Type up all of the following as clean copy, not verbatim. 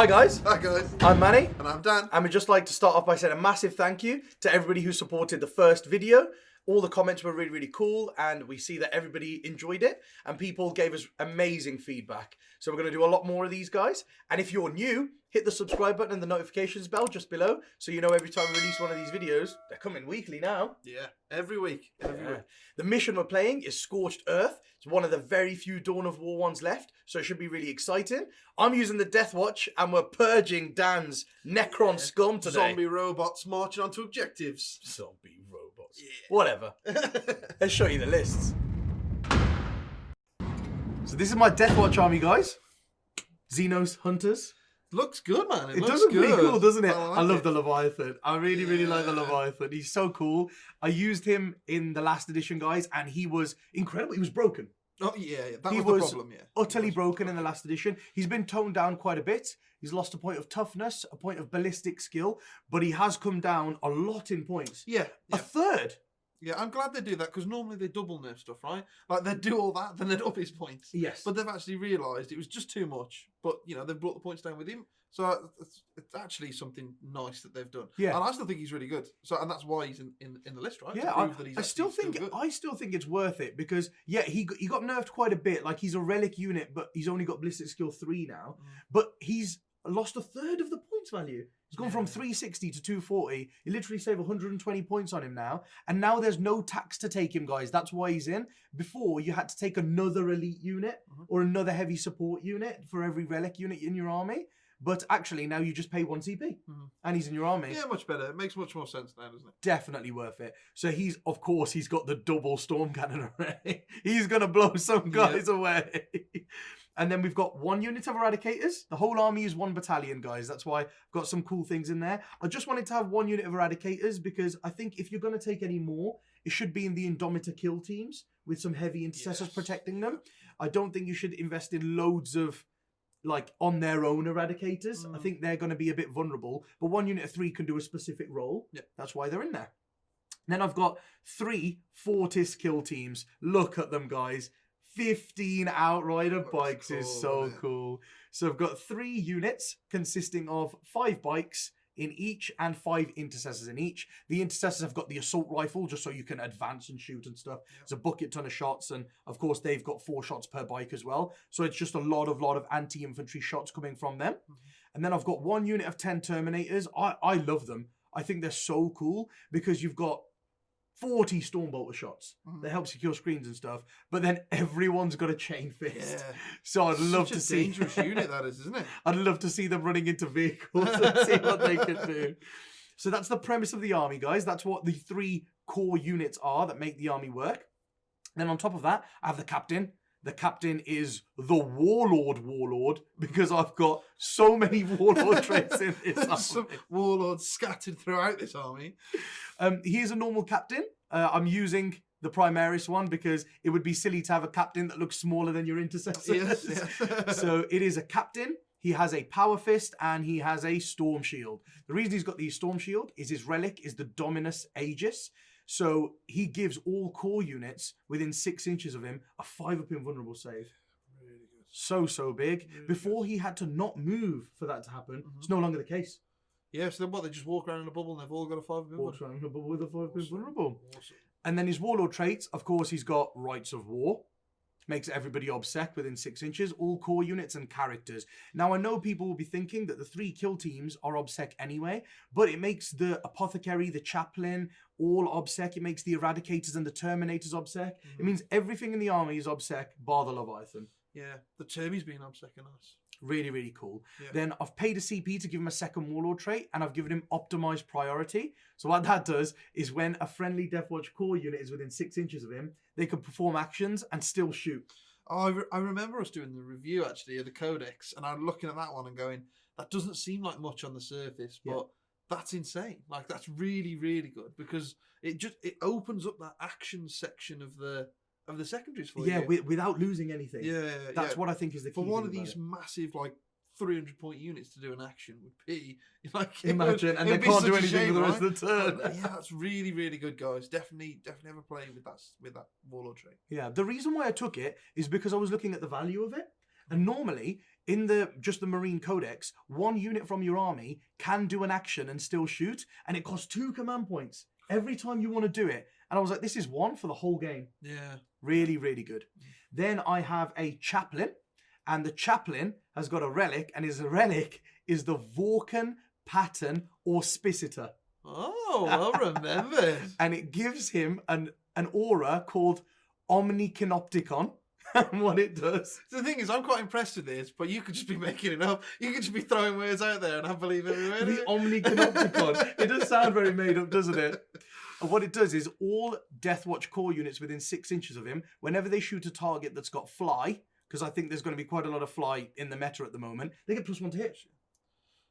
Hi guys. Hi guys. I'm Manny. And I'm Dan. And we'd just like to start off by saying a massive thank you to everybody who supported the first video. All the comments were really, really cool, and we see that everybody enjoyed it, and people gave us amazing feedback. So we're going to do a lot more of these, guys. And if you're new, hit the subscribe button and the notifications bell just below, so you know every time we release one of these videos. They're coming weekly now. Yeah, every week. Every week. The mission we're playing is Scorched Earth. It's one of the very few Dawn of War ones left, so it should be really exciting. I'm using the Deathwatch, and we're purging Dan's Necron scum today. Zombie robots marching onto objectives. Zombie robots. Yeah. Whatever. Let's show you the lists. So this is my Deathwatch army, guys. Xenos Hunters. Looks good, man. It looks does look good. pretty cool, doesn't it? I love the Leviathan. I really, really like the Leviathan. He's so cool. I used him in the last edition, guys, and he was incredible. He was broken. Oh, yeah. That was the problem, yeah. Utterly broken in the last edition. He's been toned down quite a bit. He's lost a point of toughness, a point of ballistic skill, but he has come down a lot in points. Yeah. A third. Yeah, I'm glad they do that, because normally they double nerf stuff, right? Like, they'd do all that, then they'd up his points. Yes. But they've actually realised it was just too much. But, you know, they've brought the points down with him. So it's actually something nice that they've done. Yeah. And I still think he's really good. So, and that's why he's in the list, right? Yeah, I still think it's worth it, because, yeah, he got nerfed quite a bit. Like, he's a relic unit, but he's only got ballistic skill 3 now. But he's lost a third of the points value. He's gone from 360 to 240. You literally save 120 points on him now. And now there's no tax to take him, guys. That's why he's in. Before, you had to take another elite unit or another heavy support unit for every relic unit in your army. But actually, now you just pay 1 CP. And he's in your army. Yeah, much better. It makes much more sense now, doesn't it? Definitely worth it. So he's got the double storm cannon array. He's going to blow some guys away. And then we've got 1 unit of Eradicators. The whole army is 1 battalion, guys. That's why I've got some cool things in there. I just wanted to have 1 unit of Eradicators, because I think if you're going to take any more, it should be in the Indomitor kill teams with some heavy intercessors protecting them. I don't think you should invest in loads of, like, on their own Eradicators. I think they're going to be a bit vulnerable. But 1 unit of 3 can do a specific role. That's why they're in there. Then I've got 3 Fortis kill teams. Look at them, guys. 15 Outrider bikes cool, is so cool. So I've got 3 units consisting of 5 bikes in each and 5 intercessors in each. The intercessors have got the assault rifle, just so you can advance and shoot and stuff. It's a bucket ton of shots, and of course they've got 4 shots per bike as well. So it's just a lot of anti-infantry shots coming from them. And then I've got 1 unit of 10 Terminators. I love them. I think they're so cool, because you've got 40 Stormbolter shots that help secure screens and stuff, but then everyone's got a chain fist. So I'd love to see. Such a dangerous unit that is, isn't it? I'd love to see them running into vehicles and see what they can do. So that's the premise of the army, guys. That's what the 3 core units are that make the army work. Then on top of that, I have the captain. The captain is the warlord, because I've got so many warlord traits in this army. Some warlords scattered throughout this army. He is a normal captain. I'm using the Primaris one, because it would be silly to have a captain that looks smaller than your intercessor. Yes. So it is a captain. He has a power fist and he has a storm shield. The reason he's got the storm shield is his relic is the Dominus Aegis. So he gives all core units within 6 inches of him a 5-up invulnerable save. Really good. So big. Really Before he had to not move for that to happen. It's no longer the case. Yeah, so then what? They just walk around in a bubble and they've all got a 5-up invulnerable. Walks around in a bubble with a 5-up invulnerable. Awesome. And then his warlord traits, of course, he's got Rites of War. Makes everybody obsec within 6 inches, all core units and characters. Now, I know people will be thinking that the 3 kill teams are obsec anyway, but it makes the Apothecary, the Chaplain, all obsec. It makes the Eradicators and the Terminators obsec. It means everything in the army is obsec, bar the Leviathan. Yeah, the Termies being obsec are nice. Really, really cool. Yeah. Then I've paid a CP to give him a second Warlord trait, and I've given him optimized priority. So what that does is when a friendly Deathwatch core unit is within 6 inches of him, they can perform actions and still shoot. Oh, I remember us doing the review actually of the Codex, and I'm looking at that one and going, that doesn't seem like much on the surface, but that's insane. Like that's really, really good because it opens up that action section of the secondaries for you. Yeah, without losing anything. Yeah, that's what I think is the key. For one of these massive like 300-point units to do an action would be like imagine, and they can't do anything for the rest of the turn. Yeah, that's really, really good, guys. Definitely have a play with that Warlord trait. Yeah, the reason why I took it is because I was looking at the value of it, and normally in the Marine Codex, one unit from your army can do an action and still shoot, and it costs 2 command points every time you want to do it. And I was like, this is 1 for the whole game. Yeah, really, really good. Then I have a chaplain. And the chaplain has got a relic, and his relic is the Vorkan pattern Auspicitor. Oh, I remember. And it gives him an aura called Omnicanopticon. And what it does. The thing is, I'm quite impressed with this, but you could just be making it up. You could just be throwing words out there, and I believe every word. The Omnicanopticon. It does sound very made up, doesn't it? And what it does is all Deathwatch core units within 6 inches of him, whenever they shoot a target that's got fly, because I think there's going to be quite a lot of fly in the meta at the moment, they get +1 to hit.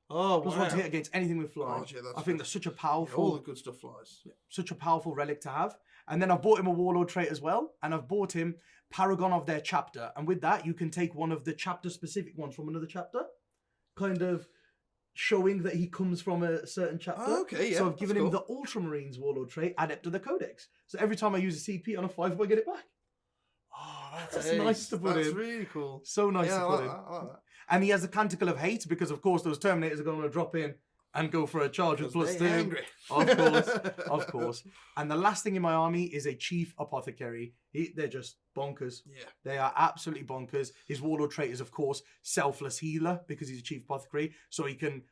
Oh, +1 to hit against anything with fly. God, yeah, I think that's such a powerful... all the good stuff flies. Such a powerful relic to have. And then I've bought him a Warlord trait as well, and I've bought him Paragon of their chapter. And with that, you can take one of the chapter-specific ones from another chapter, kind of showing that he comes from a certain chapter. Oh, okay, yeah. So I've given him the Ultramarines Warlord trait, Adept of the Codex. So every time I use a CP on a 5, I get it back. Oh, that's nice to put in. That's really cool. So nice to put in. I like that. And he has a Canticle of Hate because, of course, those Terminators are going to drop in and go for a charge with +2. Angry. Of course. And the last thing in my army is a Chief Apothecary. They're just bonkers. Yeah. They are absolutely bonkers. His Warlord trait is, of course, Selfless Healer because he's a Chief Apothecary. So he can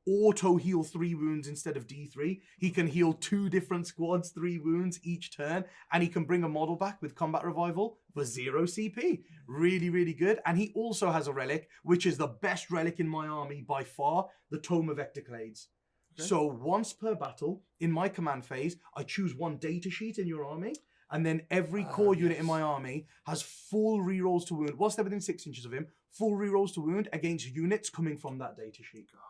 auto-heal 3 wounds instead of D3. He can heal 2 different squads 3 wounds each turn. And he can bring a model back with Combat Revival for 0 CP. Really, really good. And he also has a relic, which is the best relic in my army by far, the Tome of Ectoclades. Okay. So once per battle, in my command phase, I choose 1 data sheet in your army. And then every core unit in my army has full rerolls to wound. Whilst they're within 6 inches of him, full rerolls to wound against units coming from that data sheet. God.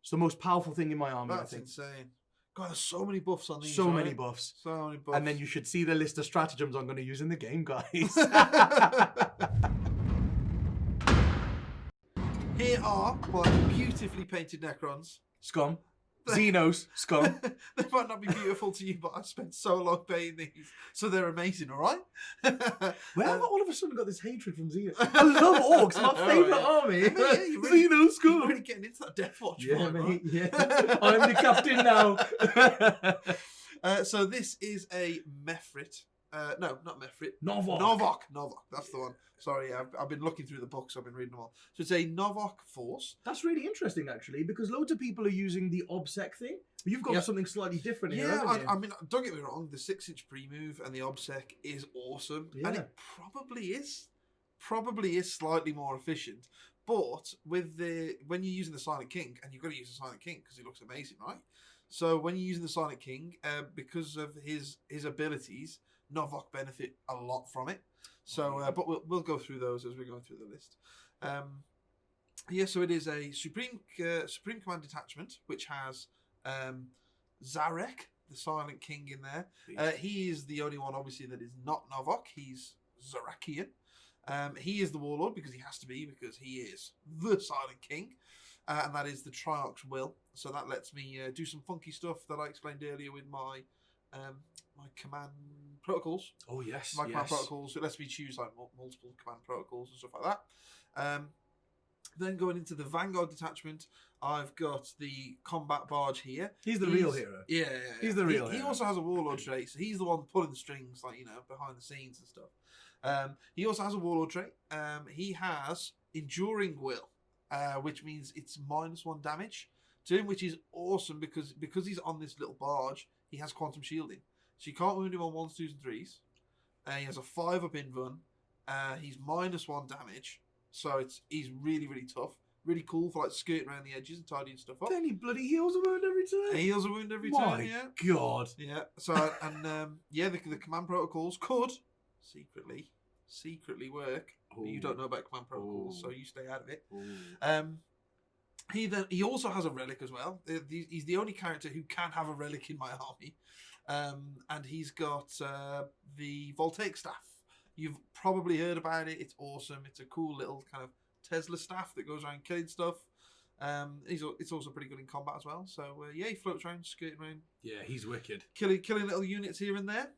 It's the most powerful thing in my army, That's I think. insane. God, there's so many buffs on these. So many buffs. So many buffs. And then you should see the list of stratagems I'm going to use in the game, guys. Here are my beautifully painted Necrons. Scum. Xenos. Scum. They might not be beautiful to you, but I spent so long painting these, so they're amazing, all right? Where have I all of a sudden got this hatred from Xenos? I love orcs, my favourite army. Yeah, Xenos, Scum. You're really getting into that Deathwatch. Yeah, mate. Right? Yeah. I'm the captain now. So this is a Mefrit. No, not Mefrit. Novok. Novok. That's the one. Sorry, I've been looking through the books. I've been reading them all. So it's a Novok force. That's really interesting, actually, because loads of people are using the obsec thing. But you've got something slightly different here, haven't you? I mean, don't get me wrong. The 6-inch pre-move and the obsec is awesome, and it probably is slightly more efficient. But when you're using the Silent King, and you've got to use the Silent King because he looks amazing, right? So when you're using the Silent King, because of his abilities, Novok benefit a lot from it. So, but we'll go through those as we go through the list. So it is a Supreme Command detachment, which has Szarekh, the Silent King, in there. He is the only one, obviously, that is not Novok. He's Zarekian. He is the Warlord because he has to be, because he is the Silent King. And that is the Triarch's Will. So that lets me do some funky stuff that I explained earlier with my my command protocols. Oh, yes. My command protocols. It lets me choose like multiple command protocols and stuff like that. Then going into the Vanguard detachment, I've got the Combat Barge here. He's the real hero. Yeah. He's the real hero. He also has a Warlord trait, so he's the one pulling the strings, like, you know, behind the scenes and stuff. He also has a Warlord trait. He has Enduring Will, which means it's -1 damage to him, which is awesome because he's on this little barge. He has quantum shielding, so you can't wound him on 1s, 2s, and 3s. He has a 5 up invuln. He's -1 damage, so he's really, really tough. Really cool for like skirting around the edges and tidying stuff up. Then he bloody heals a wound every turn. He heals a wound every My turn, yeah. God. Yeah. So, and yeah, the command protocols could secretly work. But you don't know about command protocols, so you stay out of it. He also has a relic as well. He's the only character who can have a relic in my army. And he's got the Voltaic Staff. You've probably heard about it. It's awesome. It's a cool little kind of Tesla staff that goes around killing stuff. It's also pretty good in combat as well. So yeah, he floats around, skirting around. Yeah, he's wicked. Killing little units here and there.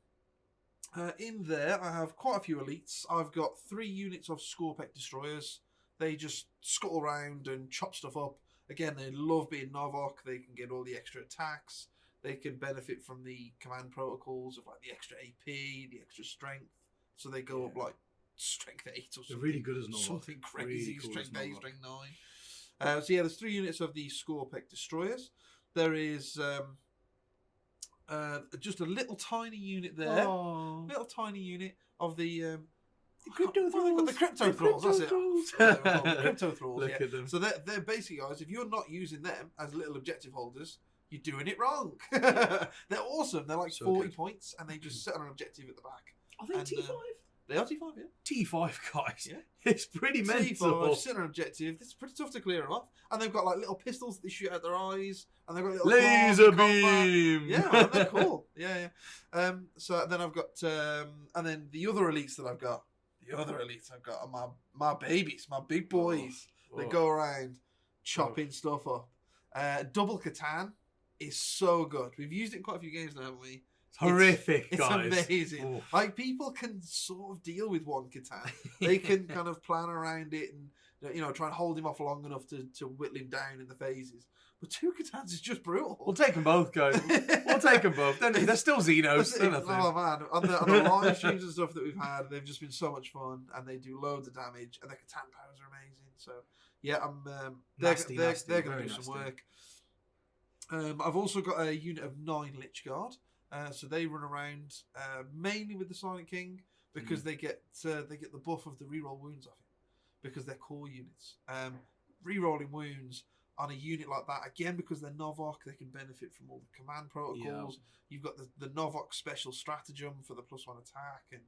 In there, I have quite a few elites. I've got 3 units of Szarekh destroyers. They just scuttle around and chop stuff up. Again, they love being Novok. They can get all the extra attacks. They can benefit from the command protocols of like the extra AP, the extra strength. So they go up like strength 8 or something. They're really good as Novok. Something crazy. Really cool strength as 8, Novok. strength 9. So yeah, there's 3 units of the Szarekh destroyers. There is just a little tiny unit there. Oh. Little tiny unit of the Crypto Thralls. The Crypto Thralls, that's it. Thralls. The Crypto Thralls, Look yeah. at them. So they're basically, guys, if you're not using them as little objective holders, you're doing it wrong. They're awesome. They're like So 40 good. points, and they just sit on an objective at the back. Are they And, T5? They are T5, yeah. T5 guys. Yeah. It's pretty mental. T5, sit on an objective. It's pretty tough to clear them off. And they've got like little pistols that they shoot out their eyes, and they've got little claws Laser in combat. beam. Yeah, they're cool. Yeah. So then I've got, and then the other elites that I've got. Are my babies, my big boys. Oh. They go around chopping stuff up. Double Catan is so good. We've used it in quite a few games now, haven't we? It's horrific, It's guys. amazing. Oh. Like, people can sort of deal with one Catan. They can kind of plan around it and, you know, try and hold him off long enough to whittle him down in the phases. But 2 Catans is just brutal. We'll take them both, guys. We'll take them both. They're still Xenos. They're nothing. Oh man, on the live streams and stuff that we've had, they've just been so much fun, and they do loads of damage, and their Catan powers are amazing. So yeah, Nasty, they're going to very do some nasty. work. I've also got a unit of 9 Lich Guard, so they run around mainly with the Silent King because they get the buff of the reroll wounds off him because they're core units. Rerolling wounds on a unit like that, again, because they're Novok, they can benefit from all the command protocols. You've got the Novok special stratagem for the +1 attack, and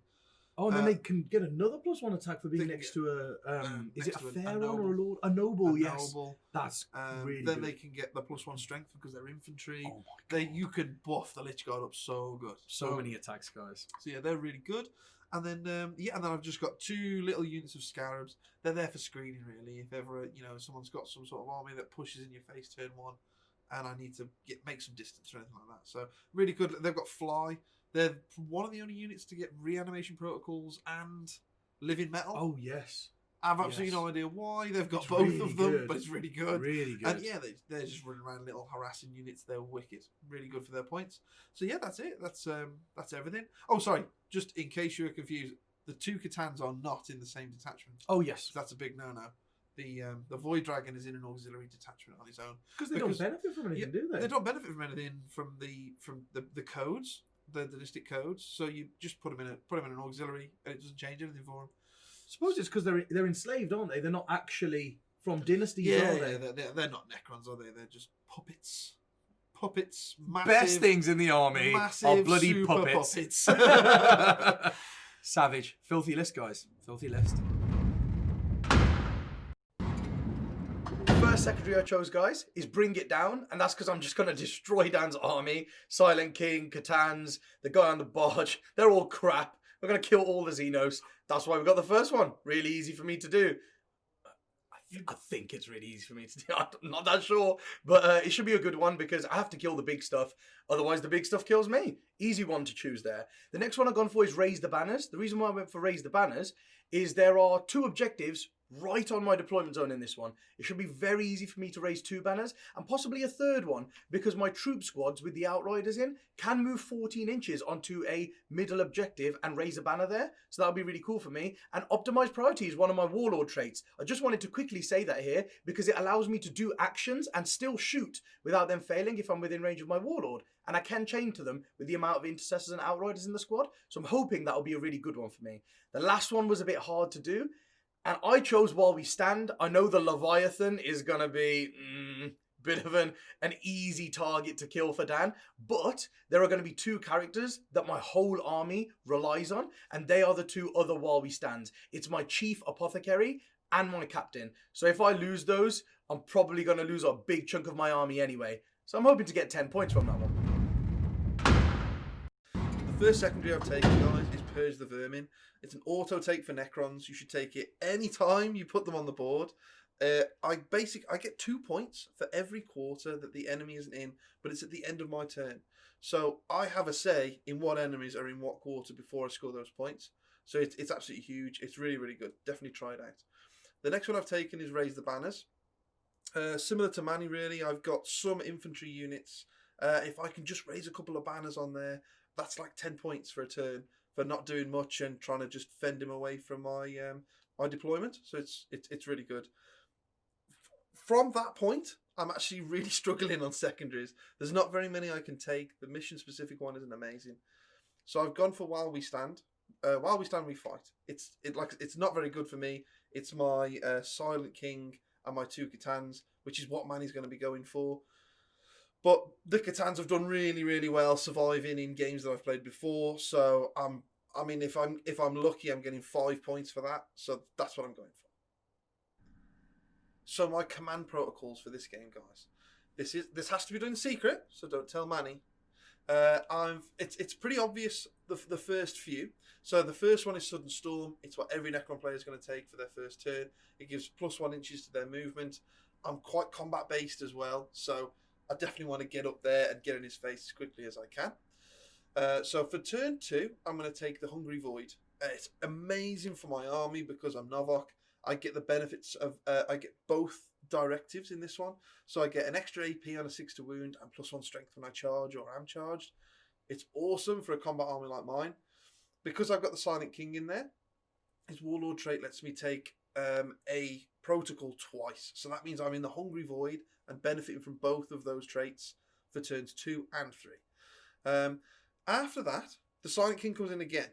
Oh, and then they can get another +1 attack for being they can next to a. Is it next a to a Pharaoh noble. or a Lord? A noble, a yes. noble. That's really Then good. they can get the +1 strength because they're infantry. Oh my God. You can buff the Lich Guard up so good. So many attacks, guys. So yeah, they're really good. And then and then I've just got 2 little units of Scarabs. They're there for screening, really. If ever someone's got some sort of army that pushes in your face turn 1, and I need to make some distance or anything like that. So really good. They've got Fly. They're one of the only units to get reanimation protocols and living metal. Oh yes. I've absolutely no idea why. They've got It's both really of them, good. but it's really good. Really good. And yeah, they're just running around little harassing units. They're wicked. Really good for their points. So yeah, that's it. That's everything. Oh, sorry. Just in case you were confused, the 2 Catans are not in the same detachment. Oh yes. That's a big no-no. The Void Dragon is in an auxiliary detachment on his own. Because they don't benefit from anything, do they? They don't benefit from anything from the codes, the dynastic codes. So you just put them in an auxiliary, and it doesn't change anything for them. Suppose it's because they're enslaved, aren't they? They're not actually from dynasties, Yeah, are they? they're not Necrons, are they? They're just puppets. Puppets. Massive, Best things in the army are massive bloody super puppets. Savage. Filthy list, guys. Filthy list. The first secondary I chose, guys, is Bring It Down, and that's because I'm just going to destroy Dan's army. Silent King, Catans, the guy on the barge, they're all crap. We're going to kill all the Xenos. That's why we got the first one. Really easy for me to do. I think it's really easy for me to do. I'm not that sure. But it should be a good one because I have to kill the big stuff. Otherwise, the big stuff kills me. Easy one to choose there. The next one I've gone for is Raise the Banners. The reason why I went for Raise the Banners is there are 2 objectives right on my deployment zone in this one. It should be very easy for me to raise 2 banners and possibly a 3rd one because my troop squads with the Outriders in can move 14 inches onto a middle objective and raise a banner there. So that'll be really cool for me. And Optimized Priority is one of my Warlord traits. I just wanted to quickly say that here because it allows me to do actions and still shoot without them failing if I'm within range of my Warlord. And I can chain to them with the amount of Intercessors and Outriders in the squad. So I'm hoping that'll be a really good one for me. The last one was a bit hard to do. And I chose While We Stand. I know the Leviathan is going to be bit of an easy target to kill for Dan, but there are going to be 2 characters that my whole army relies on, and they are the 2 other While We Stands. It's my Chief Apothecary and my Captain. So if I lose those, I'm probably going to lose a big chunk of my army anyway. So I'm hoping to get 10 points from that one. The first secondary I've taken, guys, is Purge the Vermin. It's an auto take for Necrons. You should take it anytime you put them on the board. I get 2 points for every quarter that the enemy isn't in, but it's at the end of my turn. So I have a say in what enemies are in what quarter before I score those points. So it's absolutely huge. It's really, really good. Definitely try it out. The next one I've taken is Raise the Banners. Similar to Manny, really. I've got some infantry units. If I can just raise a couple of banners on there, that's like 10 points for a turn for not doing much and trying to just fend him away from my my deployment. So it's really good. From that point, I'm actually really struggling on secondaries. There's not very many I can take. The mission-specific one isn't amazing. So I've gone for While We Stand. While We Stand, We Fight. It's not very good for me. It's my Silent King and my 2 Catans, which is what Manny's going to be going for. But the Catans have done really, really well surviving in games that I've played before. So if I'm lucky, I'm getting 5 points for that. So that's what I'm going for. So my command protocols for this game, guys. This has to be done in secret, so don't tell Manny. It's pretty obvious the first few. So the first one is Sudden Storm. It's what every Necron player is going to take for their first turn. It gives +1 inches to their movement. I'm quite combat based as well, so I definitely want to get up there and get in his face as quickly as I can. So for turn 2, I'm going to take the Hungry Void. It's amazing for my army because I'm Novok. I get the benefits of I get both directives in this one. So I get an extra AP on a 6 to wound and +1 strength when I charge or am charged. It's awesome for a combat army like mine. Because I've got the Silent King in there, his Warlord trait lets me take a protocol twice. So that means I'm in the Hungry Void and benefiting from both of those traits for turns 2 and 3. After that, the Silent King comes in again.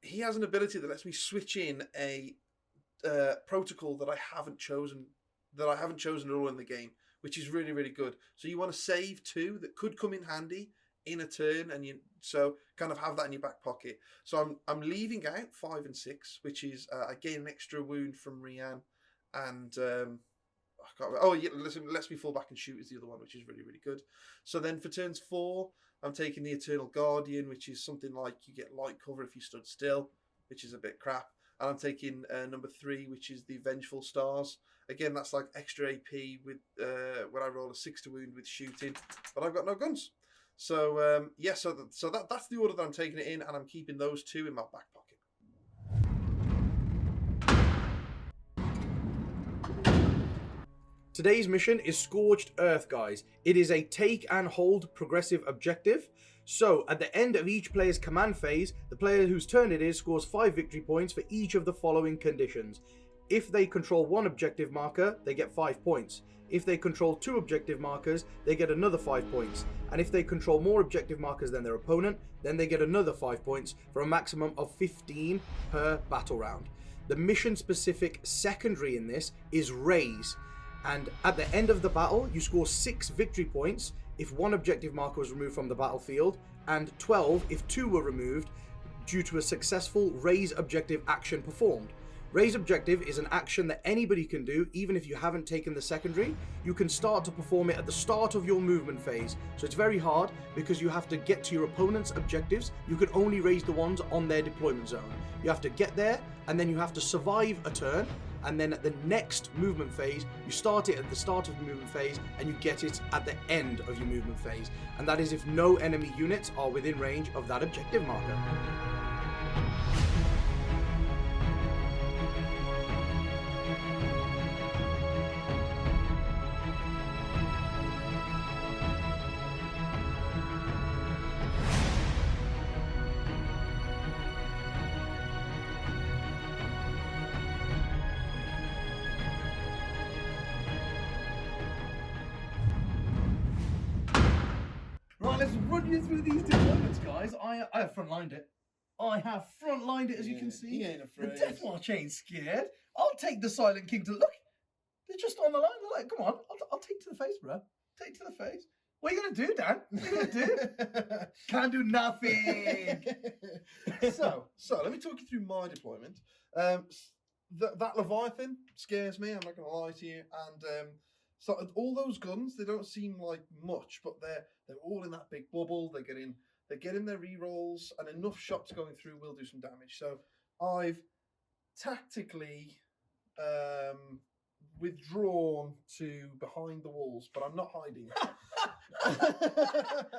He has an ability that lets me switch in a protocol that I haven't chosen at all in the game, which is really, really good. So you want to save 2 that could come in handy in a turn, and you so kind of have that in your back pocket. So I'm leaving out 5 and 6, which is I gain an extra wound from Rian, and lets me fall back and shoot is the other one, which is really, really good. So then for turns 4, I'm taking the Eternal Guardian, which is something like you get light cover if you stood still, which is a bit crap. And I'm taking number 3, which is the Vengeful Stars. Again, that's like extra AP with when I roll a 6 to wound with shooting, but I've got no guns. So that's the order that I'm taking it in, and I'm keeping those 2 in my back pocket. Today's mission is Scorched Earth, guys. It is a take and hold progressive objective. So, at the end of each player's command phase, the player whose turn it is scores 5 victory points for each of the following conditions. If they control 1 objective marker, they get 5 points. If they control 2 objective markers, they get another 5 points. And if they control more objective markers than their opponent, then they get another 5 points for a maximum of 15 per battle round. The mission-specific secondary in this is Raise. And at the end of the battle, you score 6 victory points if 1 objective marker was removed from the battlefield, and 12 if 2 were removed due to a successful Raise objective action performed. Raise objective is an action that anybody can do, even if you haven't taken the secondary. You can start to perform it at the start of your movement phase, so it's very hard because you have to get to your opponent's objectives. You can only raise the ones on their deployment zone. You have to get there, and then you have to survive a turn, and then at the next movement phase, you start it at the start of the movement phase, and you get it at the end of your movement phase. And that is if no enemy units are within range of that objective marker. Right, let's run you through these deployments, guys. I have frontlined it. I have frontlined it, as you can see. He ain't afraid. The Deathwatch ain't scared. I'll take the Silent King to look. They're just on the line. They're like, come on, I'll take to the face, bro. Take to the face. What are you going to do, Dan? What are you going to do? Can't do nothing. so let me talk you through my deployment. That Leviathan scares me, I'm not going to lie to you. And so all those guns, they don't seem like much, but they're all in that big bubble. They're getting their rerolls, and enough shots going through will do some damage. So I've tactically withdrawn to behind the walls, but I'm not hiding.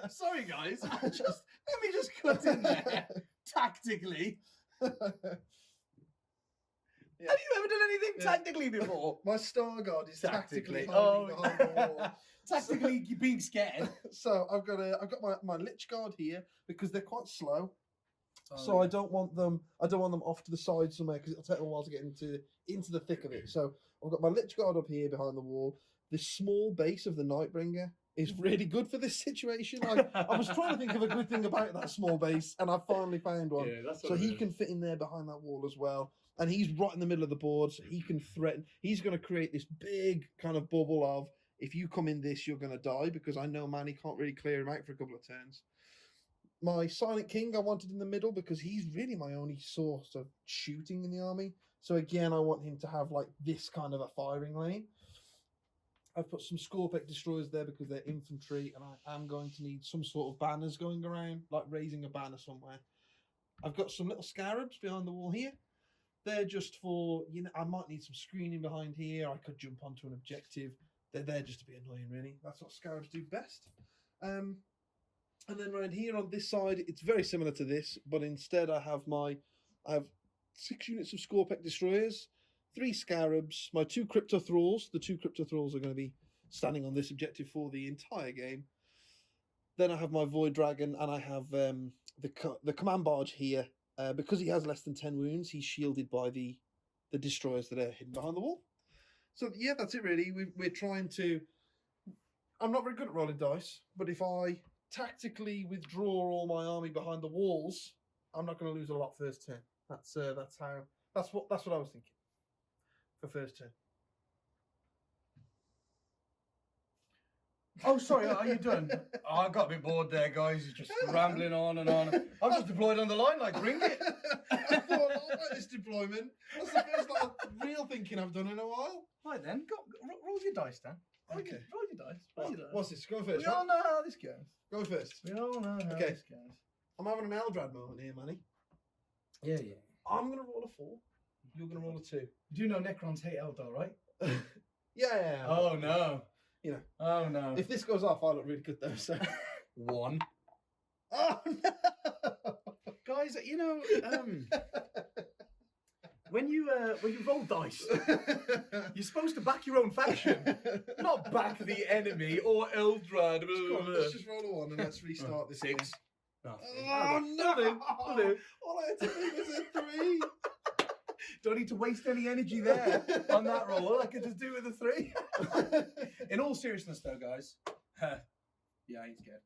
Sorry, guys. Let me just cut in there. Tactically. Yeah. Have you ever done anything tactically before? My Star Guard is tactically hiding behind the wall. Tactically being scared. So I've got my Lich Guard here because they're quite slow. So I don't want them off to the side somewhere because it'll take them a while to get into the thick of it. So I've got my Lich Guard up here behind the wall. The small base of the Nightbringer is really good for this situation. I was trying to think of a good thing about that small base, and I finally found one. Yeah, that's so he can fit in there behind that wall as well. And he's right in the middle of the board, so he can threaten. He's going to create this big kind of bubble of, if you come in this, you're going to die, because I know Manny can't really clear him out for a couple of turns. My Silent King I wanted in the middle because he's really my only source of shooting in the army. So again, I want him to have like this kind of a firing lane. I've put some Szarekh destroyers there because they're infantry, and I am going to need some sort of banners going around, like raising a banner somewhere. I've got some little Scarabs behind the wall here. They're just for, I might need some screening behind here. I could jump onto an objective. They're there just to be annoying, really. That's what Scarabs do best. And then around here on this side, it's very similar to this, but instead I have 6 units of Szarekh destroyers, 3 Scarabs, my 2 Crypto Thralls. The 2 Crypto Thralls are going to be standing on this objective for the entire game. Then I have my Void Dragon, and I have the Command Barge here. Because he has less than 10 wounds, he's shielded by the destroyers that are hidden behind the wall. So yeah, that's it really. We're trying to... I'm not very good at rolling dice, but if I tactically withdraw all my army behind the walls, I'm not going to lose a lot first turn. That's what I was thinking for first turn. Oh, sorry, are you done? Oh, I got a bit bored there, guys. You're just rambling on and on. I'm just deployed on the line, like, bring it. I thought, I like this deployment. That's the first real thinking I've done in a while. Right then, roll your dice, Dan. Roll your dice. What's this? Go first. We all know how this goes. Go first. We all know how this goes. I'm having an Eldrad moment here, Manny. Yeah. I'm going to roll a 4. You're going to roll a 2. You do know Necrons hate Eldar, right? Yeah. Oh, no. Oh, no. If this goes off, I look really good, though, so... 1. Oh, no! Guys, when you roll dice, you're supposed to back your own faction, not back the enemy or Eldrad. Let's just roll a 1 and let's restart this. 6. Oh, no! All I had to do was a 3. Don't need to waste any energy there on that roll. I could just do it with a 3. In all seriousness, though, guys, yeah, I ain't scared.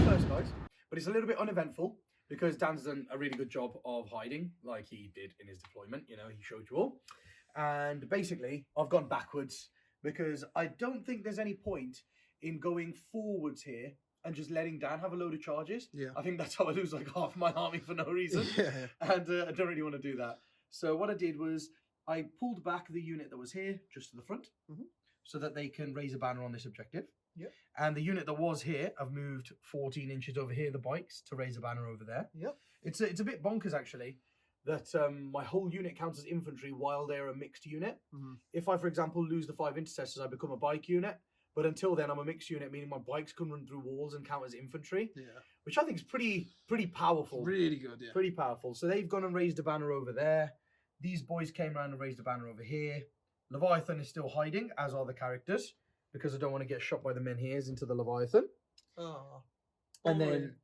First, guys, but it's a little bit uneventful because Dan's done a really good job of hiding, like he did in his deployment. He showed you all. And basically, I've gone backwards because I don't think there's any point in going forwards here and just letting Dan have a load of charges. Yeah. I think that's how I lose like half my army for no reason. Yeah. And I don't really want to do that. So what I did was I pulled back the unit that was here just to the front, so that they can raise a banner on this objective. Yep. And the unit that was here, I've moved 14 inches over here, the bikes, to raise a banner over there. Yep. It's a bit bonkers, actually, that my whole unit counts as infantry while they're a mixed unit. If I, for example, lose the 5 intercessors, I become a bike unit. But until then, I'm a mixed unit, meaning my bikes can run through walls and count as infantry. Yeah. Which I think is pretty powerful. Really good, yeah. Pretty powerful. So they've gone and raised a banner over there. These boys came around and raised a banner over here. Leviathan is still hiding, as are the characters, because I don't want to get shot by the menhirs into the Leviathan. Oh. And then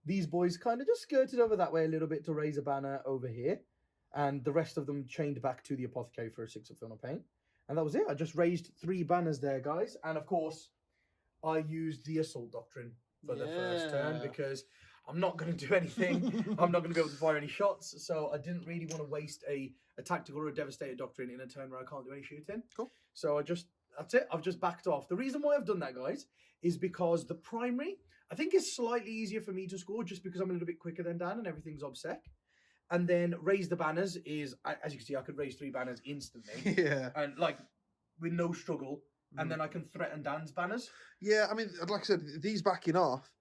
these boys kind of just skirted over that way a little bit to raise a banner over here. And the rest of them chained back to the apothecary for a 6 of Film of Pain. And that was it. I just raised 3 banners there, guys. And of course, I used the Assault Doctrine for the first turn because I'm not going to do anything. I'm not going to be able to fire any shots. So I didn't really want to waste a tactical or a devastated doctrine in a turn where I can't do any shooting. Cool. So that's it. I've just backed off. The reason why I've done that, guys, is because the primary, I think, is slightly easier for me to score just because I'm a little bit quicker than Dan and everything's obsec. And then raise the banners is, as you can see, I could raise 3 banners instantly. Yeah. And with no struggle. And then I can threaten Dan's banners. Yeah, I mean, like I said, these backing off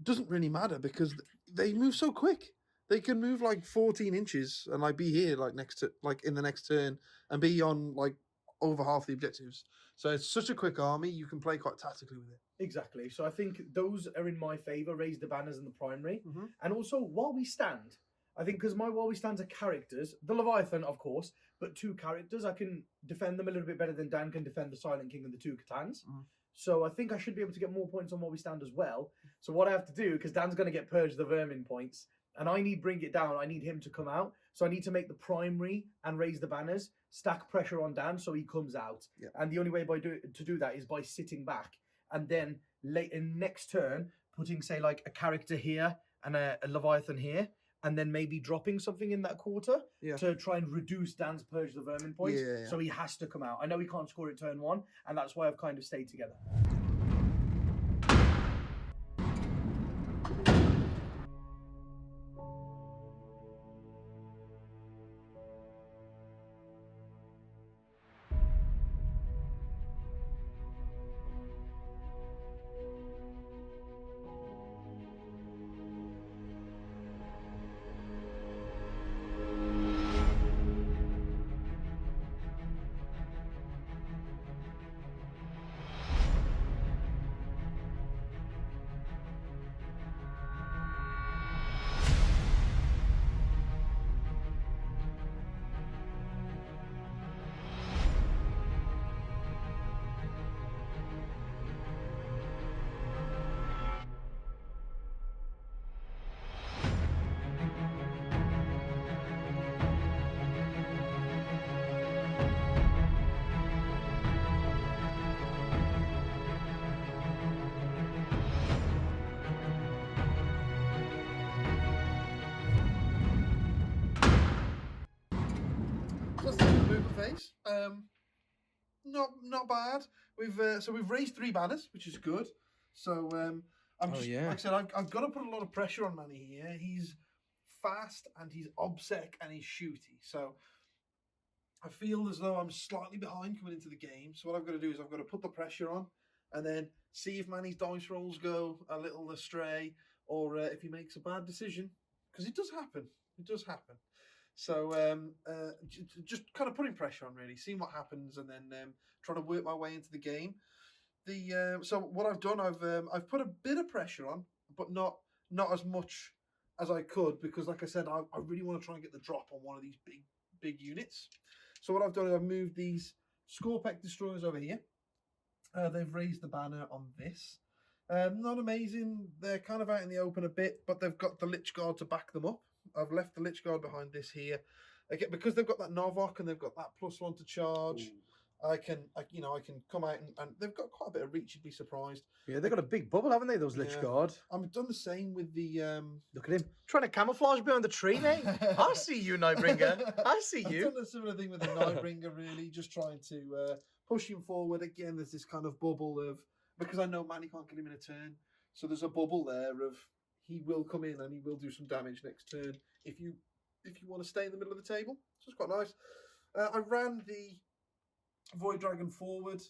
doesn't really matter because they move so quick. They can move 14 inches and be here in the next turn and be on over half the objectives. So it's such a quick army, you can play quite tactically with it. Exactly. So I think those are in my favour, raise the banners in the primary. And also, while we stand, I think because my while we stands are characters, the Leviathan, of course, but 2 characters, I can defend them a little bit better than Dan can defend the Silent King and the 2 Catans. So I think I should be able to get more points on while we stand as well. So what I have to do, because Dan's going to get purged the vermin points, and I need bring it down, I need him to come out. So I need to make the primary and raise the banners, stack pressure on Dan so he comes out. Yeah. And the only way to do that is by sitting back. And then late in next turn, putting, say, a character here and a Leviathan here, and then maybe dropping something in that quarter to try and reduce Dan's purge the vermin points. So he has to come out. I know he can't score it turn 1, and that's why I've kind of stayed together. Phase. Not bad. We've raised 3 banners, which is good. So like I said, I've got to put a lot of pressure on Manny here. He's fast and he's obsec and he's shooty. So I feel as though I'm slightly behind coming into the game. So what I've got to do is I've got to put the pressure on and then see if Manny's dice rolls go a little astray or if he makes a bad decision, because it does happen. It does happen. So just kind of putting pressure on, really, seeing what happens, and then trying to work my way into the game. So what I've done, I've put a bit of pressure on, but not as much as I could, because, like I said, I really want to try and get the drop on one of these big units. So what I've done is I've moved these Skorpek destroyers over here. They've raised the banner on this. Not amazing. They're kind of out in the open a bit, but they've got the Lich Guard to back them up. I've left the Lich Guard behind this here. Again, because they've got that Novok and they've got that +1 to charge. Ooh. I can come out and they've got quite a bit of reach. You'd be surprised. Yeah, they've got a big bubble, haven't they? Those Lich Guard. I've done the same with the. Look at him trying to camouflage behind the tree, mate. I see you, Nightbringer. I see you. I've done a similar thing with the Nightbringer, really, just trying to push him forward. Again, there's this kind of bubble of, because I know Manny can't get him in a turn, so there's a bubble there of he will come in and he will do some damage next turn if you want to stay in the middle of the table. So it's quite nice. I ran the Void Dragon forward.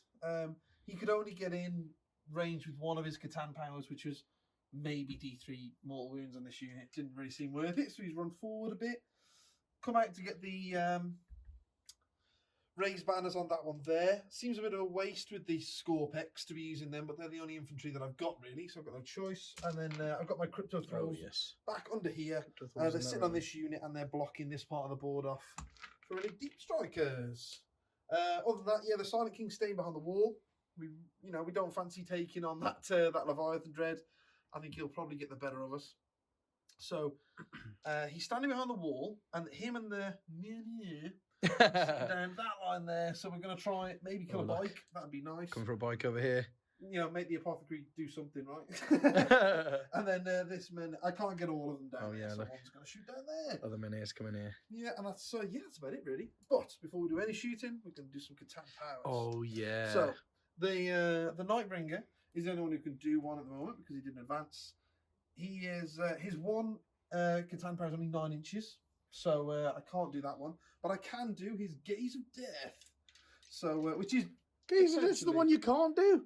He could only get in range with one of his Catan powers, which was maybe D3 mortal wounds on this unit. Didn't really seem worth it, so he's run forward a bit. Come out to get the raised banners on that one there. Seems a bit of a waste with the Scorpex to be using them, but they're the only infantry that I've got really, so I've got no choice. And then I've got my Crypto Thralls back under here. They're sitting on this unit and they're blocking this part of the board off for any deep strikers. Other than that, yeah, the Silent King's staying behind the wall. We don't fancy taking on that Leviathan Dread. I think he'll probably get the better of us. So he's standing behind the wall, and him and the man here sitting down that line there. So we're going to try maybe kill a bike. That'd be nice. Come for a bike over here. Make the apothecary do something, right? And then this man, I can't get all of them down. Oh yeah, so look. one's going to shoot down there. Other Menhirs coming here. Yeah, and that's about it really. But before we do any shooting, we're going to do some Catan powers. Oh yeah. So the Nightbringer is the only one who can do one at the moment because he didn't advance. He is his one Catan power is only 9 inches, so I can't do that one. But I can do his Gaze of Death. So which is Gaze of Death's the one you can't do.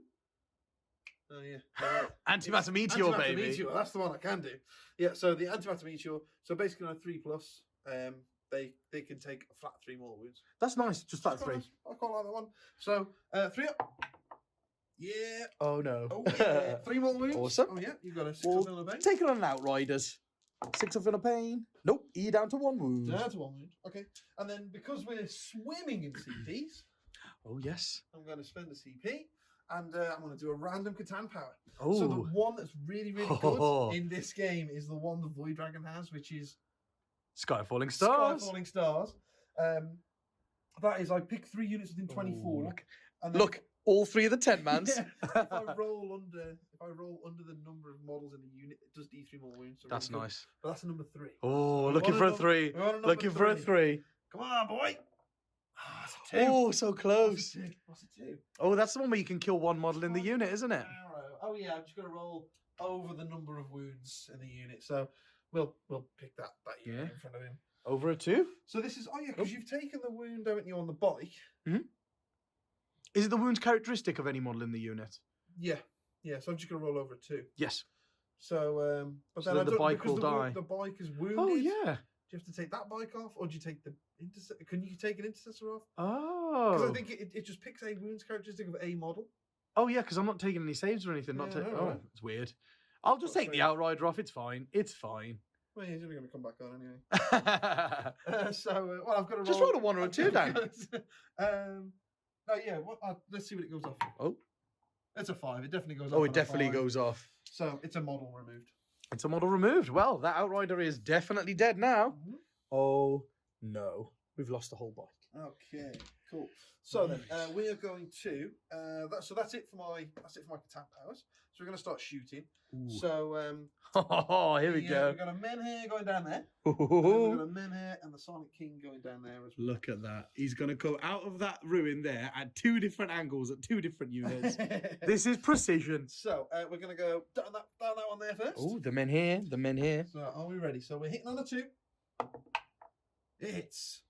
Oh yeah. Antimatter Meteor, baby. Meteor, that's the one I can do. Yeah. So the Antimatter Meteor. So basically on 3+, they can take a flat 3 more wounds. That's nice. Just flat 3. I quite like that one. So 3 up. Yeah. Oh no. Oh yeah. 3 more wounds. Awesome. Oh yeah. You've got a 6 up in a pain. Take it on an Outriders. 6 up in a pain. Nope. E down to 1 wound. Down to 1 wound. Okay. And then because we're swimming in CPs. Oh yes. I'm going to spend a CP. And I'm going to do a random Catan power. Oh. So the one that's really, really good in this game is the one the Void Dragon has, which is Skyfalling Stars. Skyfalling Stars. That is, I pick 3 units within 24. Look. And then, Look, all 3 of the 10-mans. Yeah, if I roll under the number of models in the unit, it does D3 more wounds. So That's nice. But that's a number 3. Oh, looking for a 3. Looking for a 3. Come on, boy. Oh, it's a 2. Oh, so close. What's a 2? Oh, that's the one where you can kill 1 model in the unit, isn't it? Arrow. Oh yeah, I'm just going to roll over the number of wounds in the unit. So we'll pick that unit in front of him. Over a 2? So this is because you've taken the wound, haven't you, on the bike? Mm-hmm. Is it the wounds characteristic of any model in the unit? Yeah. So I'm just going to roll over a 2. Yes. So, but So then the bike will die. The bike is wounded. Oh yeah. Do you have to take that bike off, or do you take the intercessor? Can you take an intercessor off? Oh. Because I think it just picks a wounds characteristic of a model. Oh yeah, because I'm not taking any saves or anything. Right. It's weird. I'll just take the Outrider off. It's fine. It's fine. Well, he's only going to come back on anyway. Well, I've got to roll. Just roll a 1 or a 2 down. Oh yeah. Let's see what it goes off. Oh, it's a 5. It definitely goes off. oh, it definitely goes off. So it's a model removed. It's a model removed. Well, that Outrider is definitely dead now. Mm-hmm. Oh no, we've lost the whole bike. Okay, cool. So then we are going to that's it for my Catan powers. So we're going to start shooting. Ooh. So Oh, here we go. We've got a Menhir going down there. Ooh. We've got a Menhir and the Silent King going down there as well. Look at that. He's going to go out of that ruin there at 2 different angles at 2 different units. This is precision. So we're going to go down that one there first. Oh, the men here. So are we ready? So we're hitting on a 2. It hits.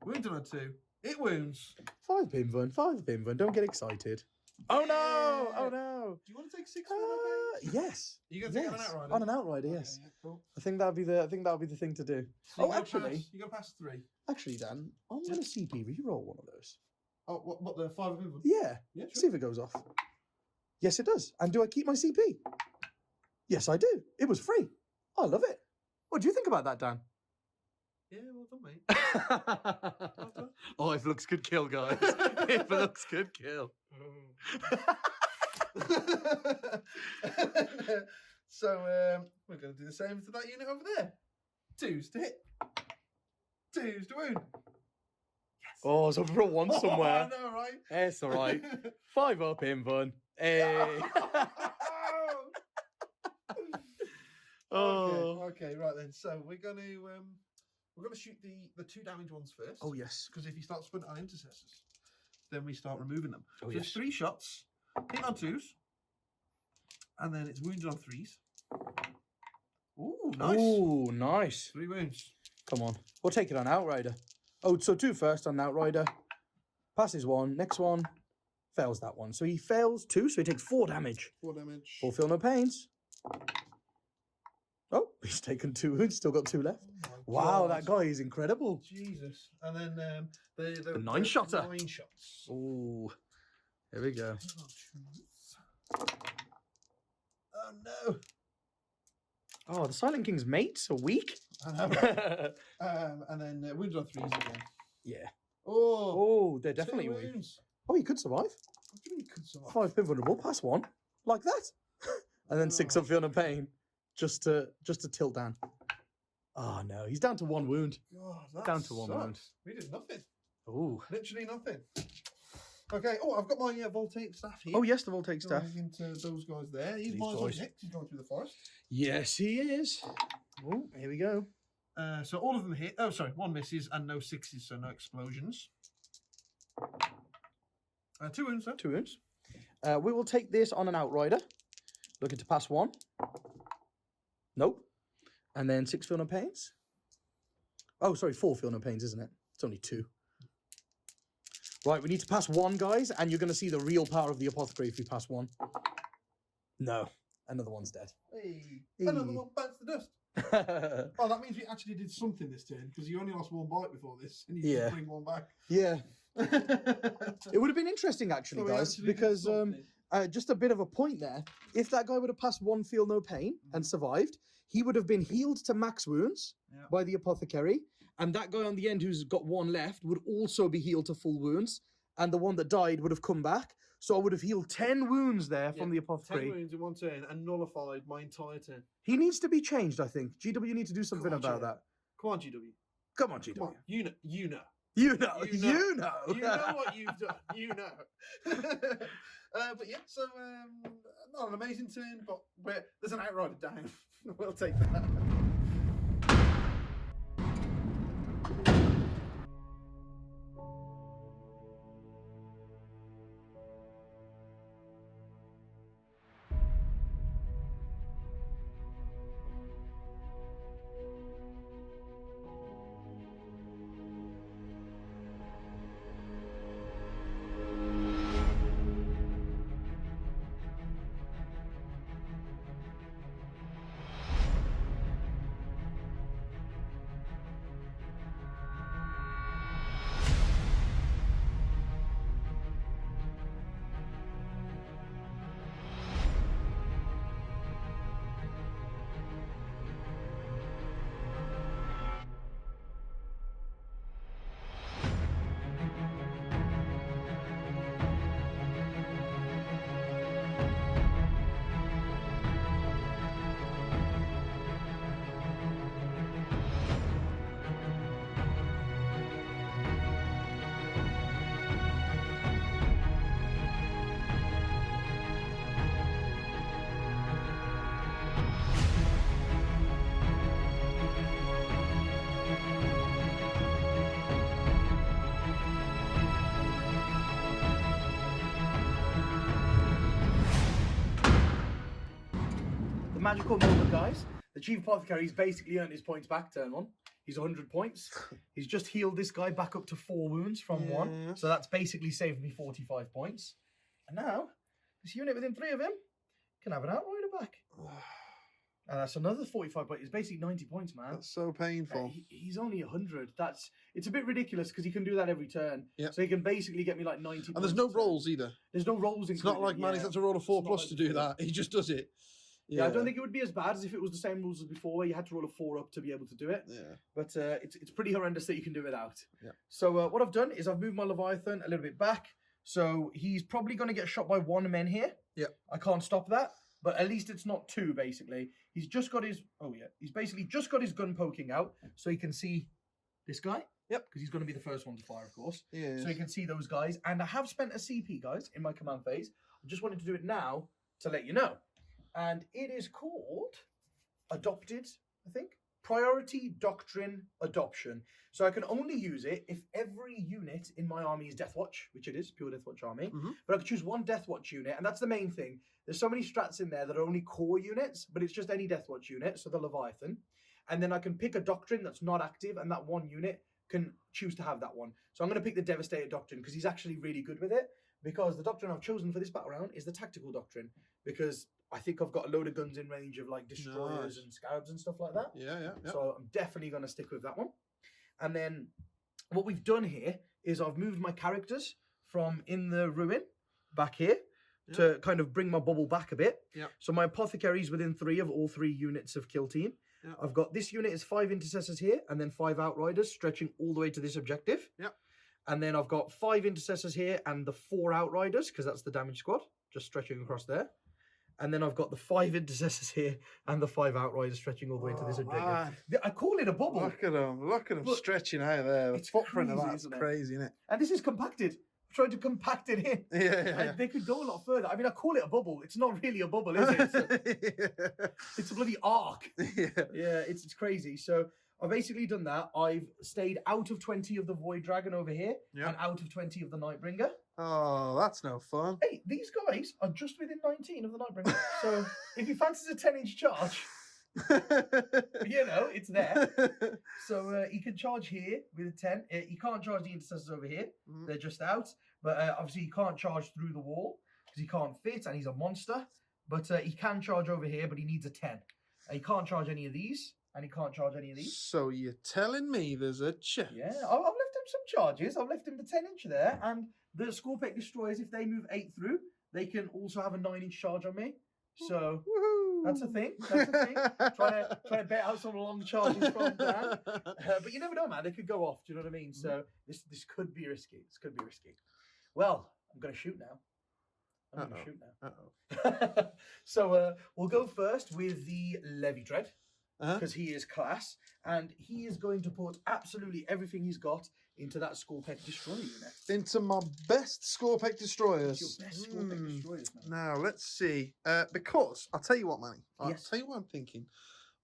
Wounded on a 2. It wounds. 5 Bimvan. Don't get excited. Oh no! Oh no! Do you want to take 6 for that? Yes. You going to take it on an Outrider? On an Outrider, yes. Okay, cool. I think that'll be the thing to do. So Oh, actually, you got to pass 3. actually, Dan, I'm gonna CP reroll one of those. Oh, what the 5 of them? Yeah. Yeah, sure. See if it goes off. Yes, it does. And do I keep my CP? Yes, I do. It was free. I love it. What do you think about that, Dan? Yeah, well done, mate. Well done. Oh, if looks good kill, guys. If looks good kill. So we're going to do the same to that unit over there. 2s to hit. 2s to wound. Yes. Oh, so for a 1 somewhere. Oh, I know, right? It's all right. 5 up in fun. Hey. Oh. Okay, right then. So we're going to shoot the 2 damage ones first. Oh yes. Because if you start sprinting on intercessors, then we start removing them. Oh, so yes. it's 3 shots, hit on 2s, and then it's wounded on 3s. Ooh, nice. Ooh, nice. 3 wounds. Come on. We'll take it on Outrider. Oh, so 2 first on Outrider. Passes 1. Next one. Fails that one. So he fails 2, so he takes 4 damage. 4 damage. 4 feel no pains. Oh, he's taken 2 wounds. Still got 2 left. Oh my Wow, God. that guy is incredible. Jesus. And then the 9-shotter. 9 shots. Oh, here we go. Oh no. Oh, the Silent King's mates are weak. And then wounds on 3s again. Yeah. Oh, Oh, they're definitely 2 weak. wounds. Oh, he could survive. What do you mean he could survive? 5 pin vulnerable, pass 1. Like that. And then 6 Oh. up feel no pain. Just to tilt down. Oh no, he's down to 1 wound. God, that Down to 1 wound. sucks. We did nothing. Oh. Literally nothing. Okay. Oh, I've got my voltaic staff here. Oh yes, the Voltaic staff. Going into those guys there. He's These miles boys. next. He's going through the forest. Yes, he is. Oh, here we go. So all of them hit. Oh, sorry. 1 misses and no 6s, so no explosions. 2 wounds, though. 2 wounds. We will take this on an Outrider. Looking to pass 1. Nope. And then 6 feel no pains. Oh, sorry, 4 feel no pains, isn't it? It's only 2. Right, we need to pass 1, guys, and you're going to see the real power of the Apothecary if we pass 1. No, another one's dead. Hey. Hey. Another one bites the dust. Oh, that means we actually did something this turn because you only lost 1 bite before this, and you Yeah. just bring 1 back. Yeah. It would have been interesting, actually, So we guys, actually did because something. just a bit of a point there. If that guy would have passed 1 feel no pain and survived, he would have been healed to max wounds Yeah. by the Apothecary. And that guy on the end who's got 1 left would also be healed to full wounds. And the one that died would have come back. So I would have healed 10 wounds there from the 10 Apothecary. wounds in 1 turn and nullified my entire turn. He needs to be changed, I think. GW need to do something Come on, about GW. that. Come on, GW. Come on, GW. Come on. You know. You know. You know. You know. You know what you've done. You know. But yeah, so not an amazing turn, but there's an Outrider down. We'll take that. The magical moment, guys. The Chief Apothecary's basically earned his points back turn 1. He's 100 points. He's just healed this guy back up to 4 wounds from 1. Yes. So that's basically saved me 45 points. And now, this unit within 3 of him can have an Outrider back. And that's another 45 points. It's basically 90 points, man. That's so painful. He's only 100. It's a bit ridiculous because he can do that every turn. Yep. So he can basically get me like 90 And there's points no a turn. rolls either. There's no rolls It's not like Manny's had to roll a 4+ It's not like to do before. that. He just does it. Yeah, I don't think it would be as bad as if it was the same rules as before, where you had to roll a 4 up to be able to do it. Yeah. But it's pretty horrendous that you can do it without. Yeah. So what I've done is I've moved my Leviathan a little bit back. So he's probably going to get shot by 1 man here. Yeah. I can't stop that. But at least it's not 2, basically. He's just got his... Oh, yeah. He's basically just got his gun poking out so he can see this guy. Yep. Because he's going to be the first one to fire, of course. Yeah. So you can see those guys. And I have spent a CP, guys, in my command phase. I just wanted to do it now to let you know. And it is called Adopted, I think. Priority Doctrine Adoption. So I can only use it if every unit in my army is Deathwatch, which it is, pure Deathwatch army. Mhm. But I could choose 1 Deathwatch unit, and that's the main thing. There's so many strats in there that are only core units, but it's just any Deathwatch unit, so the Leviathan. And then I can pick a Doctrine that's not active, and that 1 unit can choose to have that one. So I'm going to pick the Devastator Doctrine because he's actually really good with it. Because the doctrine I've chosen for this battle round is the Tactical Doctrine. Because I think I've got a load of guns in range of like destroyers and scarabs and stuff like that. Yeah. So I'm definitely going to stick with that one. And then what we've done here is I've moved my characters from in the ruin back here to kind of bring my bubble back a bit. Yep. So my apothecary's within 3 of all 3 units of kill team. Yep. I've got this unit is 5 intercessors here and then 5 outriders stretching all the way to this objective. Yep. And then I've got 5 intercessors here and the 4 outriders because that's the damage squad just stretching across there. And then I've got the 5 intercessors here and the 5 outriders stretching all the way to this objective. Man. I call it a bubble. Look at them But stretching out there. The it's footprint of crazy, that's isn't it? crazy, isn't it? And this is compacted. I'm trying to compact it in. Yeah. And they could go a lot further. I mean, I call it a bubble. It's not really a bubble, is it? It's a bloody arc. Yeah. Yeah, it's crazy. So I've basically done that. I've stayed out of 20 of the Void Dragon over here and out of 20 of the Nightbringer. Oh, that's no fun. Hey, these guys are just within 19 of the Nightbringer. So if he fancies a 10-inch charge, you know, it's there. So he can charge here with a 10. He can't charge the intercessors over here. They're just out. But obviously he can't charge through the wall because he can't fit and he's a monster. But he can charge over here, but he needs a 10. He can't charge any of these and he can't charge any of these. So you're telling me there's a chance? Yeah, I've left him some charges. I've left him the 10-inch there. And the Scorpec Destroyers, if they move 8 through, they can also have a 9-inch charge on me. So that's a thing. That's a thing. Trying to bet out some long charges from Dan. But you never know, man. They could go off. Do you know what I mean? So this could be risky. This could be risky. Well, I'm going to shoot now. I'm going to shoot now. So we'll go first with the Levy Dread. Because he is class. And he is going to put absolutely everything he's got into that Scorpec Destroyer unit. Into my best Scorpec Destroyers. Your best Scorpec Destroyers, man. Now, let's see. Because, I'll tell you what, Manny. I'll tell you what I'm thinking.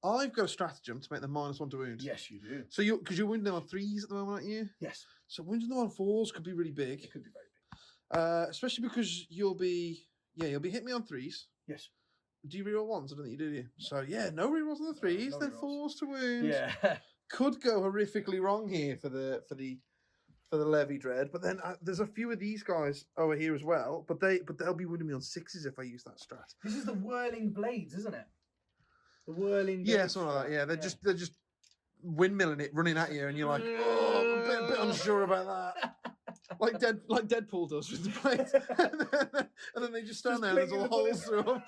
I've got a stratagem to make them -1 to wound. Yes, you do. So because you're wounding them on 3s at the moment, aren't you? Yes. So wounding them on 4s could be really big. It could be very big. Especially because you'll be hitting me on 3s. Yes. Do you reroll 1s? I don't think you do, you? So yeah, no rerolls on the 3s, no then rerolls. 4s to wound. Yeah. Could go horrifically wrong here for the Levy Dread, but then there's a few of these guys over here as well. But they'll be wounding me on 6s if I use that strat. This is the Whirling Blades, isn't it? The Whirling Blades. Yeah, something like that. Yeah, they're just windmilling it, running at you, and you're like, oh, I'm a bit unsure about that. Like Deadpool does with the blades, and then they just stand there and there's all holes through them.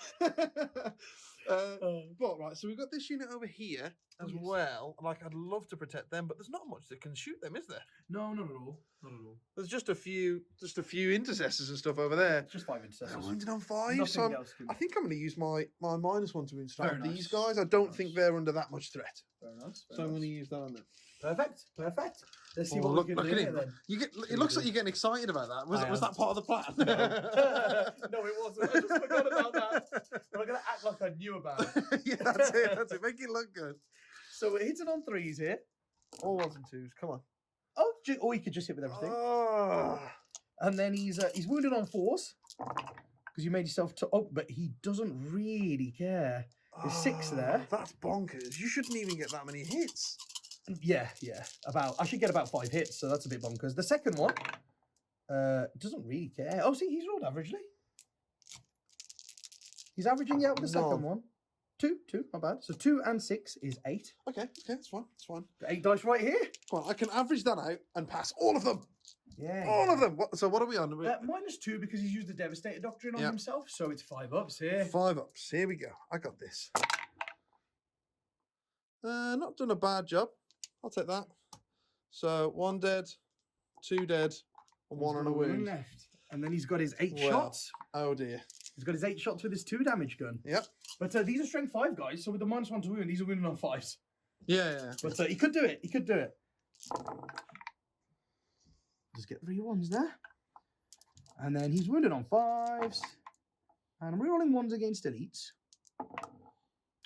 But right, so we've got this unit over here as well. Like, I'd love to protect them, but there's not much that can shoot them, is there? No, not at all. Not at all. There's just a few intercessors and stuff over there. Just 5 intercessors. They're wounded on 5. Nothing So else can- I think I'm going to use my -1 to wound strat Very on nice. these guys. I don't think they're under that much threat, Very nice. so I'm going to use that on them. Perfect. Let's see Oh, what look we can at do him. here, then. It looks like you're getting excited about that. Was that part of the plan? No, it wasn't. I just forgot about that. But I'm going to act like I knew about it. Yeah, that's it. Make it look good. So we're hitting on 3s here. All 1s and 2s. Come on. Oh, or you could just hit with everything. Oh. And then he's wounded on 4s. Because you made yourself... but he doesn't really care. There's 6 there. That's bonkers. You shouldn't even get that many hits. Yeah. I should get about 5 hits, so that's a bit bonkers. The second one doesn't really care. Oh, see, he's rolled averagely. He's averaging out with the second one. 2, not bad. So 2 and 6 is 8. Okay, that's fine. That's fine. Got 8 dice right here. Come on, I can average that out and pass all of them. Yeah. All of them. So what are we on? -2 because he's used the Devastator Doctrine on himself, so it's 5 ups here. 5 ups. Here we go. I got this. Not done a bad job. I'll take that. So 1 dead, 2 dead, and 1 on a wound. Left. And then he's got his 8 Well, shots. Oh dear. He's got his 8 shots with his 2 damage gun. Yep. But these are strength 5 guys, so with the -1 to wound, these are winning on 5s. Yeah. But he could do it. Just get 3 1s there. And then he's wounded on 5s. And I'm rerolling 1s against elites.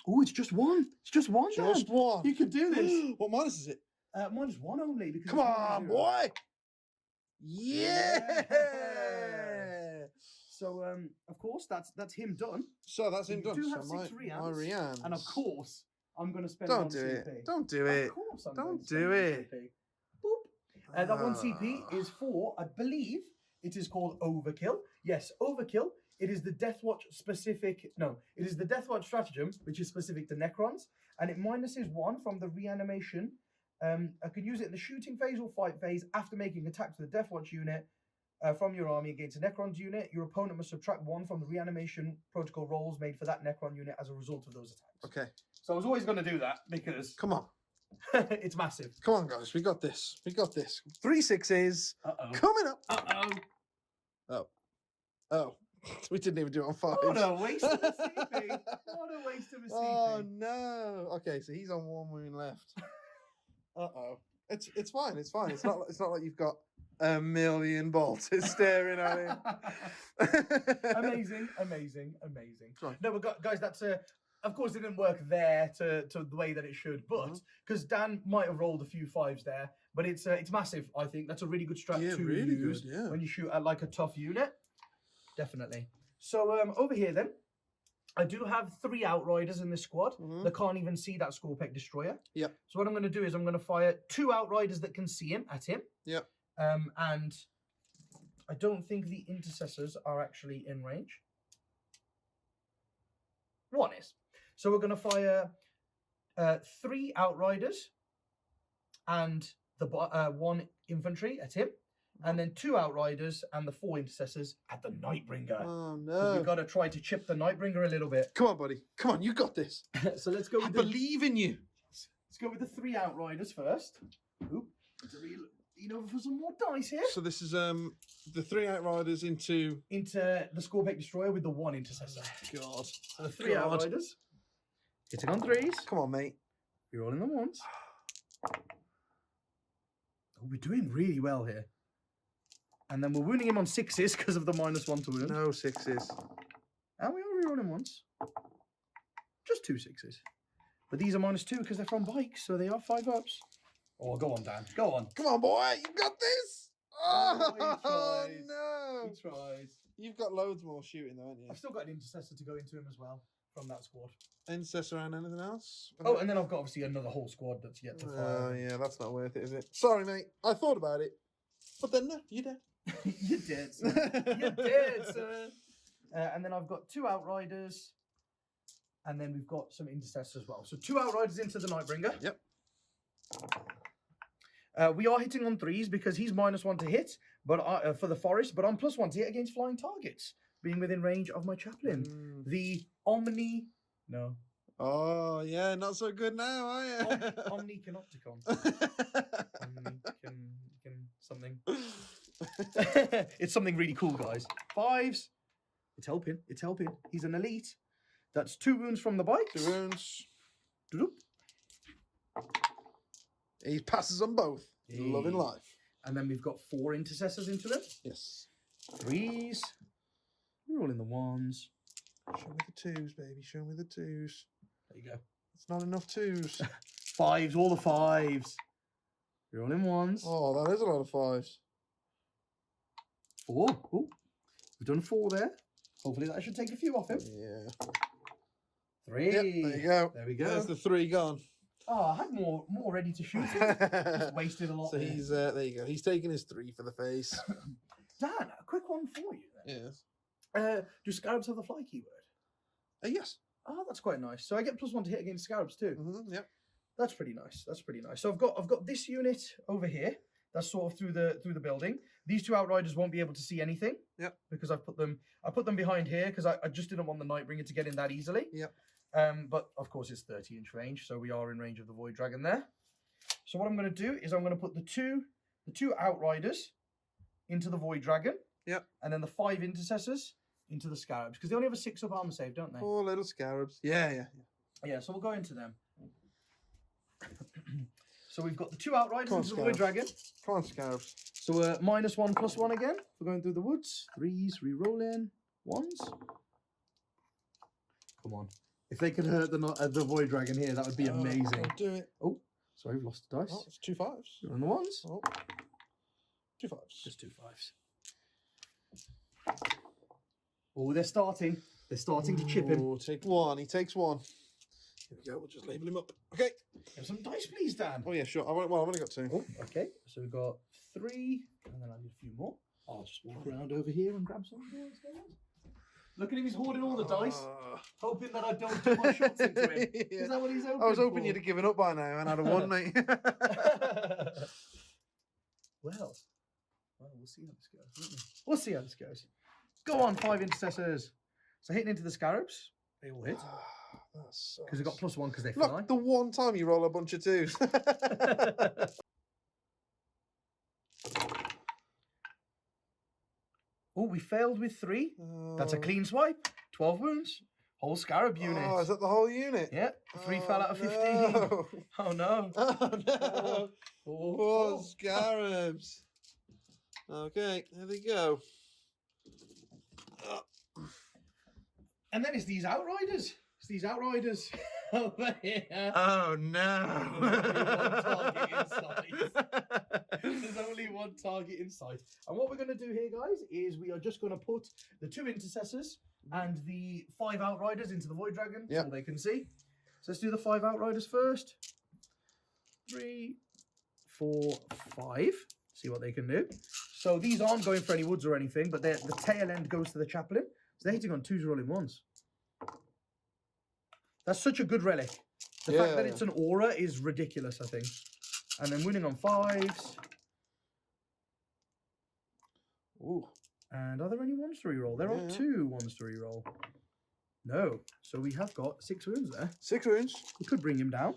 Oh, it's just 1. It's just 1, Dan. Just 1. You can do this. What minus is it? -1 only. Because Come on, boy. Yeah. So, of course, that's him done. So that's him You done. do So have 6 Rians. my Rians. And of course, I'm going to spend Don't on do CP. it. Don't do Of it. course I'm Don't going to do spend on it. CP. Boop. That 1 CP is for, I believe, it is called Overkill. Yes, Overkill. It is the Deathwatch specific. No, it is the Deathwatch stratagem, which is specific to Necrons, and it minuses 1 from the reanimation. I can use it in the shooting phase or fight phase after making attacks with a Deathwatch unit from your army against a Necrons unit. Your opponent must subtract 1 from the reanimation protocol rolls made for that Necron unit as a result of those attacks. Okay. So I was always going to do that because Come on. it's massive. Come on, guys. We got this. We got this. 3 6s. Uh-oh. Coming up. Uh-oh. Oh. We didn't even do it on 5. What a waste of a CP. What a waste of a CP. Oh, no. Okay, so he's on 1 wound left. Uh-oh. It's fine. It's fine. It's not like you've got a million bolters staring at him. Amazing. No, but guys, that's of course, it didn't work there to the way that it should, but because Dan might have rolled a few 5s there, but it's massive. I think that's a really good strat to really use good, yeah. when you shoot at like a tough unit. Definitely. So over here then, I do have 3 Outriders in this squad that can't even see that Szarekh destroyer. Yep. So what I'm going to do is I'm going to fire 2 Outriders that can see him at him. Yep. And I don't think the intercessors are actually in range. 1 is. So we're going to fire 3 Outriders and the 1 infantry at him, and then 2 Outriders and the 4 intercessors at the Nightbringer. Oh, So no. we've got to try to chip the Nightbringer a little bit. Come on, buddy. Come on, you got this. So let's go I with believe in you. let's go with the 3 Outriders first. Oop. For some more dice here. So this is the 3 Outriders into Into the Szarekh destroyer with the 1 intercessor. God. So the 3 God. Outriders. Hitting on 3s. Come on, mate. You're rolling the 1s. Oh, we're doing really well here. And then we're wounding him on 6s because of the -1 to wound. No 6s. And we are rerolling once. Just 2 6s. But these are -2 because they're from bikes, so they are 5 ups. Oh, go on, Dan. Go on. Come on, boy. You got this. Oh, he Oh, tries. no. He tries. You've got loads more shooting, though, haven't you? I've still got an intercessor to go into him as well from that squad. Intercessor and anything else? Oh, and then I've got obviously another whole squad that's yet to Oh, fire. yeah, that's not worth it, is it? Sorry, mate. I thought about it. But then, no, you did. You did, sir. You did, sir. And then I've got 2 Outriders. And then we've got some intercessors as well. So 2 Outriders into the Nightbringer. Yep. We are hitting on 3s because he's -1 to hit, but for the forest, but I'm +1 to hit against flying targets, being within range of my chaplain. The Omni... No. Oh, yeah, not so good now, are you? Omni Canopticon. Something. It's something really cool, guys. 5s. It's helping. It's helping. He's an elite. That's 2 wounds from the bikes. 2 wounds. Doop. He passes on both. Loving life. And then we've got 4 intercessors into it. Yes. 3s. We're all in the 1s. Show me the 2s, baby. Show me the 2s. There you go. It's not enough 2s. 5s, all the 5s. We're all in 1s. Oh, that is a lot of 5s. 4. Ooh. We've done 4 there. Hopefully that should take a few off him. Yeah. 3. Yep, there you go. There we go. There's the 3 gone. Oh, I had more ready to shoot. Just wasted a lot. So he's there you go. He's taking his 3 for the face. Dan, a quick one for you then. Yes. Do Scarabs have the fly keyword? Yes. Oh, that's quite nice. So I get +1 to hit against Scarabs too. Yep. That's pretty nice. That's pretty nice. So I've got this unit over here. That's sort of through the building. These 2 Outriders won't be able to see anything. Yep. Because I put them behind here because I just didn't want the Nightbringer to get in that easily. Yep. But of course it's 30-inch range, so we are in range of the Void Dragon there. So what I'm going to do is I'm going to put the two Outriders into the Void Dragon. Yep. And then the 5 intercessors into the Scarabs because they only have a 6-up armor save, don't they? Poor little Scarabs. Yeah. Yeah. So we'll go into them. So we've got the 2 Outriders Come on, into the Void Dragon. Come on, Scarabs. So we're -1 +1 again. We're going through the woods. 3s, re-rolling. 1s. Come on. If they could hurt the Void Dragon here, that would be amazing. I'll do it. Oh, sorry, we've lost the dice. Oh, it's 2 5s. You're on the 1s. Oh. 2 5s. Just 2 5s. Oh, they're starting. They're starting to chip him. Oh, take 1. He takes 1. Here we go. We'll just label him up. Okay. Have some dice, please, Dan. Oh, yeah, sure. I've only got 2. Oh, okay. So we've got 3, and then I need a few more. I'll just walk around over here and grab some more instead. Look at him, he's hoarding all the dice, hoping that I don't do my shots into him. Is that what he's hoping I was hoping for? you'd have given up by now and I'd have won, mate. Well, we'll see how this goes, won't we? We'll see how this goes. Go on, 5 intercessors. So hitting into the scarabs, they all hit. Because they got +1 because they fly. Look, the one time you roll a bunch of 2s. Oh, we failed with 3. That's a clean swipe. 12 wounds. Whole scarab unit. Oh, is that the whole unit? Yeah, 3 fell out of 15. No. Oh no. Oh no. Four. 4 scarabs. Okay, there they go. And then it's these outriders. It's these outriders over here. Oh no. There's only one target in sight. And what we're going to do here, guys, is we are just going to put the 2 intercessors and the 5 outriders into the Void Dragon so they can see. So let's do the 5 outriders first. 3, 4, 5. See what they can do. So these aren't going for any woods or anything, but the tail end goes to the chaplain. So they're hitting on 2s rolling 1s. That's such a good relic. The fact that it's an aura is ridiculous, I think. And then winning on 5s. Ooh. And are there any 1s to reroll? There are 2 1s to reroll. No. So we have got 6 wounds there. 6 wounds. We could bring him down.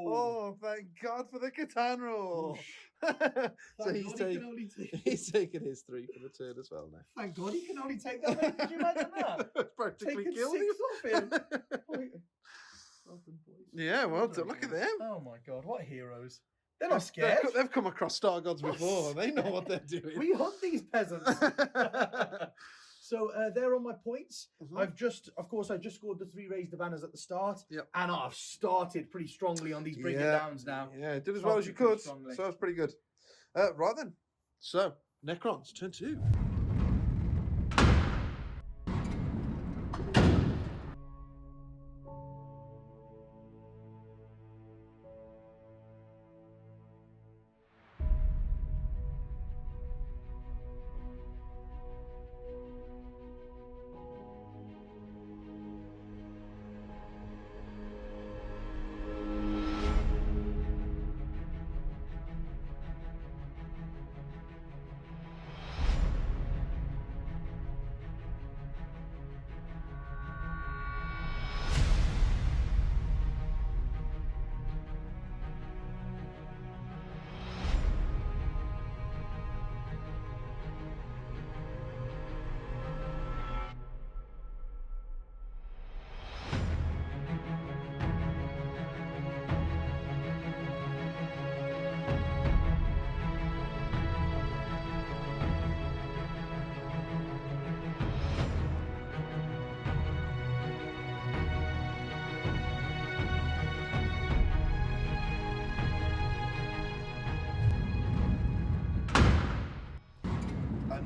Oh, thank God for the Catan roll. So he's taking his 3 for the turn as well now. Thank God he can only take that. Mate. Could you imagine that? It's practically Taking killed 6 him. off him. Yeah, well done. Look at them. Oh my God, what heroes. They're not scared. They've come across Star Gods before. They know what they're doing. We hunt these peasants. So they're on my points. I just scored the 3 raised the banners at the start. Yep. And I've started pretty strongly on these bringing downs now. Yeah, did as well as you could. So that's pretty good. Right then. So, Necrons, turn 2.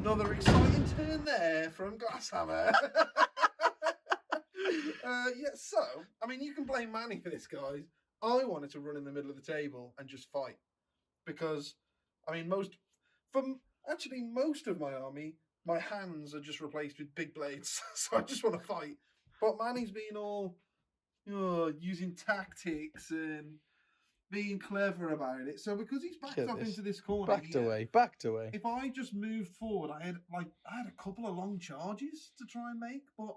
Another exciting turn there from Glasshammer. So, I mean, you can blame Manny for this, guys. I wanted to run in the middle of the table and just fight. Because, I mean, most of my army, my hands are just replaced with big blades. So I just want to fight. But Manny's been all, using tactics and being clever about it. So because he's backed up into this corner, Backed away. If I just moved forward, I had a couple of long charges to try and make, but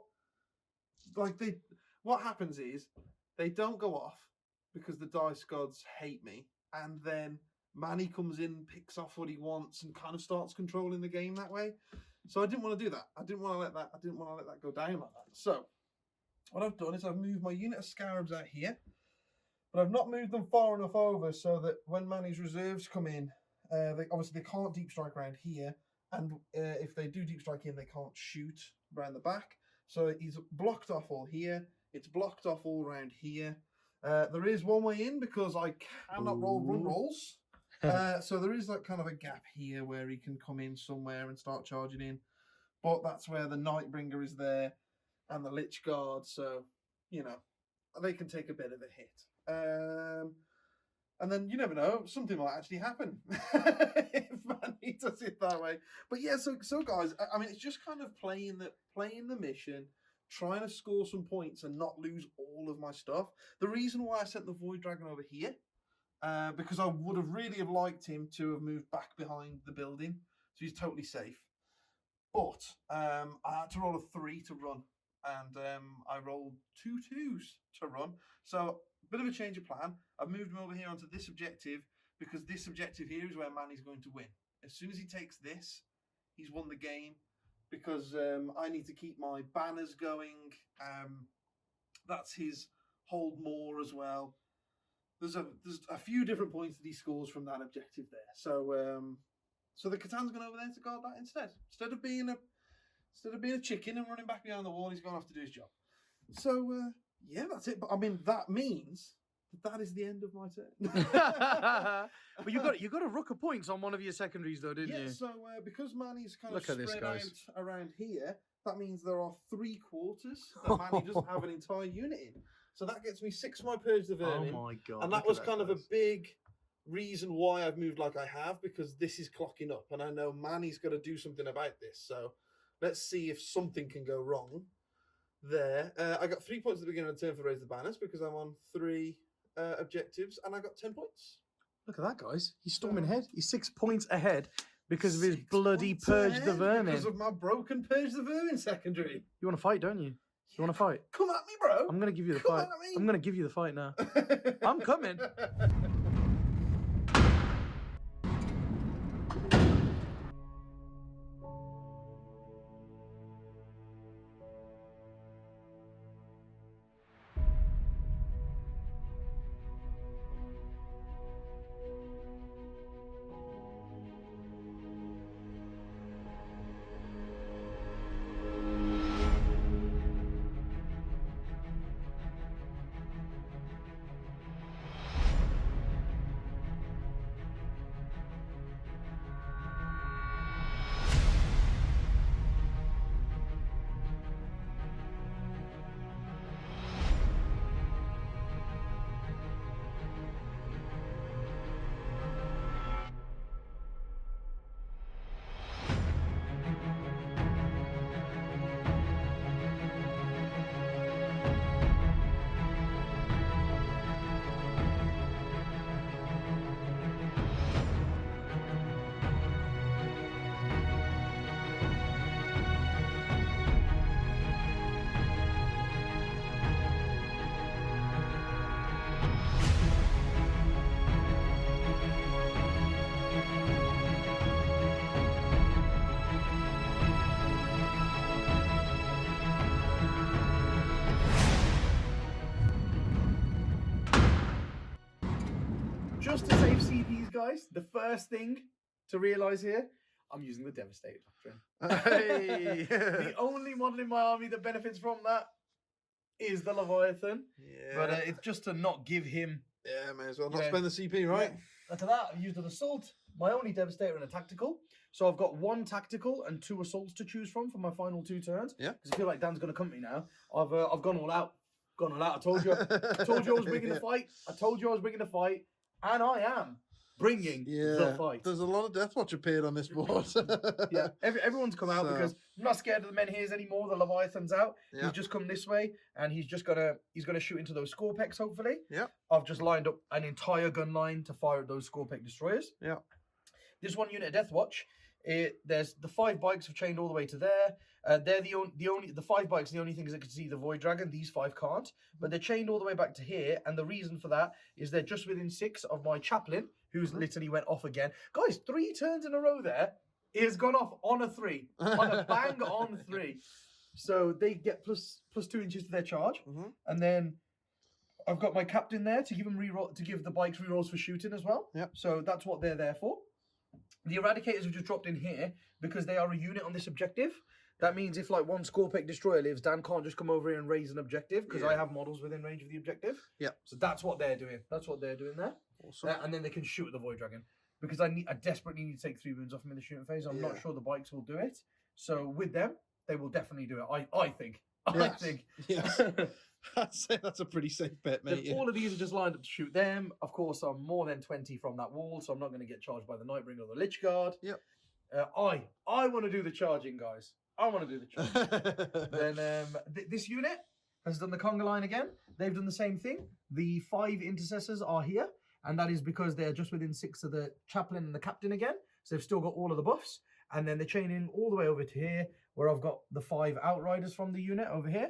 what happens is they don't go off because the dice gods hate me, and then Manny comes in, picks off what he wants, and kind of starts controlling the game that way. So I didn't want to do that. I didn't want to let that go down like that. So what I've done is I've moved my unit of scarabs out here. But I've not moved them far enough over so that when Manny's reserves come in, they can't deep strike around here, and if they do deep strike in, they can't shoot around the back. So he's blocked off all here. It's blocked off all around here. There is one way in because I cannot run rolls. So there is like kind of a gap here where he can come in somewhere and start charging in. But that's where the Nightbringer is there and the Lich Guard. So, they can take a bit of a hit. And then you never know, something might actually happen if Manny does it that way. But yeah, so guys, I mean, it's just kind of playing the mission, trying to score some points and not lose all of my stuff. The reason why I sent the Void Dragon over here, because I would have really have liked him to have moved back behind the building, so he's totally safe. But I had to roll a 3 to run, and I rolled 2 2s to run. So bit of a change of plan. I've moved him over here onto this objective because this objective here is where Manny's going to win. As soon as he takes this, he's won the game because I need to keep my banners going. That's his hold more as well. There's a few different points that he scores from that objective there. So the Catan's gone over there to guard that instead. Instead of being a chicken and running back behind the wall, he's gone off to do his job. So yeah, that's it. But I mean, that means that is the end of my turn. But you got a rook of points on one of your secondaries, though, didn't you? So because Manny's kind Look of at this, spread out guys. around here, that means there are 3/4 that Manny doesn't have an entire unit in. So that gets me 6 of my Purge the Vermin. Oh my god! And that was kind of a big reason why I've moved like I have, because this is clocking up, and I know Manny's got to do something about this. So let's see if something can go wrong there. I got 3 points at the beginning of the turn for Raise the Banners because I'm on 3 objectives, and I got 10 points. Look at that, guys. He's storming ahead. He's 6 points ahead because of his bloody Purge the Vermin. Because of my broken Purge the Vermin secondary. You want to fight, don't you? You want to fight? Come at me, bro. I'm going to give you the Come fight. at me. I'm going to give you the fight now. I'm coming. Just to save CPs, guys, the first thing to realise here, I'm using the Devastator Doctrine. Hey. The only model in my army that benefits from that is the Leviathan. Yeah. But it's just to not give him... Yeah, may as well not spend the CP, right? Yeah. After that, I've used an Assault, my only Devastator and a Tactical. So I've got 1 Tactical and 2 Assaults to choose from for my final 2 turns. Yeah. Because I feel like Dan's going to come to me now. I've gone all out. Gone all out. I told you. I told you I was bringing the fight. I told you I was bringing the fight. And I am bringing the fight. There's a lot of Deathwatch appeared on this board. Yeah, everyone's come out because I'm not scared of the Menhirs anymore. The Leviathan's out. Yeah. He's just come this way, and he's gonna shoot into those Scorpex. Hopefully. Yeah. I've just lined up an entire gun line to fire at those Scorpec destroyers. Yeah. This one unit of Deathwatch. There's the 5 bikes have chained all the way to there. They're the 5 bikes. The only things that can see the Void Dragon. These 5 can't, but they're chained all the way back to here. And the reason for that is they're just within 6 of my chaplain, who's literally went off again. Guys, 3 turns in a row there. He has gone off on a 3, on a bang on 3. So they get plus 2 inches to their charge, and then I've got my captain there to give him reroll, to give the bikes rerolls for shooting as well. Yep. So that's what they're there for. The Eradicators have just dropped in here because they are a unit on this objective. That means if like one Scorpec destroyer lives, Dan can't just come over here and raise an objective because I have models within range of the objective. Yeah. So that's what they're doing. That's what they're doing there. Awesome. And then they can shoot at the Void Dragon because I desperately need to take 3 wounds off him in the shooting phase. I'm not sure the bikes will do it. So with them, they will definitely do it. I think. Yes. I think. Yes. I'd say that's a pretty safe bet, Then mate. Yeah. all of these are just lined up to shoot them. Of course, I'm more than 20 from that wall, so I'm not going to get charged by the Nightbringer or the Lich Guard. Yep. I want to do the charging, guys. I want to do the charging. Then this unit has done the conga line again. They've done the same thing. The 5 intercessors are here, and that is because they're just within 6 of the chaplain and the captain again. So they've still got all of the buffs. And then they're chaining all the way over to here, where I've got the 5 outriders from the unit over here,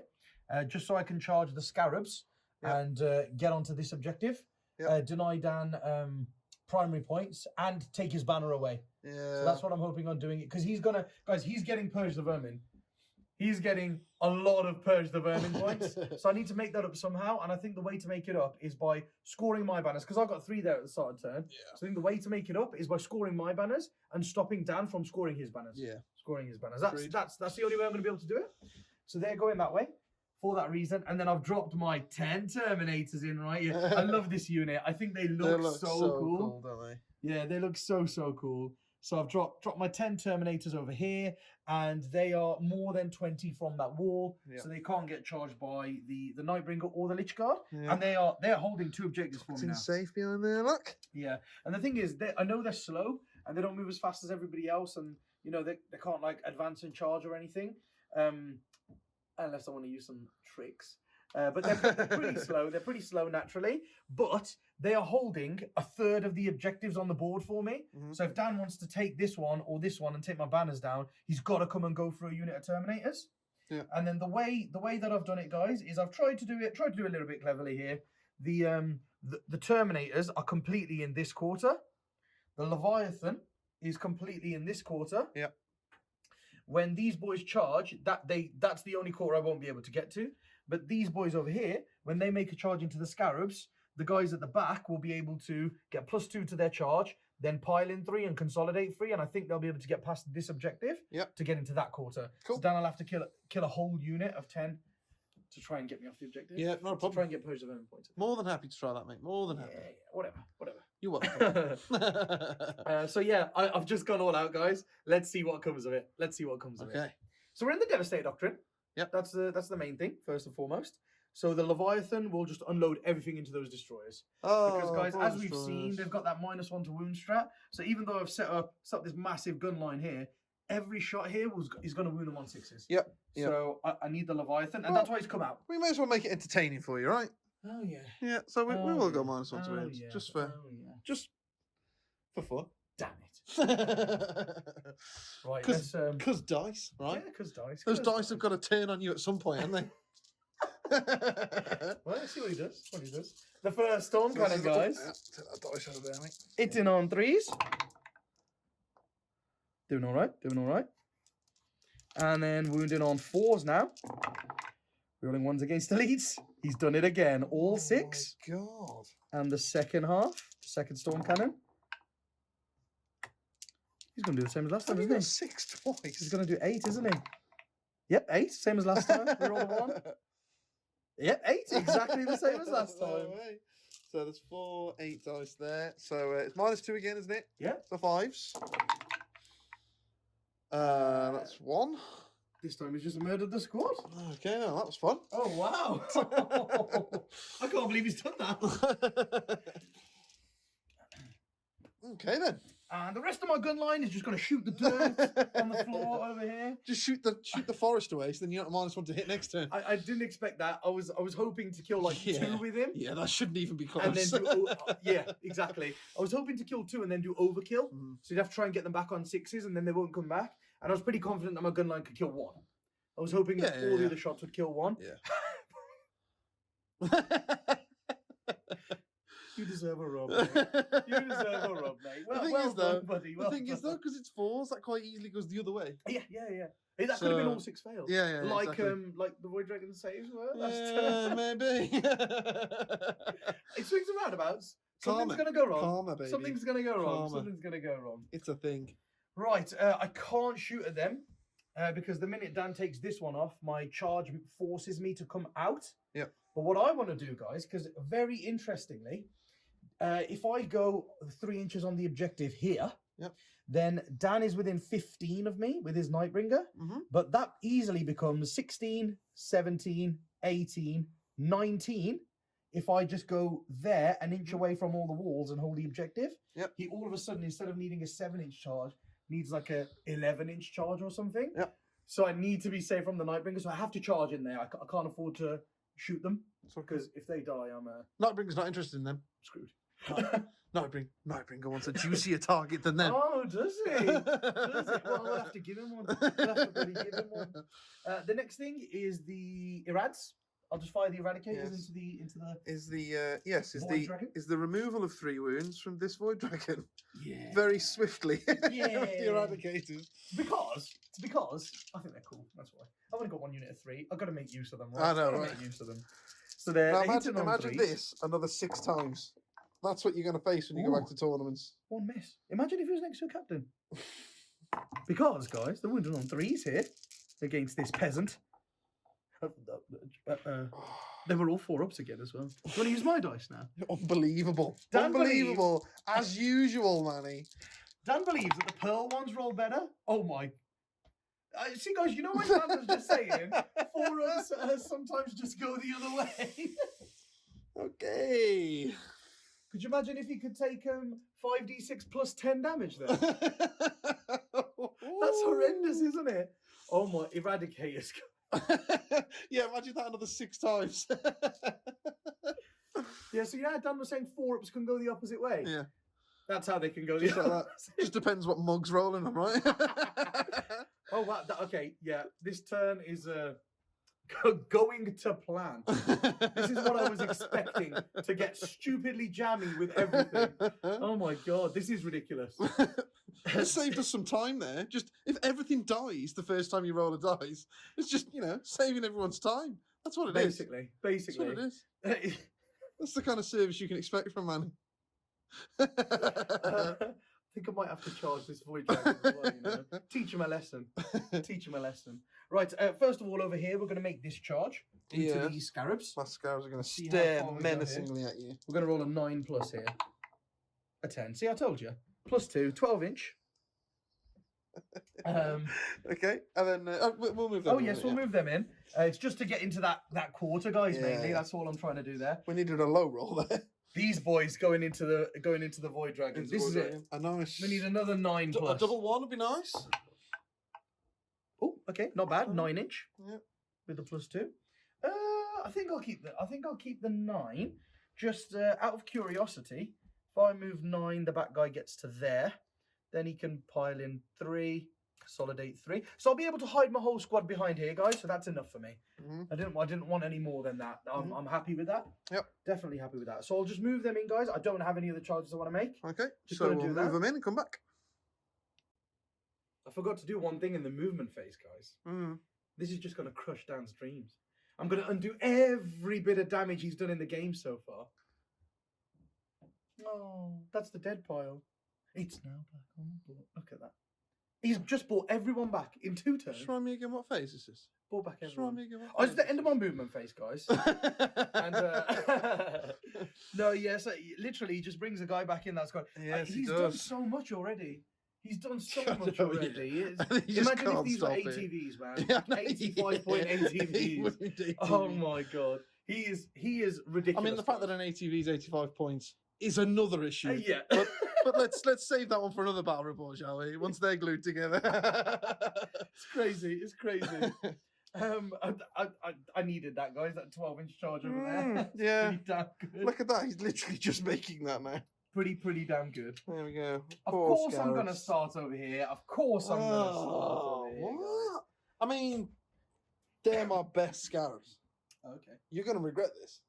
just so I can charge the scarabs and get onto this objective. Deny Dan primary points and take his banner away. Yeah. So that's what I'm hoping on doing it, because he's gonna, guys, he's getting Purge the Vermin. He's getting a lot of Purge the Vermin points. So I need to make that up somehow, and I think the way to make it up is by scoring my banners, because I've got 3 there at the start of turn. Yeah. So I think the way to make it up is by scoring my banners and stopping Dan from scoring his banners. Yeah. Scoring his banners. Agreed. That's the only way I'm going to be able to do it. So they're going that way for that reason. And then I've dropped my 10 Terminators in right here. I love this unit. I think they look so cool. don't they? Yeah, they look so cool. So I've dropped my 10 Terminators over here, and they are more than 20 from that wall, so they can't get charged by the Nightbringer or the Lich Guard. And they're holding 2 objectives for me now. Safe behind there, look. Yeah, and the thing is, I know they're slow and they don't move as fast as everybody else, and you know they can't like advance and charge or anything, unless I want to use some tricks. But they're pretty slow. They're pretty slow naturally, but they are holding a third of the objectives on the board for me. So if Dan wants to take this one or this one and take my banners down, he's got to come and go for a unit of Terminators. Yeah. And then the way that I've done it, guys, is I've tried to do it a little bit cleverly here. The Terminators are completely in this quarter. The Leviathan is completely in this quarter. Yeah. When these boys charge, that's the only quarter I won't be able to get to. But these boys over here, when they make a charge into the scarabs, the guys at the back will be able to get +2 to their charge, then pile in 3 and consolidate 3, and I think they'll be able to get past this objective to get into that quarter. Cool. So then I'll have to kill a whole unit of 10 to try and get me off the objective. Yeah, not a problem. To try and get Purge the Vermin points. More than happy to try that, mate. More than happy. Yeah, whatever. You're welcome. So yeah, I've just gone all out, guys. Let's see what comes of it. Okay. So we're in the Devastate Doctrine. Yep. That's the main thing, first and foremost. So the Leviathan will just unload everything into those destroyers. Because guys, as we've seen, they've got that -1 to wound strat. So even though I've set up this massive gun line here, every shot here is going to wound them on 6s. Yep. So I need the Leviathan, and that's why it's come out. We may as well make it entertaining for you, right? Oh yeah. Yeah. So we will go -1 to wounds, yeah. just for fun. Damn it. Right. Because dice, right? Yeah, because dice. Those dice have got to turn on you at some point, haven't they? Well, let's see what he does. The first storm cannon, guys. Take that dice over there, mate. Hitting on 3s. Doing all right. And then wounding on 4s now. Rolling 1s against elites. He's done it again. All 6. Oh my God. And the second storm cannon. He's going to do the same as last time, isn't he? 6 twice. He's going to do 8, isn't he? Yep, 8. Same as last time. We rolled a 1. Yep, 8. Exactly the same as last time. No way. So there's 4, 8 dice there. So it's -2 again, isn't it? Yeah. So 5s. That's 1. This time he's just murdered the squad. Okay, no, that was fun. Oh, wow. I can't believe he's done that. Okay, then. And the rest of my gun line is just going to shoot the dirt on the floor over here. Just shoot the forest away, so then you don't have -1 to hit next turn. I didn't expect that. I was hoping to kill like 2 with him. Yeah, that shouldn't even be close. And then yeah, exactly. I was hoping to kill 2 and then do overkill. So you'd have to try and get them back on 6s, and then they won't come back. And I was pretty confident that my gun line could kill 1. I was hoping that all the other shots would kill 1. Yeah. You deserve a rub, mate. You deserve a rub, mate. Well done, buddy. The thing is, though, because it's 4s, that quite easily goes the other way. Yeah. Hey, that could have been all 6 fails. Yeah, like exactly. Like the Void Dragon saves were. Yeah, maybe. It swings and roundabouts. Something's Karma. going to go wrong. Karma, baby. Something's going to go wrong. Karma. Something's going to go wrong. It's a thing. Right, I can't shoot at them because the minute Dan takes this one off, my charge forces me to come out. Yep. But what I want to do, guys, because very interestingly, if I go 3 inches on the objective here, then Dan is within 15 of me with his Nightbringer, but that easily becomes 16, 17, 18, 19 if I just go there an inch away from all the walls and hold the objective. Yep. He all of a sudden, instead of needing a 7-inch charge, needs like a 11-inch charge or something. Yep. So I need to be safe from the Nightbringer, so I have to charge in there. I can't afford to shoot them, because if they die, I'm Nightbringer's not interested in them. screwed. Nightbringer wants a juicier target than them. Oh, does he? Does he? Well, we'll have to give him one. We'll have to really give him one. The next thing is the Irads. I'll just fire the Eradicators into the is the removal of 3 wounds from this Void Dragon. Yeah. Very swiftly. Yeah. The Eradicators. It's because I think they're cool. That's why. I've only got 1 unit of 3. I've got to make use of them. Right? I know, I've got to right? make use of them. So they're imagine hitting on threes. this another 6 times. That's what you're going to face when you go back to tournaments. 1 miss. Imagine if he was next to a captain. Because, guys, they're wounded on 3s here against this peasant. They were all 4-ups again as well. Do you want to use my dice now? Unbelievable. Dan Unbelievable. As usual, Manny. Dan believes that the pearl ones roll better. Oh my. See, guys, you know what Dan was just saying? 4-ups sometimes just go the other way. Okay. Could you imagine if he could take 5d6 plus 10 damage then? That's horrendous, isn't it? Oh my, Eradicators. Yeah, imagine that another 6 times. Yeah, so Dan was saying 4-ups can go the opposite way. Yeah. That's how they can go the Just like that. opposite. Just depends what mug's rolling them, right? Oh, wow. Okay, yeah. This turn is going to plan. This is what I was expecting, to get stupidly jammy with everything. Oh my god, this is ridiculous. It saved us some time there. Just if everything dies the first time you roll a dice, it's just, saving everyone's time. That's what it is. Basically. That's what it is. That's the kind of service you can expect from man. I think I might have to charge this Void Dragon as well, Teach him a lesson. Teach him a lesson. Right, first of all, over here, we're going to make this charge into these Scarabs. My Scarabs are going to See how stare far we go menacingly at you. We're going to roll a 9+ here. A 10. See, I told you. +2, 12-inch. Okay, and then we'll move them. Oh, yes, we'll move them in. It's just to get into that quarter, guys, mainly. That's all I'm trying to do there. We needed a low roll there. These boys going into the Void Dragons. This is it. A nice. We need another 9+. A double 1 would be nice. Oh, okay, not bad. 9-inch. Yep. With the +2. I think I'll keep the 9. Just out of curiosity. If I move 9, the back guy gets to there. Then he can pile in 3, consolidate 3. So I'll be able to hide my whole squad behind here, guys. So that's enough for me. I didn't want any more than that. I'm happy with that. Yep. Definitely happy with that. So I'll just move them in, guys. I don't have any other charges I want to make. Okay. Just so gonna we'll do move that. them in and come back. I forgot to do one thing in the movement phase, guys. This is just going to crush Dan's dreams. I'm going to undo every bit of damage he's done in the game so far. Oh, that's the dead pile. It's now back on board. Look at that. He's just brought everyone back in 2 turns. Just remind me again what phase this is. Brought back Just everyone. remind me again what Oh, it's the end of my movement phase, guys. And no, yes, literally, he just brings a guy back in that squad. Yes, he's done so much already. He's done so much already. Imagine if these were ATVs, man. 85 point ATVs. Oh my god, he is ridiculous. I mean, the fact that an ATV is 85 points is another issue. Yeah. But let's save that one for another battle report, shall we? Once they're glued together. It's crazy. It's crazy. I needed that, guys. That 12-inch charge over there. Yeah. Pretty damn good. Look at that. He's literally just making that now. Pretty damn good. There we go. Of course I'm going to start over here. Of course I'm going to start over here, what? guys. I mean, they're my best Scarabs. Okay. You're going to regret this.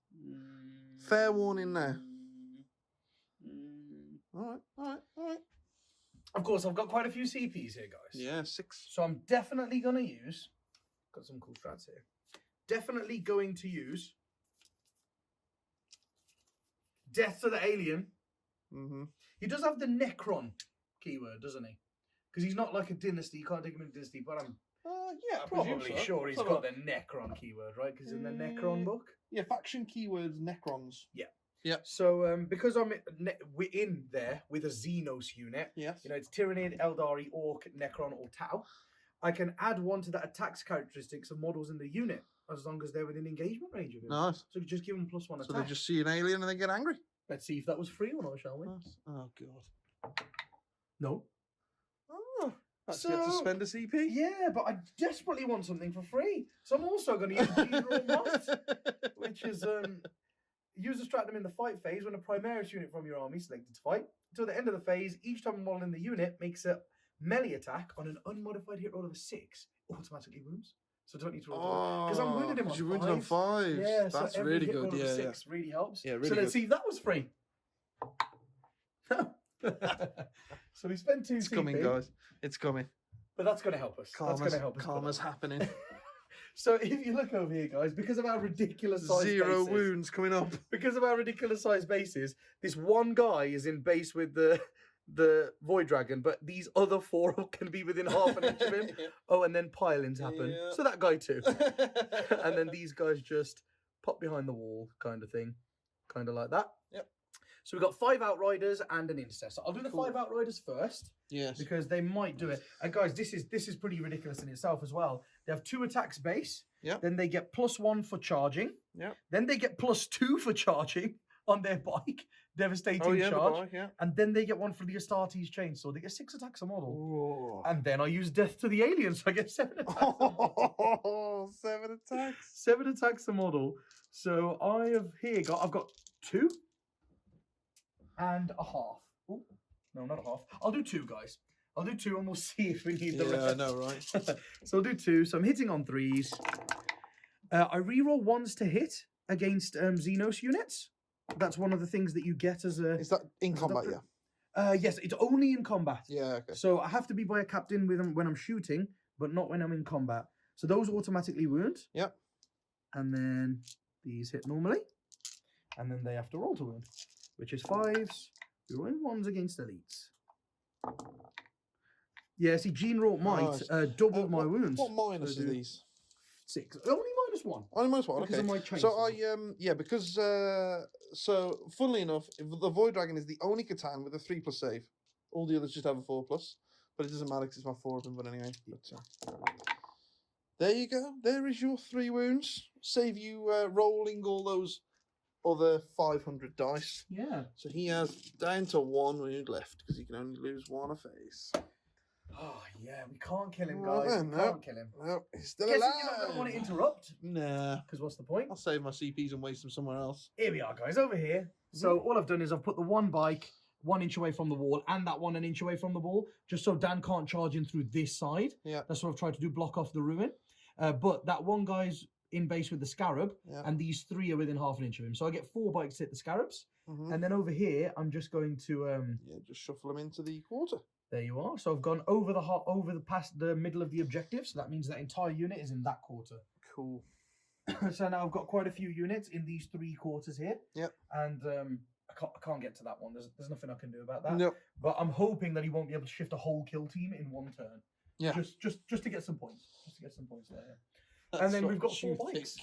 Fair warning now. All right. Of course, I've got quite a few CPs here, guys. Yeah, 6. So I'm definitely going to use... Got some cool strats here. Definitely going to use... Death to the Alien. He does have the Necron keyword, doesn't he? Because he's not like a dynasty. You can't take him in dynasty, but I'm probably sure he's got the Necron keyword, right? Because in the Necron book. Yeah, faction keywords, Necrons. Yeah. Yeah. So because we're in there with a Xenos unit, Yes. it's Tyrannid, Eldari, Orc, Necron, or Tau, I can add one to the attacks characteristics of models in the unit. as long as they're within engagement range of him. Nice. So just give them +1 attack. So they just see an alien and they get angry. Let's see if that was free or not, shall we? Nice. Oh god. No. Oh, that's So- good to spend a CP. Yeah, but I desperately want something for free. So I'm also going to use Gene Might, which is use the stratum in the fight phase when a Primaris unit from your army selected to fight. Until the end of the phase, each time a model in the unit makes a melee attack on an unmodified hit roll of a 6, automatically wounds. So don't need to roll because I'm wounded him on you wounded on 5. Yeah, so That's every really hit good. roll of a Yeah, 6 really helps. Yeah, really so let's good. see if that was free. So we spent 2 It's CP, coming, guys. It's coming. but that's going to help us. That's going to help us. Karma's happening. So if you look over here, guys, because of our ridiculous size 0 bases, wounds coming up. because of our ridiculous size bases, this one guy is in base with the Void Dragon, but these other 4 can be within half an inch of him. Oh, and then pile-ins happen. Yeah. So that guy too. And then these guys just pop behind the wall, kind of thing. Kind of like that. Yep. So we've got 5 Outriders and an Intercessor. I'll do the Cool. 5 Outriders first. Yes. Because they might do it. And guys, this is pretty ridiculous in itself as well. They have 2 attacks base. Yep. Then they get +1 for charging. Yep. Then they get +2 for charging on their bike. Devastating Oh yeah, the charge. bike, yeah. And then they get 1 for the Astartes chainsaw. They get 6 attacks a model. Oh. And then I use Death to the Aliens, so I get 7 attacks a model. Oh, 7 attacks. 7 attacks a model. So I've got 2 and a half. Oh, no, not a half. I'll do 2, guys. I'll do 2 and we'll see if we need the Yeah, I rest. know, right? So I'll do 2. So I'm hitting on 3s. I reroll 1s to hit against Xenos units. That's one of the things that you get as a... Is that in as a combat? doctor. Yeah. Yes, it's only in combat. Yeah. Okay. So I have to be by a captain with them when I'm shooting, but not when I'm in combat. So those automatically wound. Yep. And then these hit normally. And then they have to roll to wound, which is 5s. We're rolling 1s against elites. Yeah, see, Gene wrought might Nice. doubled my wounds. What minus So are do these? 6. Only -1. Only minus 1. Because Okay. of my chain So sword. yeah, because so funnily enough, the Void Dragon is the only Catan with a 3+ save. All the others just have a 4+, but it doesn't matter because it's my 4 of them. But anyway, there you go. There is your 3 wounds. Save you rolling all those other 500 dice. Yeah. So he has down to 1 wound left because he can only lose 1 a phase. Oh, yeah, we can't kill him, Well, guys. then, We no. can't kill him. No, he's still Guessing alive. you're not going to want to interrupt, Nah, because what's the point? I'll save my CPs and waste them somewhere else. Here we are, guys, over here. So all I've done is I've put the one bike 1 inch away from the wall and that one an inch away from the wall, just so Dan can't charge in through this side. Yeah. That's what I've tried to do, block off the ruin. But that one guy's in base with the scarab, Yeah. and these 3 are within half an inch of him. So I get 4 bikes to hit the scarabs. Mhm. And then over here, I'm just going to... Yeah, just shuffle them into the quarter. There you are. So I've gone over the past the middle of the objective. So that means that entire unit is in that quarter. Cool. So now I've got quite a few units in these 3 quarters here. Yep. And I can't get to that one. There's nothing I can do about that. Nope. But I'm hoping that he won't be able to shift a whole kill team in 1 turn. Yeah. Just to get some points. Just to get some points there. That's And then what we've got 4 you bikes.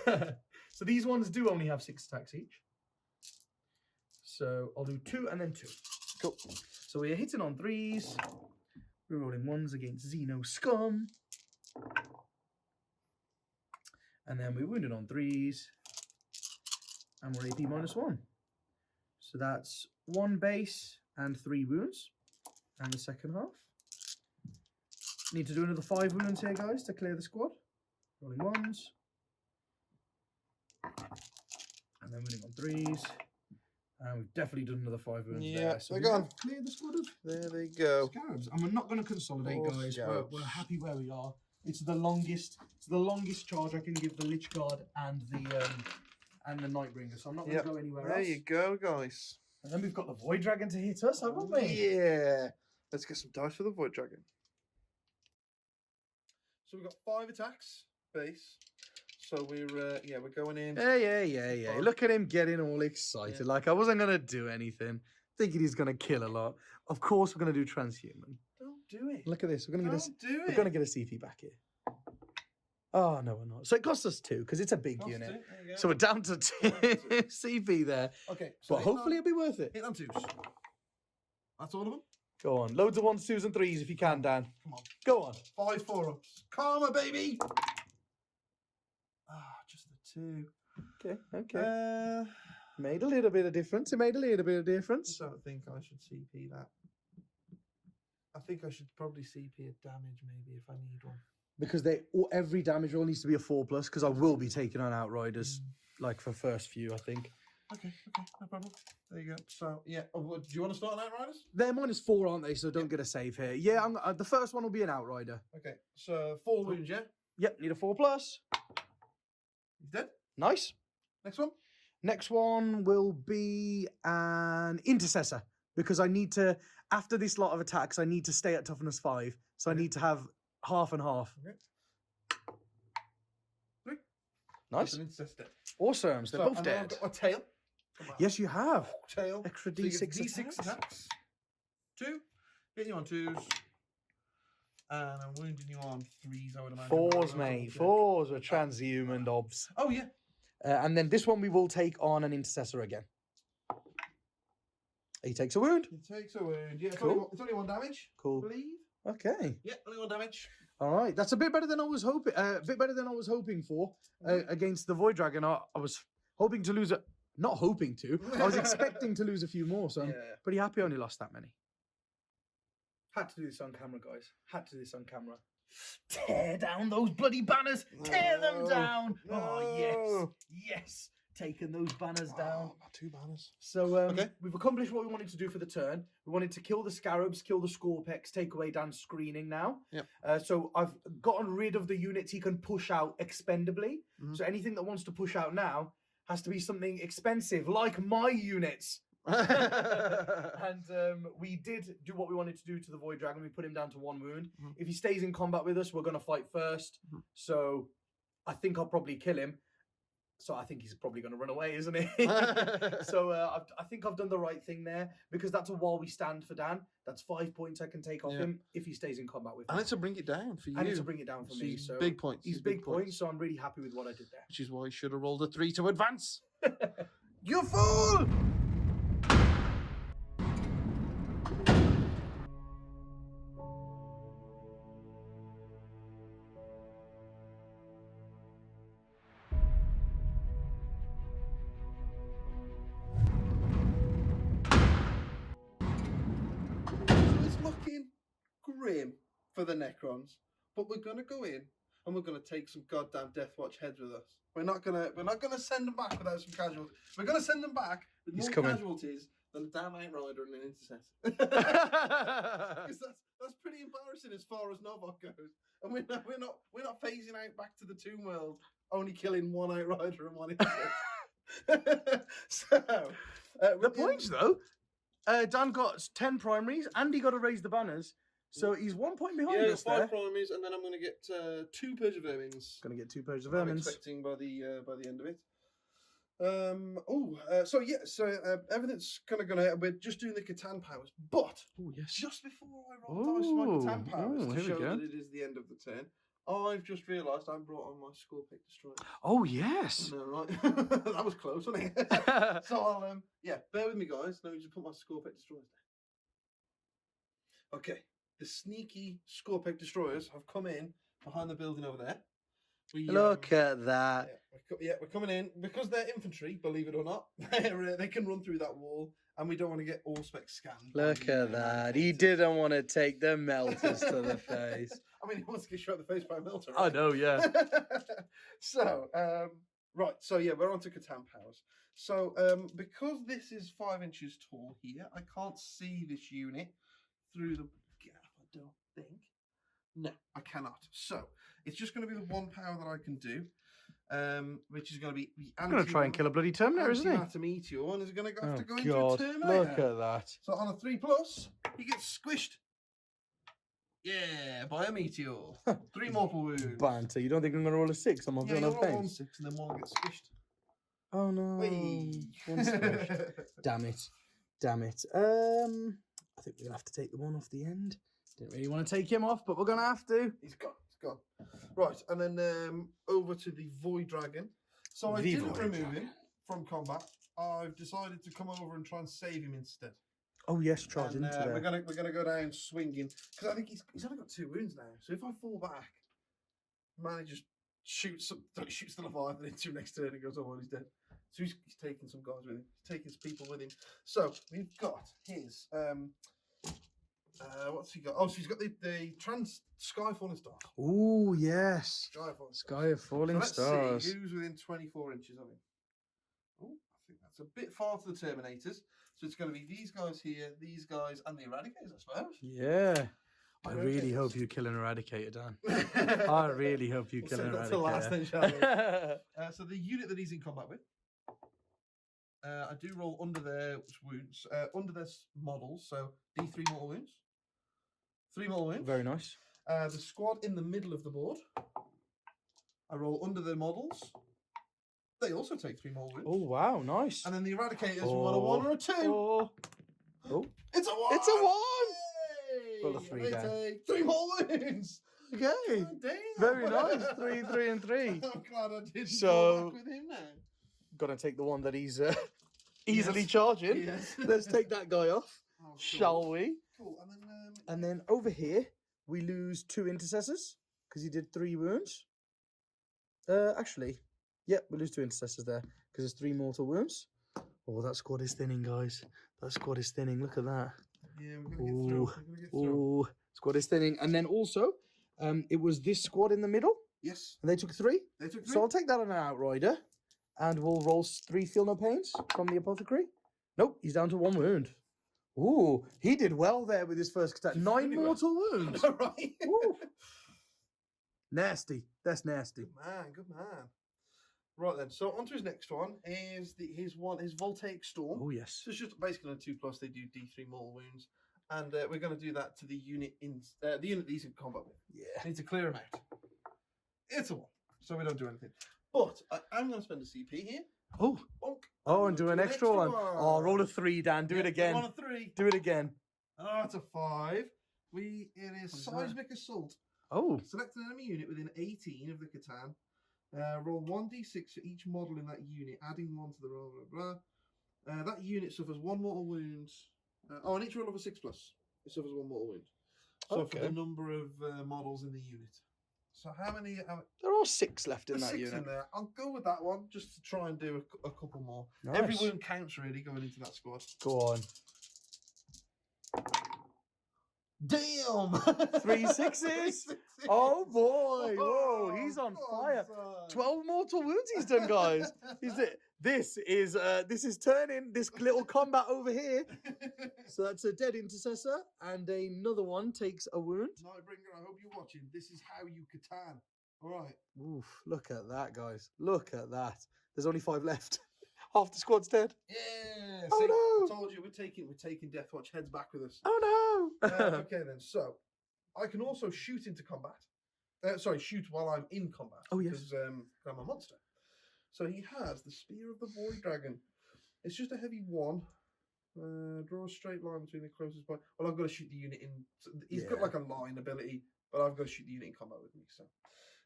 think. So these ones do only have 6 attacks each. So I'll do 2 and then 2. Cool. So we're hitting on 3s. We're rolling 1s against Xeno Scum. And then we're wounded on 3s. And we're AP -1. So that's 1 base and 3 wounds. And the second half. Need to do another 5 wounds here, guys, to clear the squad. Rolling 1s. And then winning on 3s. And we've definitely done another 5 wounds Yeah, there. So they're we gone. have cleared the squad of There they go. scarabs. And we're not going to consolidate, Four guys. scarabs. We're happy where we are. It's the longest charge I can give the Lich Guard and the Nightbringer. So I'm not going to Yep. go anywhere There else. you go, guys. And then we've got the Void Dragon to hit us, haven't we? Yeah. Let's get some dice for the Void Dragon. So we've got 5 attacks base. So we're going in. Yeah. Fun. Look at him getting all excited. Yeah. Like I wasn't going to do anything. Thinking he's going to kill a lot. Of course we're going to do transhuman. Don't do it. Look at this. We're going to get a, Don't do we're it. going to get a CP back here. Oh, no, we're not. So it costs us 2 because it's a big Cost unit. it, there you go. So we're down to 2 CP there. Okay. So But hopefully it'll be worth it. hit them 2s. That's all of them. Go on. Loads of 1s, 2s, and 3s if you can, Dan. Come on. Go on. 5 4-ups. Karma, baby. 2. Okay. Made a little bit of difference. It made a little bit of difference. I don't think I should CP that. I think I should probably CP a damage maybe if I need one. Because every damage roll needs to be a 4+, because I will be taking on Outriders, like for first few, I think. Okay, no problem. There you go. So, yeah. Do you want to start on Outriders? They're -4, aren't they? So don't get a save here. Yeah, the first one will be an Outrider. Okay, so 4 wounds, yeah? Yep, need a 4+. He's dead. Nice. Next one? Next one will be an Intercessor, because I need to, after this lot of attacks, I need to stay at toughness 5. So I need to have half and half. Okay. 3. Nice. An Intercessor. Awesome. So they're both and then dead. I've got a tail. Yes, you have. Tail. Extra So you get D6 attacks. 2. Hitting you on 2s. And I'm wounding you on 3s, I would imagine. 4s, mate. 4s were transhuman obs. Oh, yeah. And then this one we will take on an Intercessor again. He takes a wound. He takes a wound. Yeah, Cool. it's only 1 damage. Cool. I believe. Okay. Yeah, only 1 damage. All right. That's a bit better than I was hoping. A bit better than I was hoping for against the Void Dragon. I was hoping to lose not hoping to. I was expecting to lose a few more, so I'm pretty happy I only lost that many. Had to do this on camera, guys. Had to do this on camera. Tear down those bloody banners. Tear them down. No. Oh, yes. Yes. Taking those banners down. 2 banners. So we've accomplished what we wanted to do for the turn. We wanted to kill the Scarabs, kill the Scorpex, take away Dan's screening now. Yep. So I've gotten rid of the units he can push out expendably. Mhm. So anything that wants to push out now has to be something expensive, like my units. And we did do what we wanted to do to the Void Dragon. We put him down to 1 wound. Mhm. If he stays in combat with us, we're going to fight first. Mhm. So I think I'll probably kill him. So I think he's probably going to run away, isn't he? So I think I've done the right thing there, because that's a while we stand for Dan. That's 5 points I can take off him if he stays in combat with me. And it's to bring it down for you. And to bring it down for me. He's So big points. He's big points, so I'm really happy with what I did there. Which is why he should have rolled a 3 to advance. You fool! It's looking grim for the Necrons, but we're gonna go in and we're gonna take some goddamn Deathwatch heads with us. We're not gonna send them back without some casualties. We're gonna send them back with more casualties than a damn Outrider and an Intercessor. Because that's pretty embarrassing as far as Novok goes. And we're not phasing out back to the Tomb World, only killing 1 Outrider and 1 Intercessor. So The points though, Dan got 10 primaries and he got to raise the banners, so he's 1 point behind us 5 there. primaries, and then I'm going to get 2 Purge of Vermins. Gonna get 2 pairs of I'm vermins. expecting by the end of it. Everything's kind of gonna. We're just doing the Catan powers, but Yes. just before I roll dice for my Catan powers to here we show go. that it is the end of the turn, I've just realised I brought on my Scorpic Destroyer. Oh yes. No, right, that was close, wasn't it? So I'll bear with me, guys. Let me just put my Scorpic Destroyers down. Okay, the sneaky Scorpic Destroyers have come in behind the building over there. Look at that. We're coming in because they're infantry. Believe it or not, they can run through that wall, and we don't want to get all spec scanned. Look at that. He didn't want to take the melters to the face. I mean, he wants to get shot in the face by a melter. I Right? know, yeah. So, right. So yeah, we're on to Catan powers. So, because this is 5 inches tall here, I can't see this unit through the gap. I don't think. No, I cannot. So it's just going to be the 1 power that I can do, which is going to be the. I'm going to try and kill a bloody Terminator, isn't he? Meteor, and is going to have to go into God, a Terminator. look at that. So on a 3+, he gets squished. Yeah, by a meteor. 3 mortal wounds. Banter. You don't think I'm going to roll a 6 on my Yeah, villain you'll of roll 1 pain? 6 and then 1 gets squished. Oh no. Whee. One squished. Damn it. Damn it. I think we're going to have to take the one off the end. Didn't really want to take him off, but we're going to have to. He's gone. He's gone. Right, and then over to the Void Dragon. So I The didn't Void remove Dragon. him from combat. I've decided to come over and try and save him instead. Oh yes, charge And, into there. we're gonna go down swinging because I think he's only got 2 wounds now. So if I fall back, man, he just shoots the Leviathan into him next turn and goes, oh, well, he's dead. So he's taking some guys with him. He's taking some people with him. So we've got his what's he got? Oh, so he's got the Sky Falling Star. Ooh, yes. Sky of Falling Stars. Sky of Falling Let's Stars. see who's within 24 inches of him. Oh, I think that's a bit far to the Terminators. So it's going to be these guys here, these guys, and the Eradicators, I suppose. Yeah. I really hope you kill an Eradicator, Dan. I really hope you kill an That's the last Eradicator. thing, shall we? So the unit that he's in combat with, I do roll under their wounds, under their models. So D3 mortal wounds. 3 mortal wounds. Very nice. The squad in the middle of the board, I roll under their models. They also take 3 mortal wounds. Oh, wow, nice. And then the Eradicators want a 1 or a 2. Oh. It's a 1! It's a 1! Yay! Roll a 3 They down. take 3 mortal wounds. Okay. Oh, damn. Very nice. 3, 3, and 3. I'm glad I didn't So- go back with him now. Gonna take the one that he's easily charging. Yes. Let's take that guy off, Oh, cool. shall we? Cool. And then over here, we lose 2 intercessors because he did 3 wounds. Actually, yep, we lose 2 intercessors there because there's 3 mortal wounds. Oh, that squad is thinning, guys. That squad is thinning. Look at that. Yeah, we're gonna get through. We're gonna get through. Ooh, squad is thinning. And then also, it was this squad in the middle, Yes, and they took 3. they took 3. So I'll take that on an outrider, and we'll roll 3 feel no pains from the apothecary. Nope, he's down to 1 wound. Ooh, he did well there with his first attack. 9 really well. mortal wounds. Right. Ooh. Nasty. That's nasty. Good man. Right then, so on to his next one is his Voltaic Storm. Oh yes. So it's just basically on a 2+. They do D3 mortal wounds, and we're going to do that to the unit the unit that he's in combat with. Yeah. Need to clear him out. It's a 1, so we don't do anything. But I'm going to spend a CP here. Oh. Bonk. Oh, and do an extra one. Oh, roll a 3, Dan. Do it again. On a 3. Do it again. Oh, it's a 5. It is What's Seismic Assault. Oh. Select an enemy unit within 18 of the Catan. Roll 1d6 for each model in that unit, adding 1 to the roll. Blah, blah. That unit suffers 1 mortal wound. On each roll of a 6+, it suffers 1 mortal wound. So Okay. for the number of models in the unit. So how many? There are 6 left in There's that 6 unit. in there. I'll go with that one just to try and do a couple more. Nice. Every wound counts really going into that squad. Go on. Damn! 3 6s. Oh boy! Whoa, he's on God, fire. son. 12 mortal wounds he's done, guys. This is turning this little combat over here. So that's a dead intercessor, and another one takes a wound. Nightbringer, I hope you're watching. This is how you Catan. All right. Oof! Look at that, guys. Look at that. There's only 5 left. Half the squad's dead. Yeah. Oh, see, no. I told you we're taking Deathwatch heads back with us. Oh no! Okay then. So I can also shoot into combat. Shoot while I'm in combat. Oh, yes. Because I'm a monster. So he has the Spear of the Void Dragon. It's just a heavy 1. Draw a straight line between the closest point. Well, I've got to shoot the unit in. He's got Yeah. like a line ability, but I've got to shoot the unit in combat with me. So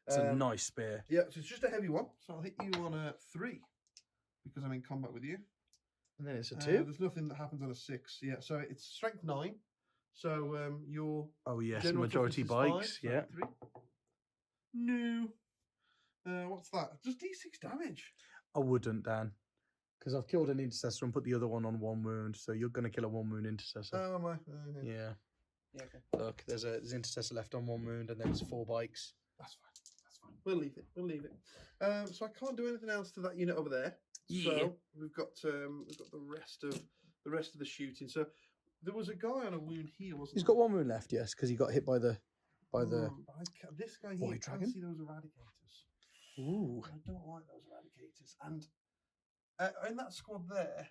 It's a nice spear. yeah, so it's just a heavy 1. So I'll hit you on a 3 because I'm in combat with you. And then it's a 2. There's nothing that happens on a 6. Yeah, so it's strength 9. So your Oh yes, general majority toughness is 5, bikes. so Yeah. 3. No. What's that? Just D6 damage. I wouldn't, Dan, because I've killed an intercessor and put the other one on 1 wound. So you're gonna kill a 1 wound intercessor. Oh my. Yeah. Yeah. Okay. Look, there's intercessor left on 1 wound, and then there's 4 bikes. That's fine. That's fine. We'll leave it. We'll leave it. So I can't do anything else to that unit over there. Yeah. So we've got the rest of the shooting. So there was a guy on a wound here, wasn't He's there? got 1 wound left, yes, because he got hit by the. This guy here. Void I Dragon? can't see those eradicators. Ooh. I don't like those eradicators. And in that squad there,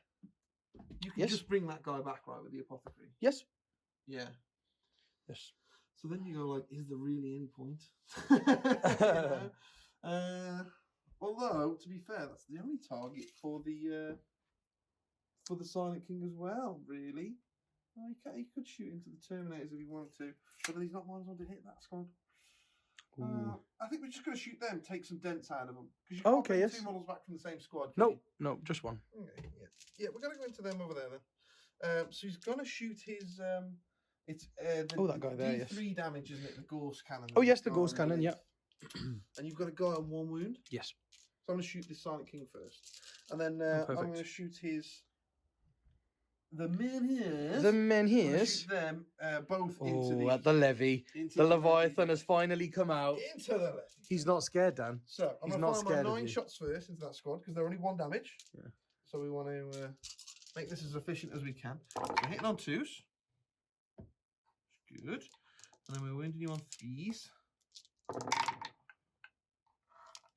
you can Yes. just bring that guy back, right, with the apothecary. Yes. Yeah. Yes. So then you go like, is there really any point? You know? Although, to be fair, that's the only target for the Silent King as well, really. Well, he could shoot into the Terminators if he wanted to, but then he's not minus 1 to hit that squad. I think we're just going to shoot them, take some dents out of them. Because you can't Okay, bring yes. 2 models back from the same squad. can No, you? no, just 1. Okay, yeah, we're going to go into them over there then. So he's going to shoot his. It's Oh, that guy there, yes. D3 damage, isn't it? The Gorse Cannon. Oh yes, the ghost cannon. Yeah. and you've got a guy on 1 wound. Yes. So I'm going to shoot this Silent King first, and then I'm perfect. going to shoot the men here. The men I'm gonna here. shoot them both into At the levy. into The the Leviathan levy. has finally come out. Into the levy. He's not scared, Dan. So I'm He's going not to fire scared my of 9 you. shots first into that squad because they're only 1 damage. Yeah. So we want to make this as efficient as we can. So hitting on 2s. Good. And then we're wounding you on 3s.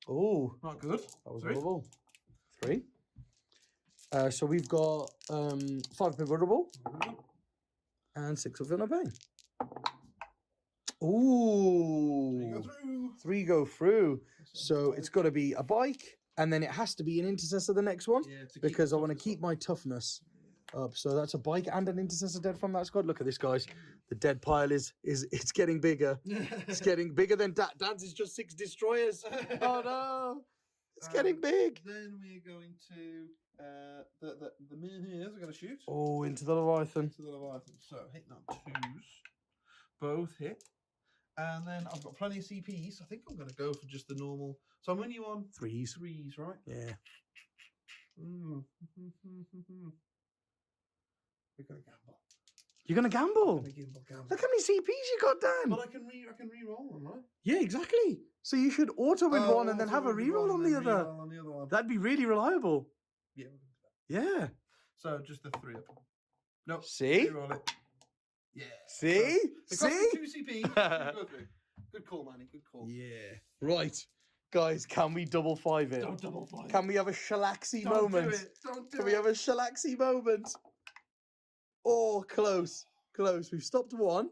Oh, Not good. that was 3. horrible. 3. So we've got 5 vulnerable and 6 of no pain. Ooh. 3 go through. 3 go through. So it's got to be a bike, and then it has to be an intercessor the next one, Yeah, to keep because I the want to toughness keep my toughness up. So that's a bike and an intercessor dead from that squad. Look at this, guys. The dead pile is it's getting bigger. It's getting bigger than Dad's is just 6 destroyers. Oh no. It's getting big. Then we're going to the men here are going to shoot Oh, into the Leviathan. into the Leviathan. So hitting on 2s, both hit, and then I've got plenty of CPs. I think I'm going to go for just the normal. So I'm winning you on 3s. 3s, right? Yeah. Mm. We're going to gamble. You're gonna gamble. Gamble. Look how many CPs you got, Dan. But I can re-roll them, right? Yeah, exactly. So you should auto win one and then have a reroll on the other. On the other one. That'd be really reliable. Yeah. we're gonna do that. Yeah. So just the 3 up. Nope. See? Reroll it. Yeah. See? So, See? 2 CP. Go through. Good call, Manny. Good call. Yeah. Right. Guys, can we double 5 it? Don't double fire. Can we have a shellaxy Don't moment? do it. Don't do Can it. we have a shellaxy moment? Oh, close. Close. We've stopped 1.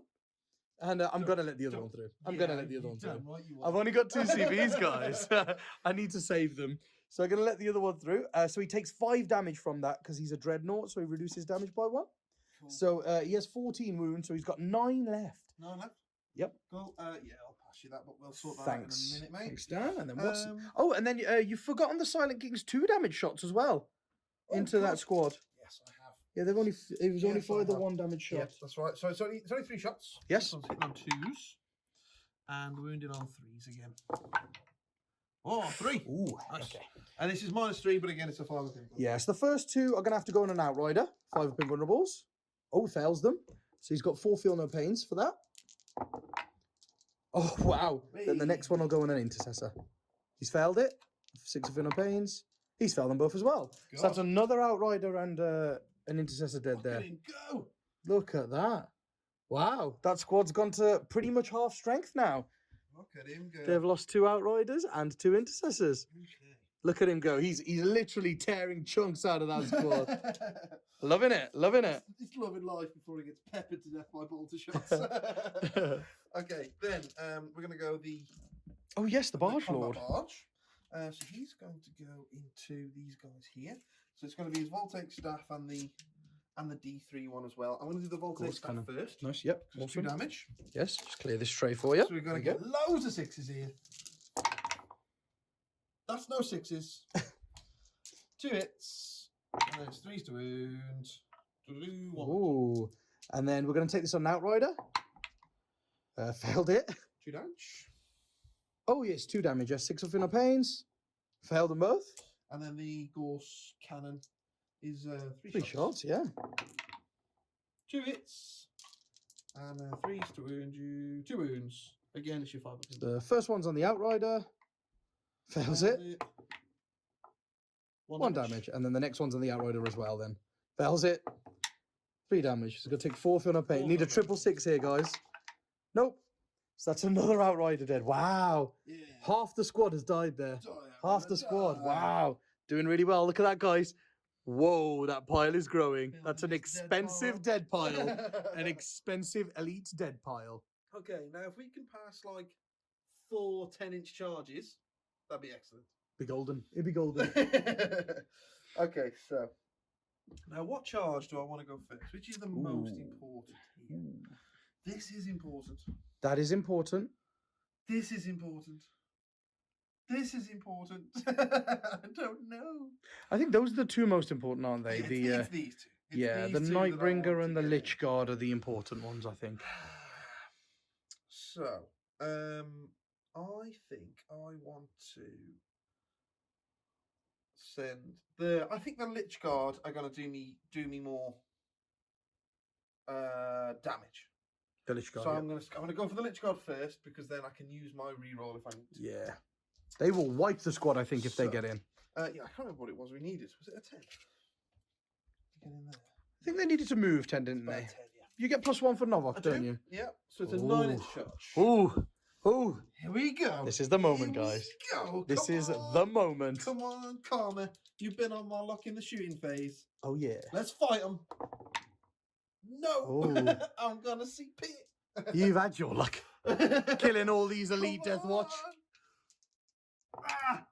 And I'm going to let the other one through. I'm going to let the other one through. Right, I've only got 2 CVs, guys. I need to save them. So I'm going to let the other one through. So he takes 5 damage from that because he's a dreadnought. So he reduces damage by 1. Cool. So he has 14 wounds. So he's got 9 left. 9 left. Yep. Cool. Yeah, I'll pass you that, but we'll sort that Thanks. out in a minute, mate. Thanks, Dan. And then what's... Um, Oh, and then you've forgotten the Silent King's 2 damage shots as well into that God. squad. Yes, I have. Yeah, they've only... It was only Yes, I for the have. 1 damage shot. Yes, that's right. So it's only 3 shots. Yes. So I'm hitting on 2s. And wounded on 3s again. Oh, 3. Ooh, Nice. okay. And this is -3, but again, it's a 5 thing. Yes, the first 2 are going to have to go on an Outrider. 5 have been vulnerables. Oh, fails them. So he's got 4 feel no pains for that. Oh, wow. Then the next one will go on an Intercessor. He's failed it. 6 feel no pains. He's failed them both as well. So that's God. another Outrider and an Intercessor dead there. Look at him go. Look at that. Wow. That squad's gone to pretty much half strength now. Look at him go. They've lost 2 Outriders and 2 Intercessors. Okay. Look at him go. He's literally tearing chunks out of that squad. Loving it. Loving it. He's loving life before he gets peppered to death by bolter shots. Okay, then we're going to go the Oh, yes, the Barge combat Lord. Barge. So he's going to go into these guys here. So it's going to be his Voltaic staff and the D3 one as well. I'm going to do the Voltaic course, staff cannon. first. Nice. Yep. 'Cause it's 2 Awesome. damage. Yes. Just clear this tray for you. So we're going to There get you loads of 6s here. That's no 6s. 2 hits. And then it's 3s to wound. go. Ooh. And then we're going to take this on Outrider. Failed it. 2 damage. Oh, yes. 2 damage. Yes. 6 of no pains. Failed them both. And then the Gorse cannon is 3 3 shots. Yeah. 2 hits. And 3s to wound you. 2 wounds. Again, it's your 5. The first one's on the Outrider. Fails it. 1 damage. And then the next one's on the Outrider as well then. Fails it. 3 damage. So going to take 4 for no pain. 4 Need a for no triple 6 here, guys. Nope. So that's another Outrider dead. Wow. Yeah. Half the squad has died there. Die, Half I'm the gonna squad. die. Wow. Doing really well. Look at that, guys. Whoa, that pile is growing. Building That's an this dead expensive dead pile. An expensive elite dead pile. Okay, now if we can pass like 4 10-inch charges, that'd be excellent. Be golden. It'd be golden. Okay, so now what charge do I want to go first? Which is the most important here? This is important. That is important. This is important. This is important. I don't know. I think those are the 2 most important, aren't they? It's The these 2. It's yeah, these the 2 that I Nightbringer want and to the get. Lich Guard are the important ones, I think. So, I think I want to send the. I think the Lich Guard are going to do me more damage. The Lich Guard. So Yeah. I'm gonna go for the Lich Guard first because then I can use my reroll if I need to. Yeah. They will wipe the squad, I think, if they get in. Yeah, I can't remember what it was we needed. Was it a 10? Get in there. I think they needed to move 10, didn't About they? 10, yeah. You get +1 for Novak, don't you? Yeah. So it's a Ooh. 9-inch charge. Ooh. Ooh. Here we go. This is the moment, Here we guys. go. This Come is on. the moment. Come on, Karma. You've been on my luck in the shooting phase. Oh, yeah. Let's fight them. No. Ooh. I'm gonna see Pete. You've had your luck. Killing all these elite Deathwatch. Ah,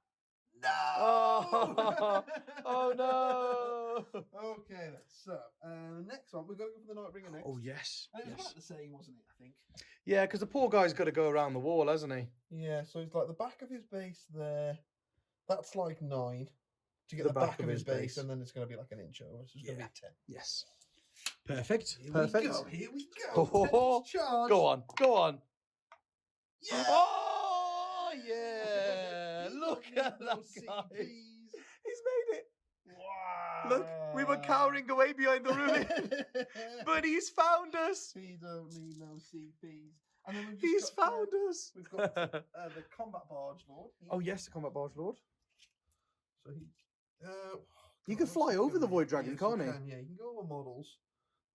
no. Oh, oh no. Okay, then. So, the next one, we're going to go for the Nightbringer next. Oh, yes. And it was Yes. about the same, wasn't it, I think? Yeah, because the poor guy's got to go around the wall, hasn't he? Yeah, so it's like the back of his base there. That's like 9 to get The the back of his base, base. and then it's going to be like an inch over. So it's going to Yeah. be 10. Yes. Perfect. Here Perfect. we go. Here we Ho, go. ho, ho. 10-inch charge. Go on. Go on. Yeah. Oh, yeah. He Look don't at need that no guy. CPs. He's made it. Wow. Look, we were cowering away behind the ruin, but he's found us. He don't need no CPs. And then we've just He's got, found us. We've got the Combat Barge Lord. Oh, yes, the Combat Barge Lord. So he. He can fly over the Void Dragon, can't he? Yeah, he can go over models.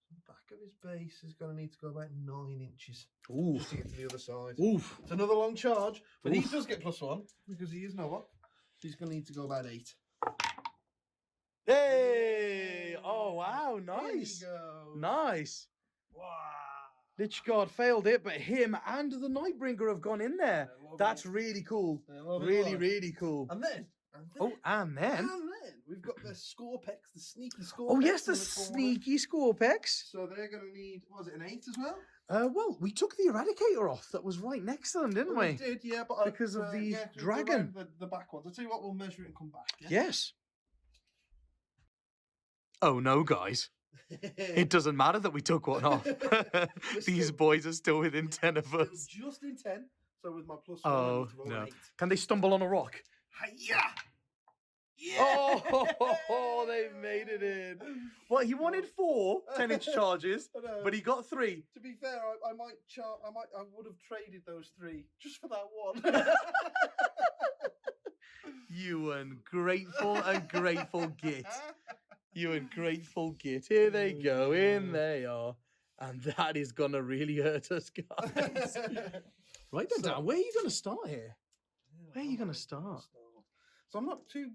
So the back of his base is going to need to go about 9 inches Ooh. just to get to the other side. Oof. It's another long charge, but he Oof. does get +1 because he is Nova. He's going to need to go about 8. Hey! Oh, wow. There he Nice. goes. Nice. Wow. Lich Guard failed it, but him and the Nightbringer have gone in there. I love That's it. really cool. I love it Really, live. really cool. And then. Oh, and then. We've got the Scorpex, the sneaky Scorpex. Oh, yes, the in corner. sneaky Scorpex. So they're going to need, was it an 8 as well? Well, we took the Eradicator off that was right next to them, didn't Well, we? did, yeah, but Because of the yeah, just dragon. around the back ones. I'll tell you what, we'll measure it and come back. Yeah? Yes. Oh, no, guys. It doesn't matter that we took one off. These still- boys are still within 10 of Still us. just in 10. So with my +1, I Oh, need to roll no. an 8. Can they stumble on a rock? Hiya! Yeah! Oh, they've made it in. Well, he wanted 4 10-inch charges, I know. but he got 3. To be fair, I would have traded those 3 just for that one. You ungrateful, ungrateful git. You ungrateful git. Here they go. In they are. And that is going to really hurt us, guys. Right then, So- Dan, where are you going to start here? Where are you gonna start? So I'm not too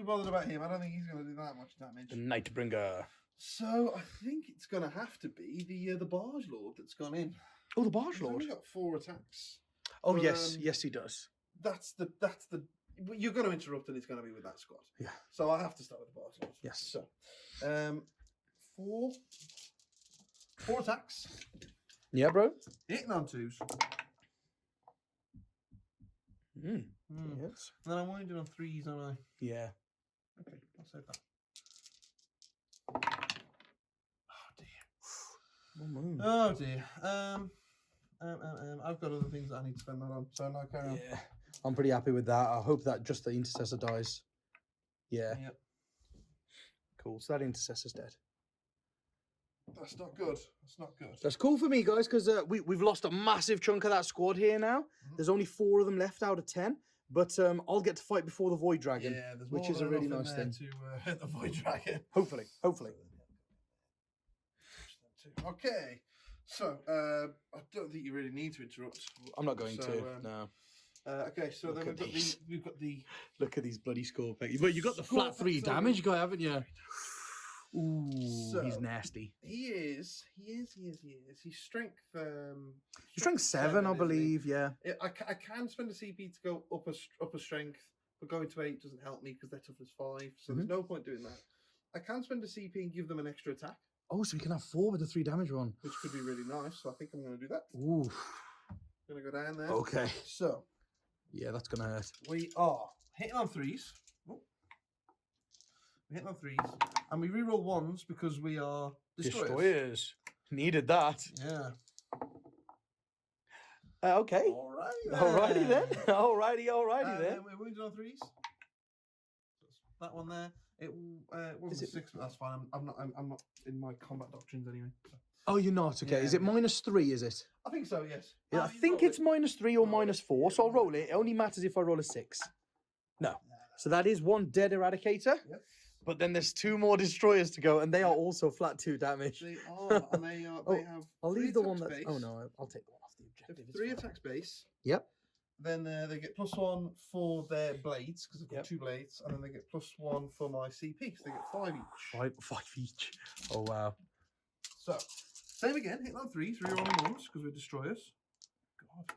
bothered about him. I don't think he's going to do that much damage. The Nightbringer. So I think it's going to have to be the Barge Lord that's gone in. Oh, the Barge He's Lord. only got 4 attacks. Oh, But, yes. Yes, he does. That's the. You're going to interrupt, and it's going to be with that squad. Yeah. So I have to start with the Barge Lord. Yes. So, 4 attacks, Yeah, bro. hitting on 2s. Mm. Mm. Yes. And then I'm winding on 3s, aren't I? Yeah. Okay, I'll save that. Oh dear. Oh, man. Oh dear. I've got other things that I need to spend that on. So no, carry on. Yeah. I'm pretty happy with that. I hope that just the Intercessor dies. Yeah. Yep. Cool. So that Intercessor's dead. That's not good. That's not good. That's cool for me, guys, because we've lost a massive chunk of that squad here now. Mhm. There's only 4 of them left out of 10. But I'll get to fight before the Void Dragon, Yeah, there's which more is a than really enough nice in there thing. to hit the Void Dragon. Hopefully. Hopefully. Okay. So I don't think you really need to interrupt. I'm not going So, to. No. Okay, so Look then at these. we've got the Look at these bloody Scorpex. But you got the flat Scorpex 3 over. damage guy, haven't you? Ooh, he's So- nasty. He is. He's strength. He's strength 7, I isn't he? believe. Yeah. I can spend a CP to go up a strength, but going to 8 doesn't help me because they're toughness 5. So there's no point doing that. I can spend a CP and give them an extra attack, Oh, so we can have 4 with the 3 damage one. which could be really nice. So I think I'm going to do that. Ooh. I'm going to go down there. Okay. So Yeah, that's gonna hurt. we are hitting on 3s. Oh. We're hitting on 3s, and we reroll 1s because we are destroyers. Destroyers. Needed that. Yeah. Okay. Alrighty then. Alrighty then. We're wounded on 3s. That one there. It wasn't 6, but that's fine. I'm not in my combat doctrines anyway. So. Oh, you're not? Okay. Yeah, is it -3, is it? I think so, yes. Yeah, I think it's -3 or -4, so I'll roll it. It only matters if I roll a 6. No. So that is 1 dead Eradicator. Yep. But then there's 2 more Destroyers to go, and they are also flat 2 damage. They are, and they have. I'll leave the one that's... base. Oh, no, I'll take the one off the objective. 3 attacks base. Yep. Then they get +1 for their blades, because they've got Yep. 2 blades, and then they get +1 for my CP, so they get 5 each. 5 each. Oh, wow. So, same again, hit on 3 rolling 1s, because we're Destroyers. God.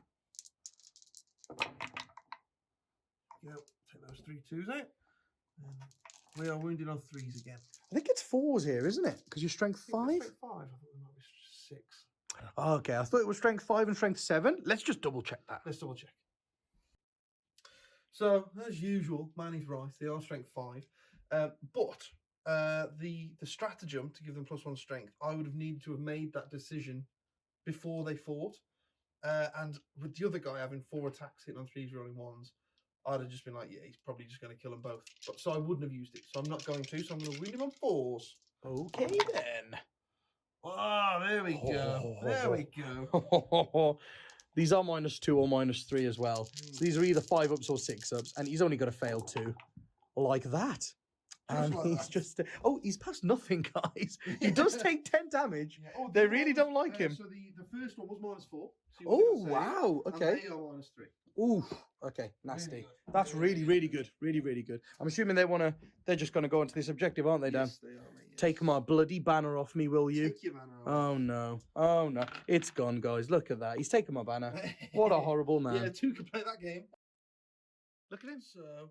Yep, take those 3 2s out. And we are wounded on 3s again. I think it's 4s here, isn't it? Because you're strength 5? Strength 5, I thought it might be 6. Oh, okay, I thought it was strength 5 and strength 7. Let's just double check that. Let's double check. So, as usual, Manny's right. They are strength 5. But the stratagem to give them +1 strength, I would have needed to have made that decision before they fought. And with the other guy having 4 attacks hitting on 3s rolling 1s, I'd have just been like, yeah, he's probably just going to kill them both. But so I wouldn't have used it. So I'm not going to. So I'm going to wound him on 4s. Okay, then. Oh, there we go. There we go. These are -2 or -3 as well. So these are either 5-ups or 6-ups, and he's only got to fail 2. Like that. And like he's that. just... Oh, he's passed nothing, guys. He does take 10 damage. Yeah. Oh, They the really don't like him. So the first one was -4. So Oh, wow. And Okay. they are -3. Ooh. Okay, nasty. Really good. That's really, really good. Really, really good. I'm assuming they're just going to go into this objective, aren't they, Dan? Yes, they are, mate, yes. Take my bloody banner off me, will you? Take your banner off. Oh, no. Oh, no. It's gone, guys. Look at that. He's taken my banner. What a horrible man. Yeah, 2 can play that game. Look at him. So,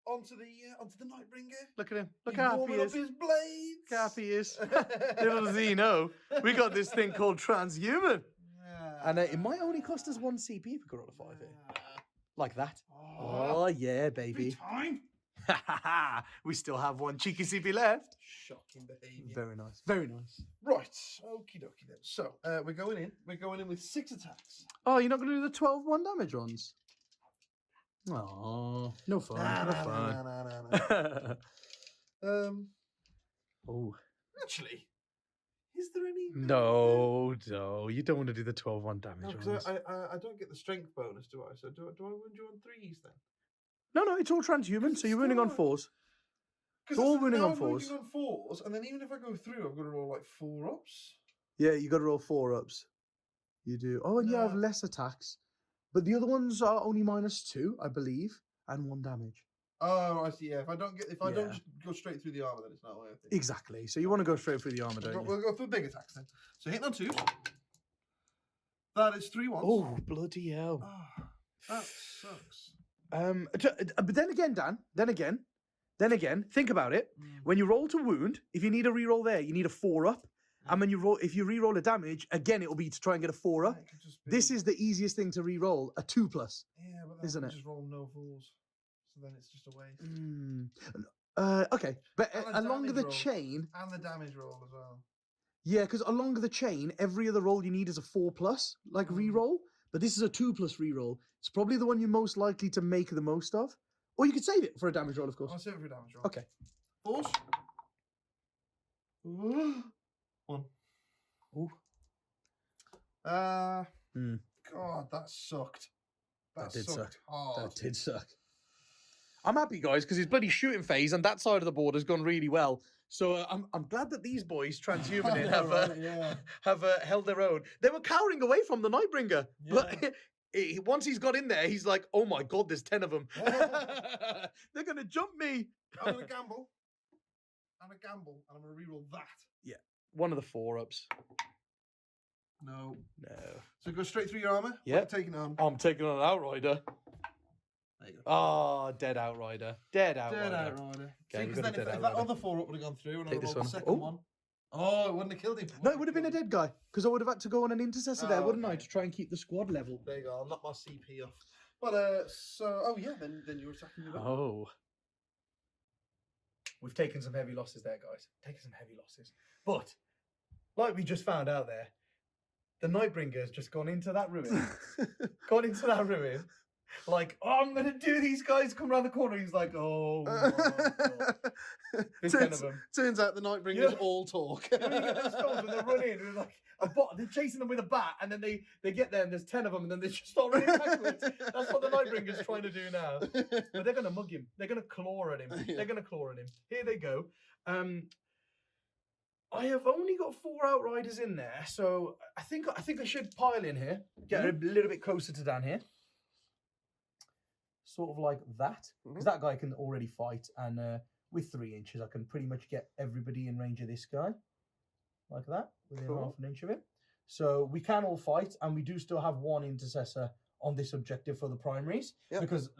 onto the Nightbringer. Look at him. Look He's how happy warming he up is. his blades. Look how happy he is. Little does he know, we got this thing called transhuman. And it might only cost us 1 CP if we could roll a 5 here. Like that. Oh, yeah, baby. Time. We still have 1 cheeky CP left. Shocking behaviour. Very nice. Very nice. Right. Okie dokie then. So, we're going in. We're going in with 6 attacks. Oh, you're not going to do the 12 1 damage ones? Oh, no fun. No fun. Oh. Actually, is there any? No, you don't want to do the 12 1 damage No, ones. because I don't get the strength bonus, do I? So do I wound you on 3s then? No, it's all transhuman, so you're winning on 4s. It's all winning on 4s. Winning on 4s, and then even if I go through, I've got to roll like 4-ups. Yeah, you got to roll 4-ups. You do. Oh, and you have No. less attacks. But the other ones are only -2, I believe, and 1 damage. Oh, I see. Yeah, if I don't Yeah. just go straight through the armor, then it's not worth it. Exactly. So you want to go straight through the armor, don't you? We'll go for big attacks then. So hitting on 2s. That is 3 1s. Oh, bloody hell. Oh, that sucks. But then again, Dan, then again, think about it. When you roll to wound, if you need a reroll there, you need a 4-up. And when if you reroll a damage, again, it will be to try and get a 4-up. It could just be- This is the easiest thing to reroll, a 2+. Yeah, but then isn't I it? just roll no fools. So then it's just a waste. Okay, but And a along damage the roll. chain, And the damage roll as well. yeah, because along the chain, every other roll you need is a 4+, like reroll. But this is a 2+ reroll. It's probably the one you're most likely to make the most of. Or you could save it for a damage roll, of course. I'll save it for a damage roll. Okay. 4s. 1. Ooh. God, that sucked. That did sucked suck. hard. That did suck. I'm happy, guys, because his bloody shooting phase on that side of the board has gone really well. So I'm glad that these boys, transhuman, I know, have right? Yeah. have held their own. They were cowering away from the Nightbringer, Yeah. but once he's got in there, he's like, "Oh my god, there's 10 of them. They're gonna jump me." I'm going to gamble. And I'm going to reroll that. One of the 4-ups. No. No. So go straight through your armor? Yep. Taking on. I'm taking on an Outrider. There you go. Oh, dead Outrider. Dead Outrider. Dead Outrider. Okay, See, we've because got a then if dead that Outrider. other 4-up would have gone through and Take I this rolled the one. second Oh. one. Oh, it wouldn't have killed him. No, it would have been a dead guy, because I would have had to go on an intercessor there, Oh, wouldn't I, okay. to try and keep the squad level. There you go. I'll knock my CP off. But, oh yeah, then you're attacking me. Oh. We've taken some heavy losses there, guys. Taken some heavy losses. But, like we just found out there, the Nightbringer's just gone into that ruin. Like, oh, I'm going to do these guys come around the corner. He's like, oh, my God. There's 10 of them. Turns out the Nightbringers all talk. You know, you get those films when they run in with like they're chasing them with a bat, and then they get there and there's 10 of them, and then they just start running backwards. That's what the Nightbringer's trying to do now. But they're going to mug him. They're going to claw at him. Yeah. They're going to claw at him. Here they go. I have only got 4 Outriders in there, so I think I should pile in here. Get a little bit closer to Dan here. Sort of like that, because that guy can already fight, and with 3 inches, I can pretty much get everybody in range of this guy, like that, within half an inch of him. So we can all fight, and we do still have 1 intercessor on this objective for the primaries, because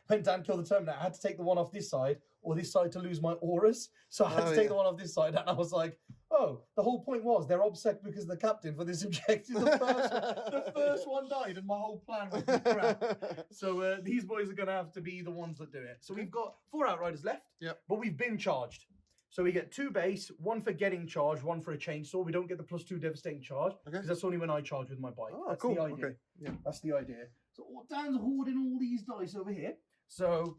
when Dan killed the Terminator, I had to take the one off this side or this side to lose my auras. So I had to take the one off this side, and I was like, oh, the whole point was they're obsessed because of the captain for this objective. The first one died, and my whole plan was crap. So these boys are going to have to be the ones that do it. So we've got 4 Outriders left, but we've been charged. So we get 2 base, 1 for getting charged, 1 for a chainsaw. We don't get the +2 devastating charge, because that's only when I charge with my bike. Oh, that's cool. the idea. Okay. Yeah. That's the idea. So Dan's hoarding all these dice over here. So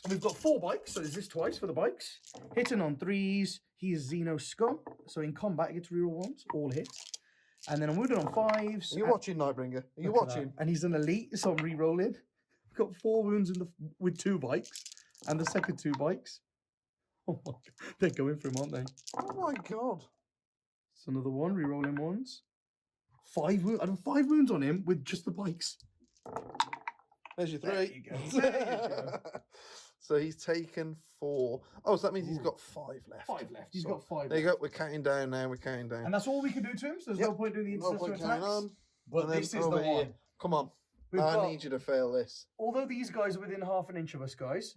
we've got 4 bikes, so there's this twice for the bikes. Hitting on 3s, he is Xeno Scum. So in combat, he gets reroll 1s, all hits. And then I'm moving on 5s. Are you watching, Nightbringer? Are you watching? And he's an elite, so I'm re-rolling. I've got 4 wounds with 2 bikes, and the second 2 bikes. Oh my God. They're going for him, aren't they? Oh my God. It's another one, re-rolling 1s. 5 wounds. I have 5 wounds on him with just the bikes. There's your 3. There you go. There you go. So he's taken 4. Oh, so that means he's got 5 left. 5 left. He's got 5 There you go. We're counting down now. We're counting down. And that's all we can do to him, so there's no point doing the No intercessor point carrying attacks. on. But And then this is the over here. one. Come on. We've I got- need you to fail this. Although these guys are within half an inch of us, guys,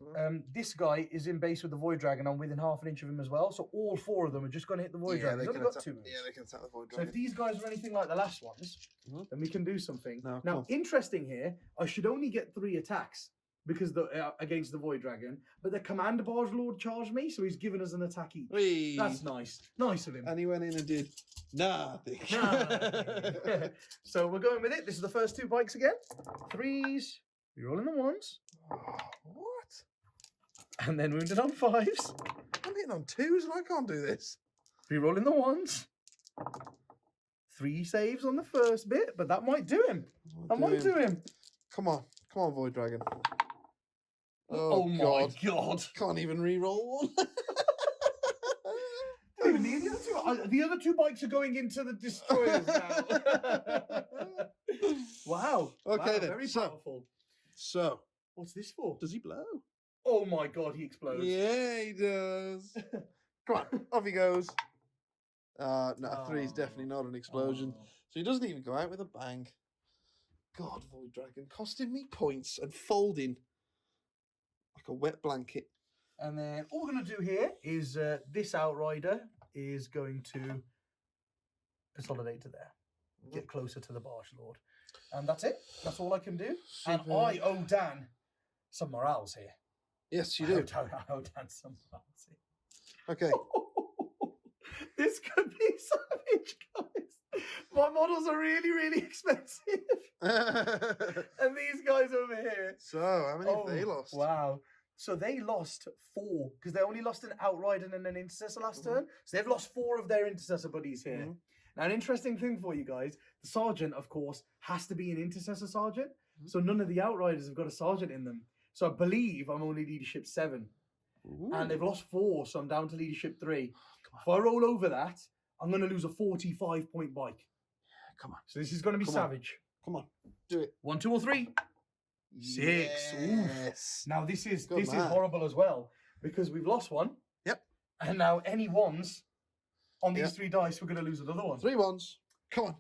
this guy is in base with the Void Dragon. I'm within half an inch of him as well. So all 4 of them are just going to hit the Void Dragon. they He's can only got attack, 2 moves. yeah, they can attack the Void So Dragon. if these guys are anything like the last ones, then we can do something. No, now, cool. interesting here, I should only get 3 attacks because against the Void Dragon, but the Commander Barge Lord charged me, so he's given us an attack each. Whee! That's nice. Nice of him. And he went in and did nothing. Nah. So we're going with it. This is the first 2 bikes again. 3s. We're rolling the 1s. What? And then wounded on 5s. I'm hitting on 2s and I can't do this. Re-rolling the 1s. 3 saves on the first bit, but that might do him. That might do him. Come on. Come on, Void Dragon. Oh my God. Can't even re-roll 1. Don't even need the other 2 bikes are going into the destroyers now. Wow. Okay, Wow, then. Very So- powerful. So, What's this for? does he blow? Oh my God, he explodes. Yeah, he does. Come on, off he goes. No, a 3 is definitely not an explosion. Oh. So he doesn't even go out with a bang. God, Void Dragon, costing me points and folding like a wet blanket. And then all we're going to do here is this Outrider is going to consolidate to there. Get closer to the Barge Lord. And that's it. That's all I can do. And Super. I owe Dan some morals here. Yes, you I do. owe Dan some morals here. Okay. This could be savage, guys. My models are really, really expensive. And these guys over here. So, how many have they lost? Wow. So they lost 4 because they only lost an Outrider and an Intercessor last turn. So they've lost 4 of their Intercessor buddies here. Now, an interesting thing for you guys, the Sergeant, of course, has to be an Intercessor Sergeant. So none of the Outriders have got a Sergeant in them. So I believe I'm only Leadership 7. And they've lost 4, so I'm down to Leadership 3. If I roll over that, I'm going to lose a 45-point bike. Come on. So this is going to be Come on. savage. Come on. Do it. 1, 2, or 3. 6. Yes. Now this is Good man. horrible as well because we've lost 1. Yep. And now any 1s on these Yep. 3 dice, we're going to lose another one. 3 1s. Come on.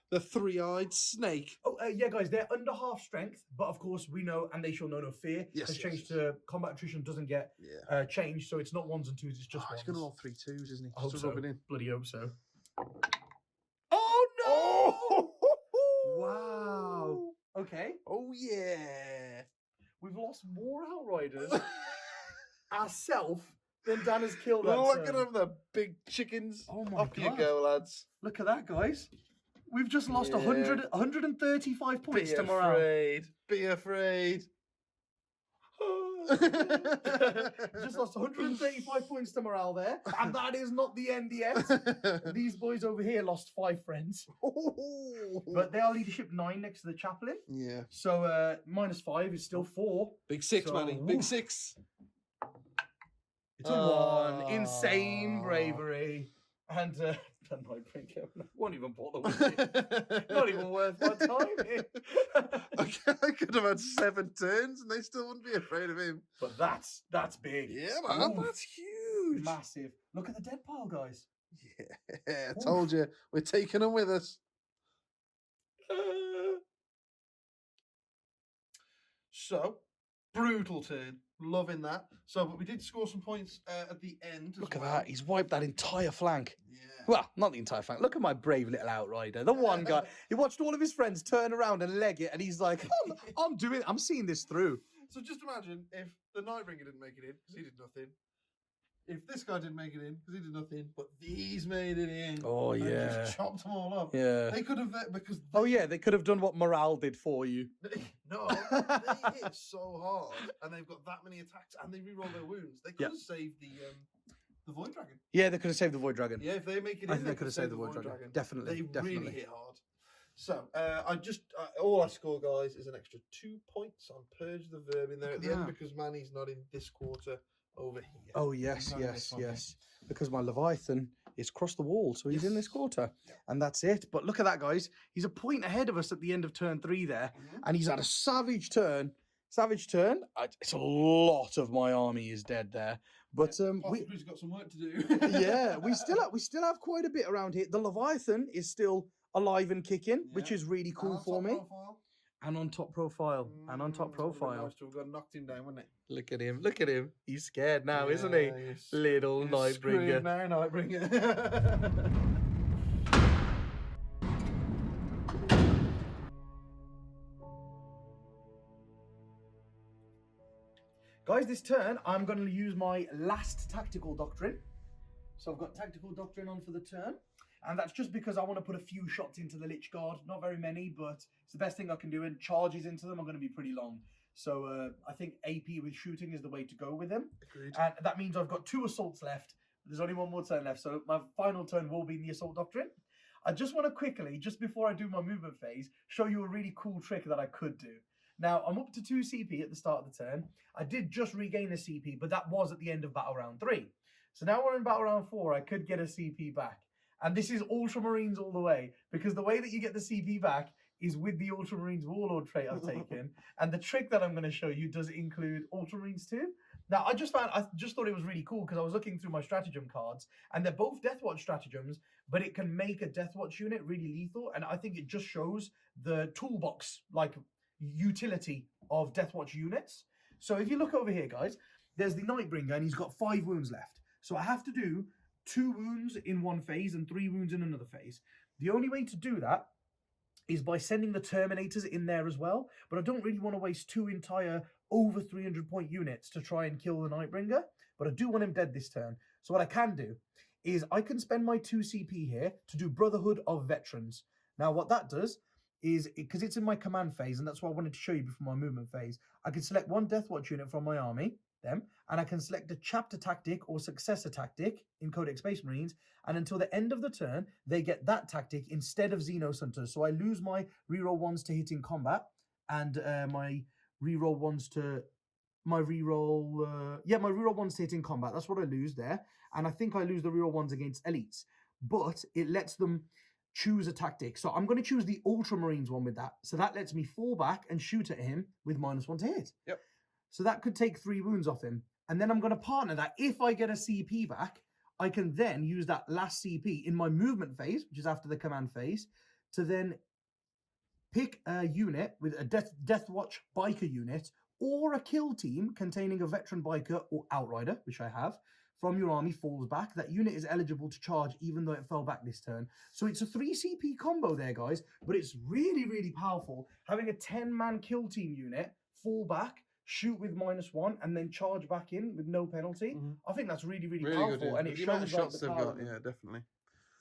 The 3-eyed snake. Oh, yeah, guys, they're under half strength, but of course we know, and they shall know no fear. Yes, has yes, changed yes. to combat attrition doesn't get Yeah. changed, so it's not 1s and 2s, it's just 1s. He's going to roll 3 2s, isn't he? I hope Just so. to rub it in. Bloody hope so. Oh no! Wow. Okay, Oh, yeah. we've lost more Outriders ourselves than Dan has killed. Look that at turn. them, the big chickens. Oh my Off you God. go, lads. Look at that, guys. We've just lost Yeah. 135 points to morale. Be afraid. Just lost 135 points to morale there, and that is not the end yet. These boys over here lost 5 friends, but they are leadership 9 next to the chaplain. Yeah. So -5 is still 4. Big 6, So, Manny. Big oof. 6. It's a 1. Insane bravery. And the Nightbringer won't even bother with it. Not even worth my time. I could have had 7 turns and they still wouldn't be afraid of him. But that's big. Yeah, man, Oof. that's huge. Massive. Look at the dead pile, guys. Yeah, I told you. We're taking them with us. So, brutal turn. Loving that. So, but we did score some points at the end. Look as at well. that. He's wiped that entire flank. Yeah. Well, not the entire flank. Look at my brave little outrider. The one guy. He watched all of his friends turn around and leg it, and he's like, I'm seeing this through. So just imagine if the Nightbringer didn't make it in because he did nothing. If this guy didn't make it in because he did nothing, but these made it in. Oh, and yeah. just chopped them all up. Yeah. They could have because. Oh, yeah. They could have done what morale did for you. No, they hit so hard, and they've got that many attacks, and they reroll their wounds. They could have saved the Void Dragon. Yeah, they could have saved the Void Dragon. Yeah, if they make it in, I think they they could have saved the Void Dragon. Definitely. They definitely. really hit hard. So all I score, guys, is an extra 2 points on Purge the Vermin there at the end because Manny's not in this quarter over here. Oh, yes, He's not in yes, this one yes. Because my Leviathan is crossed the wall, so he's in this quarter. And that's it. But look at that, guys. He's a point ahead of us at the end of turn 3 there. And he's had a savage turn. Savage turn. It's a lot of my army is dead there. But He's got some work to do. yeah, we still have quite a bit around here. The Leviathan is still alive and kicking, which is really cool for me. And on top profile. And on top profile. Nice to have got knocked him down, wouldn't it? Look at him. Look at him. He's scared now, isn't he? Little Nightbringer. Now, Nightbringer. Guys, this turn, I'm going to use my last Tactical Doctrine. So I've got Tactical Doctrine on for the turn. And that's just because I want to put a few shots into the Lich Guard. Not very many, but it's the best thing I can do. And charges into them are going to be pretty long. So I think AP with shooting is the way to go with them. Agreed. And that means I've got 2 assaults left. There's only 1 more turn left. So my final turn will be in the Assault Doctrine. I just want to quickly, just before I do my movement phase, show you a really cool trick that I could do. Now, I'm up to 2 CP at the start of the turn. I did just regain a CP, but that was at the end of Battle Round 3. So now we're in Battle Round 4, I could get a CP back. And this is Ultramarines all the way, because the way that you get the CP back is with the Ultramarines Warlord trait I've taken. And the trick that I'm going to show you does include Ultramarines too. Now, I just thought it was really cool because I was looking through my stratagem cards, and they're both Deathwatch stratagems, but it can make a Deathwatch unit really lethal. And I think it just shows the toolbox, like, utility of Deathwatch units. So if you look over here, guys, there's the Nightbringer, and he's got 5 wounds left. So I have to do 2 wounds in one phase and 3 wounds in another phase. The only way to do that is by sending the Terminators in there as well, but I don't really want to waste 2 entire over 300 point units to try and kill the Nightbringer, but I do want him dead this turn. So what I can do is I can spend my 2 CP here to do Brotherhood of Veterans. Now what that does is, because it's in my command phase, and that's what I wanted to show you before my movement phase, I can select 1 Deathwatch unit from my army, and I can select a chapter tactic or successor tactic in Codex Space Marines, and until the end of the turn, they get that tactic instead of Xenos Hunters. So I lose my reroll 1s to hit in combat, and my reroll 1s to my reroll 1s to hit in combat. That's what I lose there, and I think I lose the reroll 1s against elites, but it lets them choose a tactic. So I'm going to choose the Ultramarines one with that. So that lets me fall back and shoot at him with -1 to hit. Yep. So that could take 3 wounds off him. And then I'm going to partner that. If I get a CP back, I can then use that last CP in my movement phase, which is after the command phase, to then pick a unit with a Deathwatch biker unit or a kill team containing a veteran biker or outrider, which I have, from your army falls back. That unit is eligible to charge even though it fell back this turn. So it's a 3 CP combo there, guys, but it's really, really powerful. Having a 10-man kill team unit fall back, shoot with -1, and then charge back in with no penalty. I think that's really, really powerful. Good, yeah. And it The amount shows of like, shots the they've power got, of them. yeah, definitely.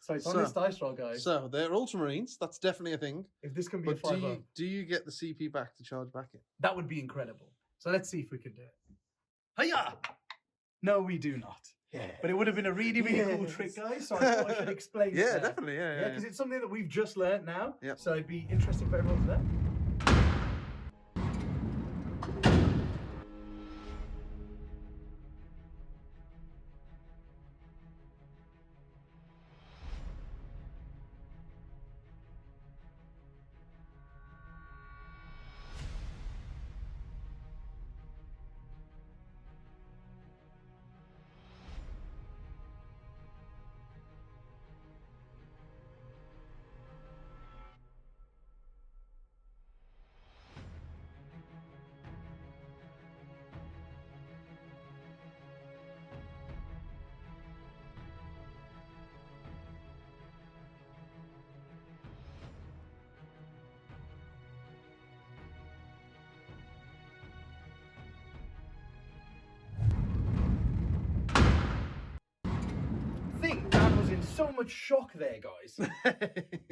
So it's on this dice roll, guys. So they're Ultramarines. That's definitely a thing. If this can be But a 5 do you get the CP back to charge back in? that would be incredible. So let's see if we can do it. Hiya! No, we do not. Yeah. But it would have been a really, really cool trick, guys. So I thought I should explain it. Yeah, there. definitely. Yeah, because it's something that we've just learnt now. Yep. So it'd be interesting for everyone to know. I think Dan was in so much shock there, guys.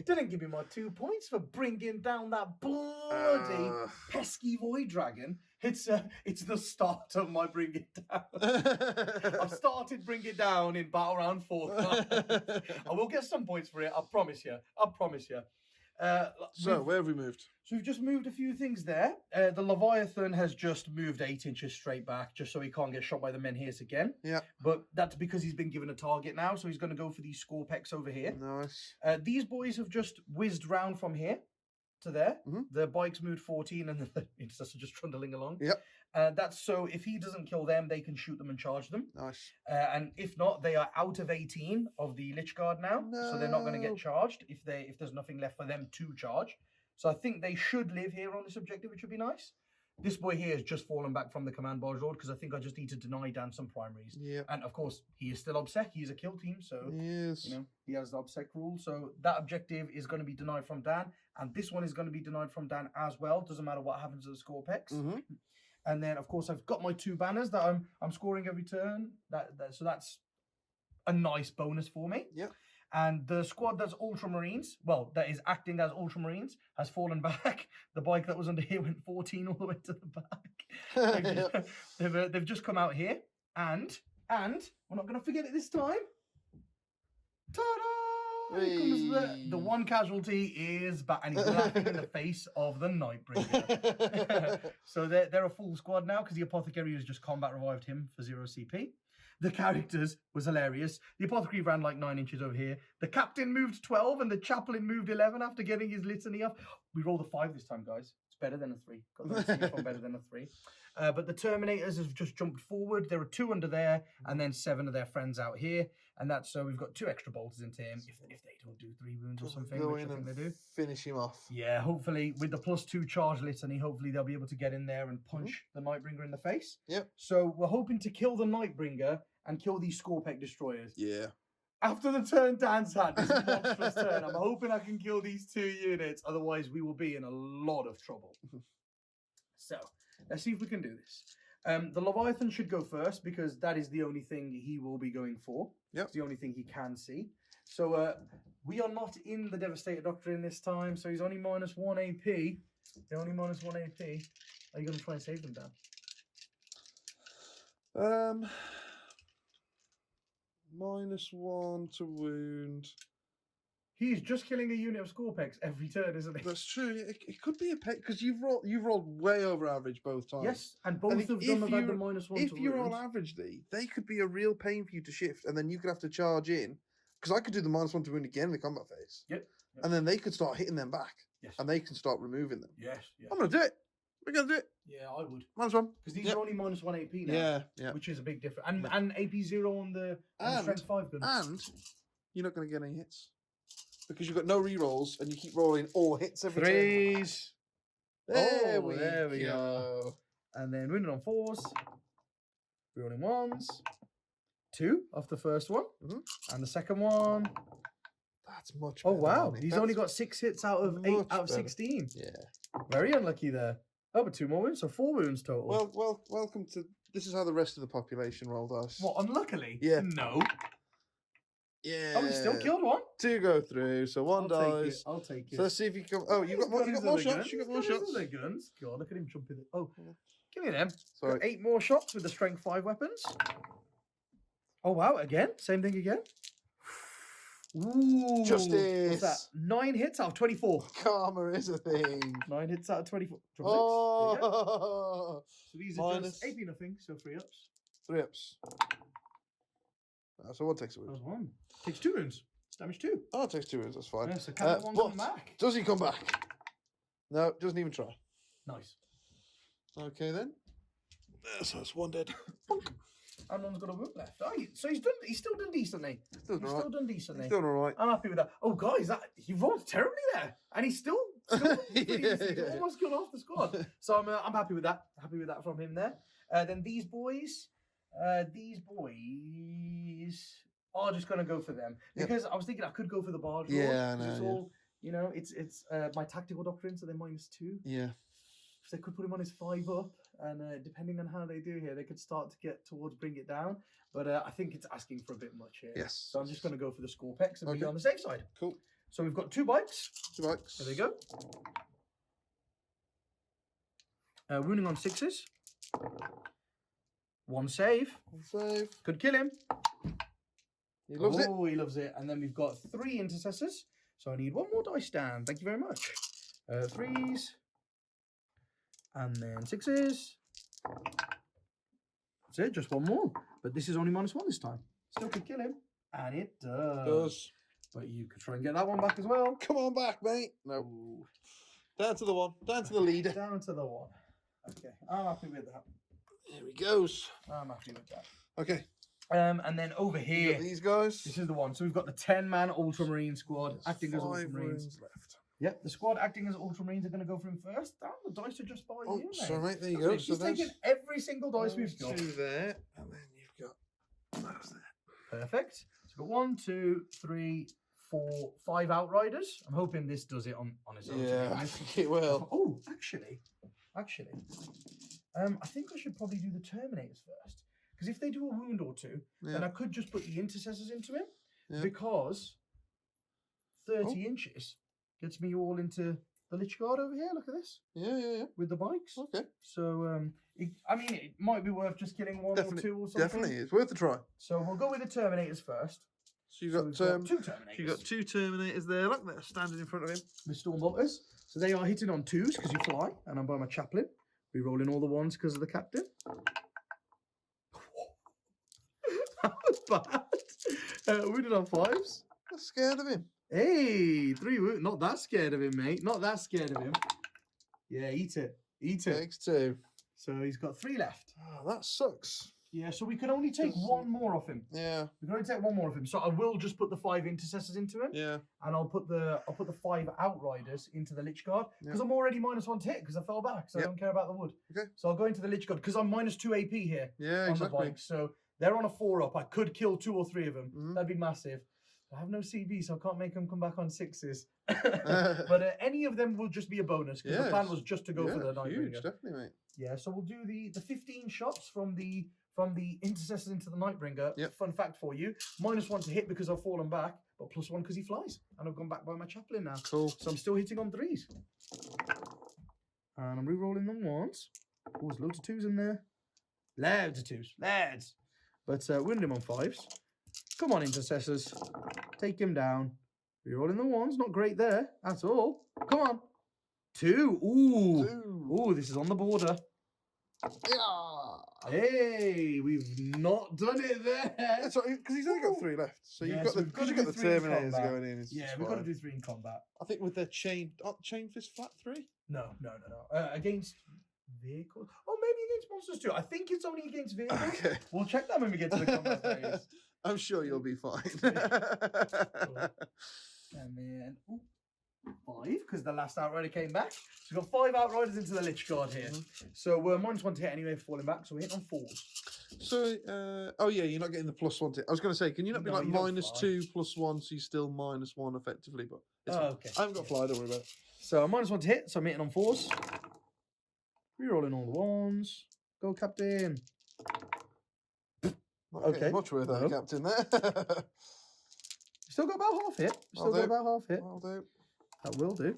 Didn't give me my 2 points for bringing down that bloody pesky void dragon. It's the start of my bring it down. I've started bring it down in battle round 4. I will get some points for it. I promise you. I promise you. So where have we moved? So we've just moved a few things there. The Leviathan has just moved 8 inches straight back, just so he can't get shot by the Menhirs again. Yeah. But that's because he's been given a target now, so he's going to go for these Scorpex over here. Nice. These boys have just whizzed round from here to there. Mhm. The bike's moved 14 and the intercessors just trundling along. Yep. That's so if he doesn't kill them, they can shoot them and charge them. Nice. And if not, they are out of 18 of the Lich Guard now. So they're not going to get No. charged if there's nothing left for them to charge. So I think they should live here on this objective, which would be nice. This boy here has just fallen back from the command barge road because I think I just need to deny Dan some primaries. Yeah. And of course, he is still obsec. He's a kill team, so Yes. you know he has the obsec rule. So that objective is going to be denied from Dan, and this one is going to be denied from Dan as well. Doesn't matter what happens to the Scorpex. Mm-hmm. And then of course I've got my 2 banners that I'm scoring every turn. So that's a nice bonus for me. Yep. And the squad that's Ultramarines, well, that is acting as Ultramarines, has fallen back. The bike that was under here went 14 all the way to the back. They've just come out here, and we're not going to forget it this time. Ta-da! Here comes the one casualty is back, and he's laughing in the face of the Nightbringer. So they're a full squad now because the Apothecary has just combat revived him for 0 CP. The characters was hilarious. The Apothecary ran like 9 inches over here. The Captain moved 12 and the Chaplain moved 11 after getting his litany off. We rolled a 5 this time, guys. It's better than a 3. Got the one better than a 3. But the Terminators have just jumped forward. There are 2 under there and then 7 of their friends out here. And that's so we've got 2 extra bolters into him. If they don't do 3 wounds or something, Go which in I think and they do. finish him off. Yeah, hopefully with the +2 charge litany, hopefully they'll be able to get in there and punch the Nightbringer in the face. Yep. So we're hoping to kill the Nightbringer and kill these Scorpec destroyers. Yeah. After the turn Dan's had, this monstrous turn, I'm hoping I can kill these 2 units. Otherwise, we will be in a lot of trouble. So let's see if we can do this. The Leviathan should go first because that is the only thing he will be going for. Yep. It's the only thing he can see. So we are not in the Devastator Doctrine this time, so he's only -1 AP. They're only -1 AP. Are you going to try and save them, Dan? -1 to wound. He's just killing a unit of Scorpex every turn, isn't he? That's true. It could be a pet because you've rolled way over average both times. Yes, and both think of them have had the you- -1 If to you roll wounds. averagely, they could be a real pain for you to shift, and then you could have to charge in. Because I could do the -1 to wound again in the combat phase. Yep. And then they could start hitting them back, Yes. and they can start removing them. Yes. Yeah. I'm gonna do it. We're gonna do it. Yeah, I would. -1. Because these Yep. are only -1 AP now. Yeah. Which is a big difference. And AP 0 on the And- strength 5 gun. And you're not gonna get any hits because you've got no rerolls, and you keep rolling all hits every turn. 3s. There, Oh, we, there we go. And then wounded on 4s. Rolling 1s. 2 off the first one. Mhm. And the second one. That's much. Oh, better, wow. isn't it? He's only That's got 6 hits out of 8 much out of better. 16. Yeah. Very unlucky there. Oh, but 2 more wounds, so 4 wounds total. Well, welcome to. This is how the rest of the population roll dice. what, unluckily? Yeah. No. Yeah. Oh, he still killed one. 2 go through, so 1 dies. I'll take it. So let's see if you can. Oh, you got more. You got more shots. You got more shots. Their guns. God, look at him jumping. Oh, give me them. Got 8 more shots with the strength 5 weapons. Oh wow! Again, same thing again. Ooh, Justice. What's that? 9 hits out of 24. Karma is a thing. 9 hits out of 24. Oh. So these are Minus. just AP nothing, so 3 ups. 3 ups. So 1 takes a That wound. was 1. Takes 2 wounds. It's damage 2. Oh, it takes 2 wounds. That's fine. Yeah, so can that one come back? Does he come back? No, doesn't even try. Nice. Okay then. So that's 1 dead. And one's got a wound left. Oh, so he's still done decently. Still He's alright. still done decently. He's doing all right. I'm happy with that. Oh, guys, he rolled terribly there, and he's still he's almost killed off the squad. So I'm happy with that. Happy with that from him there. Then these boys are just gonna go for them because I was thinking I could go for the barge. Yeah, I know. It's all it's my tactical doctrine, so they're -2. Yeah. So they could put him on his 5 up, and depending on how they do here, they could start to get towards bring it down. But I think it's asking for a bit much here. Yes. So I'm just going to go for the score pecs and be Okay. on the safe side. Cool. So we've got 2 bikes. 2 bikes. There we go. Wounding on 6s. 1 save. 1 save. Could kill him. He loves it. Oh, he loves it. And then we've got 3 intercessors. So I need 1 more dice stand. Thank you very much. 3s. And then 6s. That's it, just 1 more. But this is only -1 this time. Still could kill him. And it does. But you could try and get that one back as well. Come on back, mate. No. Ooh. Down to the 1. Down to the leader. Down to the 1. Okay, I'm happy with that. There he goes. I'm happy with that. Okay. And then over You here, got these guys. this is the one. So we've got the 10-man Ultramarine squad acting as 5 Ultramarines. wounds left. Yep, the squad acting as Ultramarines are going to go for him first. Damn, the dice are just by Oh, you, mate. sorry, mate. There you That's go. it. So He's taken every single dice we've got. 2 there, and then you've got those there. Perfect. So we've got 1, 2, 3, 4, 5 Outriders. I'm hoping this does it on its own. to be Yeah, I honest. think it will. Oh, actually, I think I should probably do the Terminators first. Because if they do a wound or 2, then I could just put the Intercessors into him. Yeah. Because 30 inches gets me all into the Lich Guard over here. Look at this. Yeah. With the bikes. Okay. So, it might be worth just killing 1 or 2 or something. Definitely, it's worth a try. So we'll go with the Terminators first. So you've So got, we've got 2 Terminators. you got 2 Terminators there. Look, they're standing in front of him. With Storm Bolters. So they are hitting on 2s because you fly, and I'm by my chaplain. We rolling all the 1s because of the captain. That was bad. We did on 5s. I'm scared of him. Hey, 3 wounds. Not that scared of him, mate. Not that scared of him. Yeah, eat it. Eat it. Takes 2. So he's got 3 left. Oh, that sucks. Yeah, so we can only take 1 more off him. Yeah. We can only take 1 more of him. So I will just put the 5 intercessors into him. Yeah. And I'll put the 5 outriders into the Lich Guard. Because I'm already -1 to hit because I fell back. So I don't care about the wood. Okay. So I'll go into the Lich Guard because I'm -2 AP here. Yeah, on exactly. the bike. So they're on a 4-up. I could kill 2 or 3 of them. Mhm. That'd be massive. I have no CB, so I can't make them come back on 6s. But any of them will just be a bonus because the plan was just to go for the huge, Nightbringer. definitely, mate. Yeah, so we'll do the 15 shots from the intercessors into the Nightbringer. Yep. Fun fact for you: -1 to hit because I've fallen back, but +1 because he flies, and I've gone back by my chaplain now. Cool. So I'm still hitting on 3s, and I'm re-rolling them once. Oh, there's loads of 2s in there. Loads of 2s, lads. But wound him on 5s. Come on, intercessors, take him down. Re-rolling the 1s, not great there at all. Come on, 2. Ooh, 2. ooh, this is on the border. Yeah. Hey, we've not done it there. That's right, because he's only got 3 left. So Yeah, you've got so the we've gotta because you've got do the 3 in Terminators combat. going in. It's Yeah, we've got to fine. do 3 in combat. I think with their chain fist flat 3. No. Against vehicles. Oh, maybe against monsters too. I think it's only against vehicles. Okay. We'll check that when we get to the combat phase. I'm sure you'll be fine. And then 5, because the last Outrider came back. So we've got 5 Outriders into the Lich Guard here. So we're -1 to hit anyway for falling back. So we hit on 4s. So, oh yeah, you're not getting the +1 to. I was going to say, can you not be No, like you don't -2 +1, so you're still -1 effectively? But it's fine. Okay. I haven't got fly. Don't worry about it. So -1 to hit. So I'm hitting on 4s. Rerolling all the 1s. Go, Captain. Not Okay. getting much worth out of No. captain there. Still got about half hit. Still got about half hit. I'll do. That will do.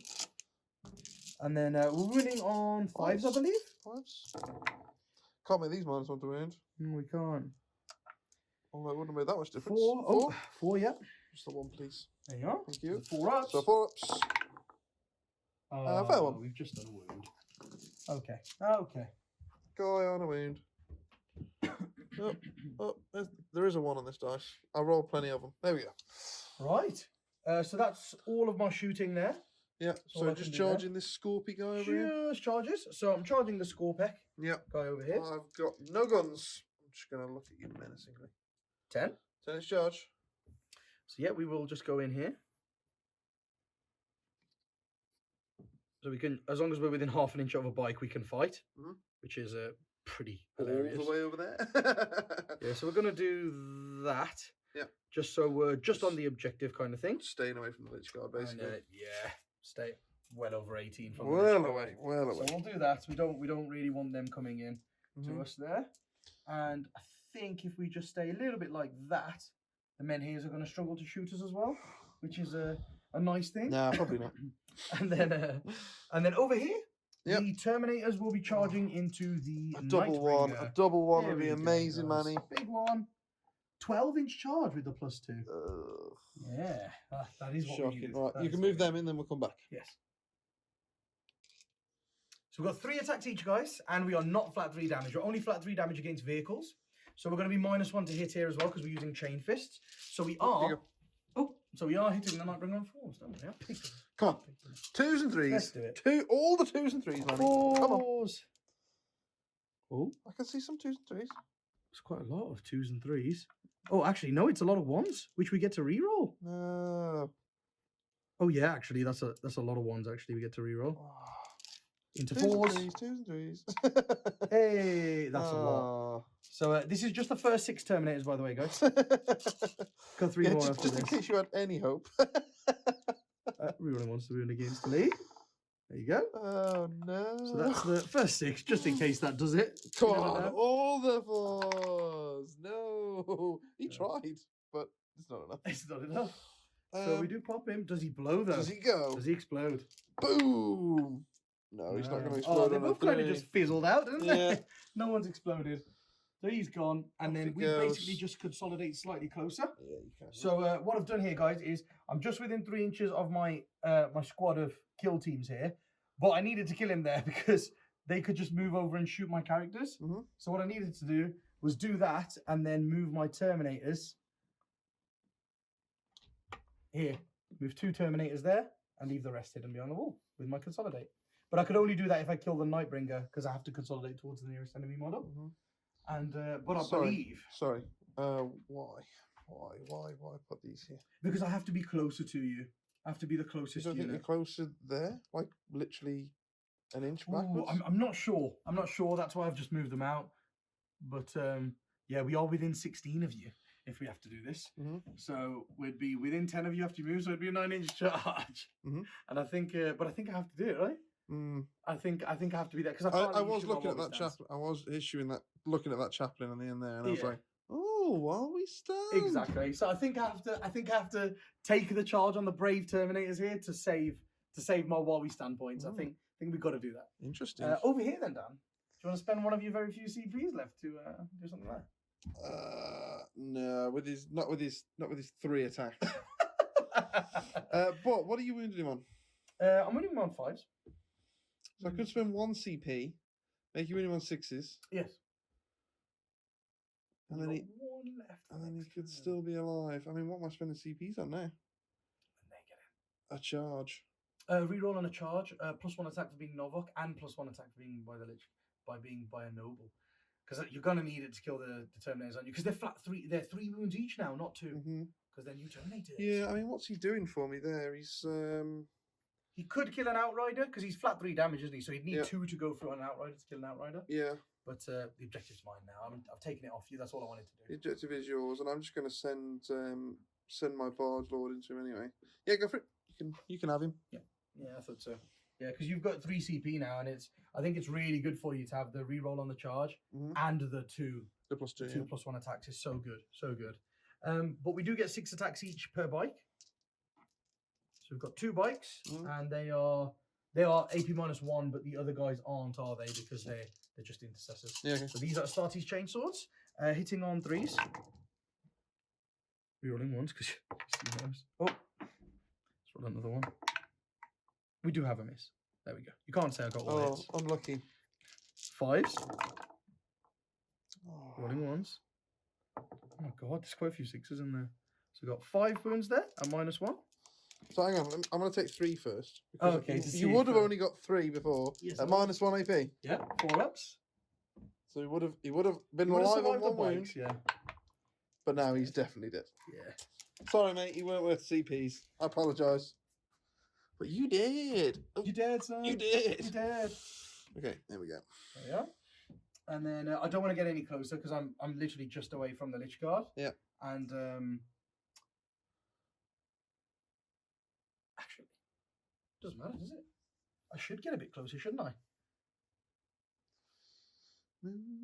And then we're winning on 5s, I believe. 5s. Can't make these -1 to wound. We can't. Although it wouldn't make that much difference. 4. Oh, 4, yep. Just the 1, please. There you are. Thank you. 4 ups. So 4 ups. Fair one. We've just done a wound. Okay. Okay. Guy on a wound. There is a 1 on this dice. I roll plenty of them. There we go. Right. So that's all of my shooting there. Yeah. So just charging this Scorpy guy over here. Just charges. So I'm charging the Scorpek Yeah. guy over here. I've got no guns. I'm just going to look at you menacingly. 10. 10 is charge. So yeah, we will just go in here. So we can, as long as we're within half an inch of a bike, we can fight, which is pretty hilarious. All the way over there. Yeah, so we're going to do that. Yeah. Just so we're just on the objective kind of thing. Staying away from the Lich Guard, basically. And, yeah, stay well over 18 from well the Lich away, Guard. well away. So we'll do that. We don't really want them coming in to us there. And I think if we just stay a little bit like that, the men here are going to struggle to shoot us as well, which is a nice thing. Nah, probably not. and then over here, the Terminators will be charging into the a double one. A double one would be amazing, Manny. Big one. 12-inch charge with the +2. Yeah, that is what we Shocking. need. Right, you can move them in, then we'll come back. Yes. So we've got 3 attacks each, guys, and we are not flat 3 damage. We're only flat 3 damage against vehicles. So we're going to be -1 to hit here as well because we're using chain fists. So we are. So we are hitting the Nightbringer on 4s, don't we? Yeah. Come on. 2s and 3s. Let's do it. All the 2s and 3s, Manny. 4s. Come on. Oh, I can see some 2s and 3s. it's quite a lot of 2s and 3s. Oh, actually, no, it's a lot of 1s, which we get to reroll. No. Oh yeah, actually, that's a lot of 1s. Actually, we get to reroll into 2s 4s. and 2s and 3s. Hey, that's a lot. So this is just the first 6 Terminators, by the way, guys. Got 3 more after just this. in case you had any hope. Rerolling wants to wound against Lee. There you go. Oh no. So that's the first 6, just in case that does it. Come on, all the 4s. No. He tried, but it's not enough. It's not enough. So we do pop him. Does he blow though? Does he go? Does he explode? Boom. No, he's not going to explode. They both kind of just fizzled out, didn't Yeah. they? No one's exploded. So he's gone, and then we basically just consolidate slightly closer. Yeah, you can. So what I've done here, guys, is I'm just within 3 inches of my my squad of kill teams here, but I needed to kill him there because they could just move over and shoot my characters. So what I needed to do was do that, and then move my Terminators here. Move 2 Terminators there, and leave the rest hidden behind the wall with my consolidate. But I could only do that if I kill the Nightbringer, because I have to consolidate towards the nearest enemy model. And but I believe. Sorry. Why put these here? Because I have to be closer to you. I have to be the closest You don't think unit. you're closer there? Like literally an inch backwards? Ooh, I'm not sure. I'm not sure. That's why I've just moved them out. But yeah, we are within 16 of you if we have to do this. So we'd be within 10 of you after you move. So it'd be a 9-inch charge. And I think, but I think I have to do it, right? I think I have to be there because I was looking at that chaplain. I was looking at that chaplain on the end there, and I was like, "Oh, while we stand." Exactly. So I think I have to take the charge on the brave Terminators here to save my while we stand points. I think we've got to do that. Interesting. Over here, then, Dan. Do you want to spend one of your very few CPs left to do something like that? No, not with his 3 attacks. But what are you wounded him on? I'm wounding him on 5s. So I could spend 1 CP, make you wound him on 6s. Yes. And then he could still be alive. I mean, what am I spending CPs on now? A charge. Reroll on a charge. +1 attack for being Novok, and +1 attack for being by the Lich, by a noble. Because you're gonna need it to kill the Terminators on you. Because they're flat 3. They're 3 wounds each now, not 2. Because they're new Terminators. Yeah, I mean, what's he doing for me there? He's He could kill an Outrider because he's flat 3 damage, isn't he? So he'd need 2 to go through on an Outrider to kill an Outrider. Yeah. But the objective's mine now. I've taken it off you. That's all I wanted to do. The objective is yours, and I'm just going to send my Barge Lord into him anyway. Yeah, go for it. You can have him. Yeah, I thought so. Yeah, because you've got 3 CP now, and I think it's really good for you to have the reroll on the charge and the 2. The +2. 2 +1 attacks is so good, so good. But we do get 6 attacks each per bike. So we've got 2 bikes, and they are AP -1, but the other guys aren't, are they? Because they're just intercessors. Yeah. Okay. So these are Astartes chainswords, hitting on 3s. Rerolling 1s because you know. Oh, let's roll another one. We do have a miss. There we go. You can't say I got all hits. Unlucky. 5s. Rolling 1s. Oh my god, there's quite a few 6s in there. So we've got 5 wounds there and -1. So hang on, I'm going to take 3 first. Oh, okay. You would have only got 3 before Yes, at -1 AP. Yeah, 4 ups. So he would have been He would have alive on survived the 1 wound, bikes, yeah. but now he's definitely dead. Yeah. Sorry, mate, you weren't worth CPs. I apologise. But you did. You did, son. You did. You did. Okay, there we go. There we are. And then I don't want to get any closer because I'm literally just away from the Lich Guard. Yeah. And actually, doesn't matter, does it? I should get a bit closer, shouldn't I?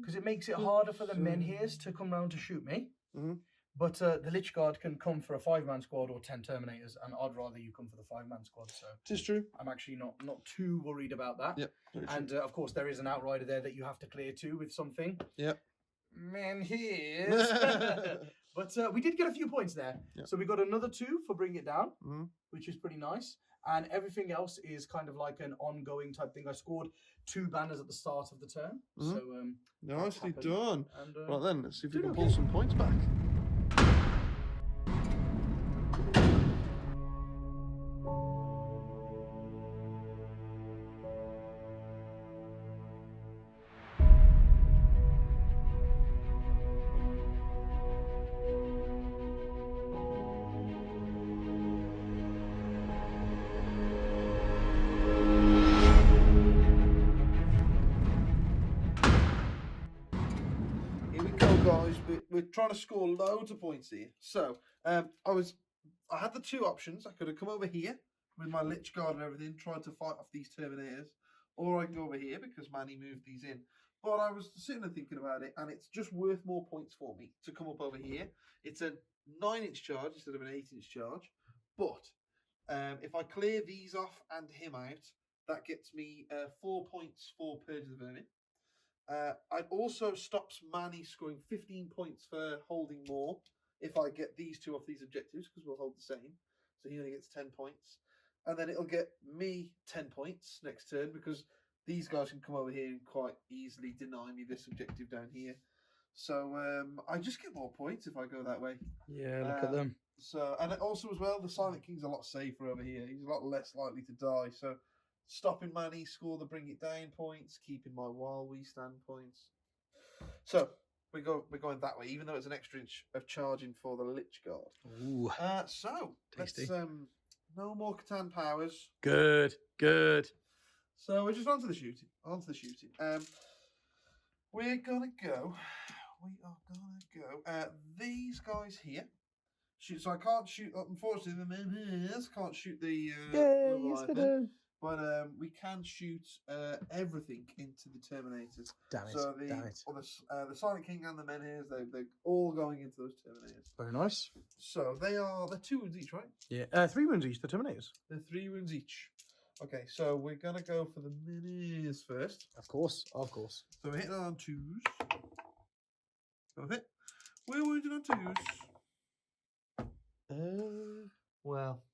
Because it makes it harder for the menhirs to come round to shoot me. But the Lich Guard can come for a 5-man squad or 10 Terminators, and I'd rather you come for the 5-man squad. So It is true. I'm actually not too worried about that. Yep. And of course, there is an outrider there that you have to clear too with something. Yep. Menhirs. But we did get a few points there. Yep. So we got another 2 for Bring It Down, which is pretty nice. And everything else is kind of like an ongoing type thing. I scored 2 banners at the start of the turn. So Nicely done. And, Right then, let's see if we can okay. pull some points back. Guys, we're trying to score loads of points here. So I had the 2 options. I could have come over here with my Lich Guard and everything, tried to fight off these Terminators, or I can go over here because Manny moved these in. But I was sitting and thinking about it, and it's just worth more points for me to come up over here. It's a 9-inch charge instead of an 8-inch charge. But if I clear these off and him out, that gets me 4 points for Purge the Vermin. It also stops Manny scoring 15 points for holding more if I get these 2 off these objectives, because we'll hold the same. So he only gets 10 points. And then it'll get me 10 points next turn, because these guys can come over here and quite easily deny me this objective down here. So I just get more points if I go that way. Yeah, look at them. So, and also as well, the Silent King's a lot safer over here. He's a lot less likely to die. So stopping Manny, score the Bring It Down points, keeping my While We Stand points. So we're going that way, even though it's an extra inch of charging for the Lich Guard. Ooh, so tasty. let's no more Catan powers. Good. So we're just onto the shooting. We're gonna go. These guys here. Shoot. So I can't shoot. Unfortunately, the menhirs can't shoot the. But we can shoot everything into the Terminators. Damn it. So the Silent King and the Menhirs, they're all going into those Terminators. Very nice. So they're 2 wounds each, right? Yeah, 3 wounds each, the Terminators. They're 3 wounds each. Okay, so we're going to go for the Menhirs first. Of course. So we're hitting on 2s. That's it. We're wounded on 2s. Well...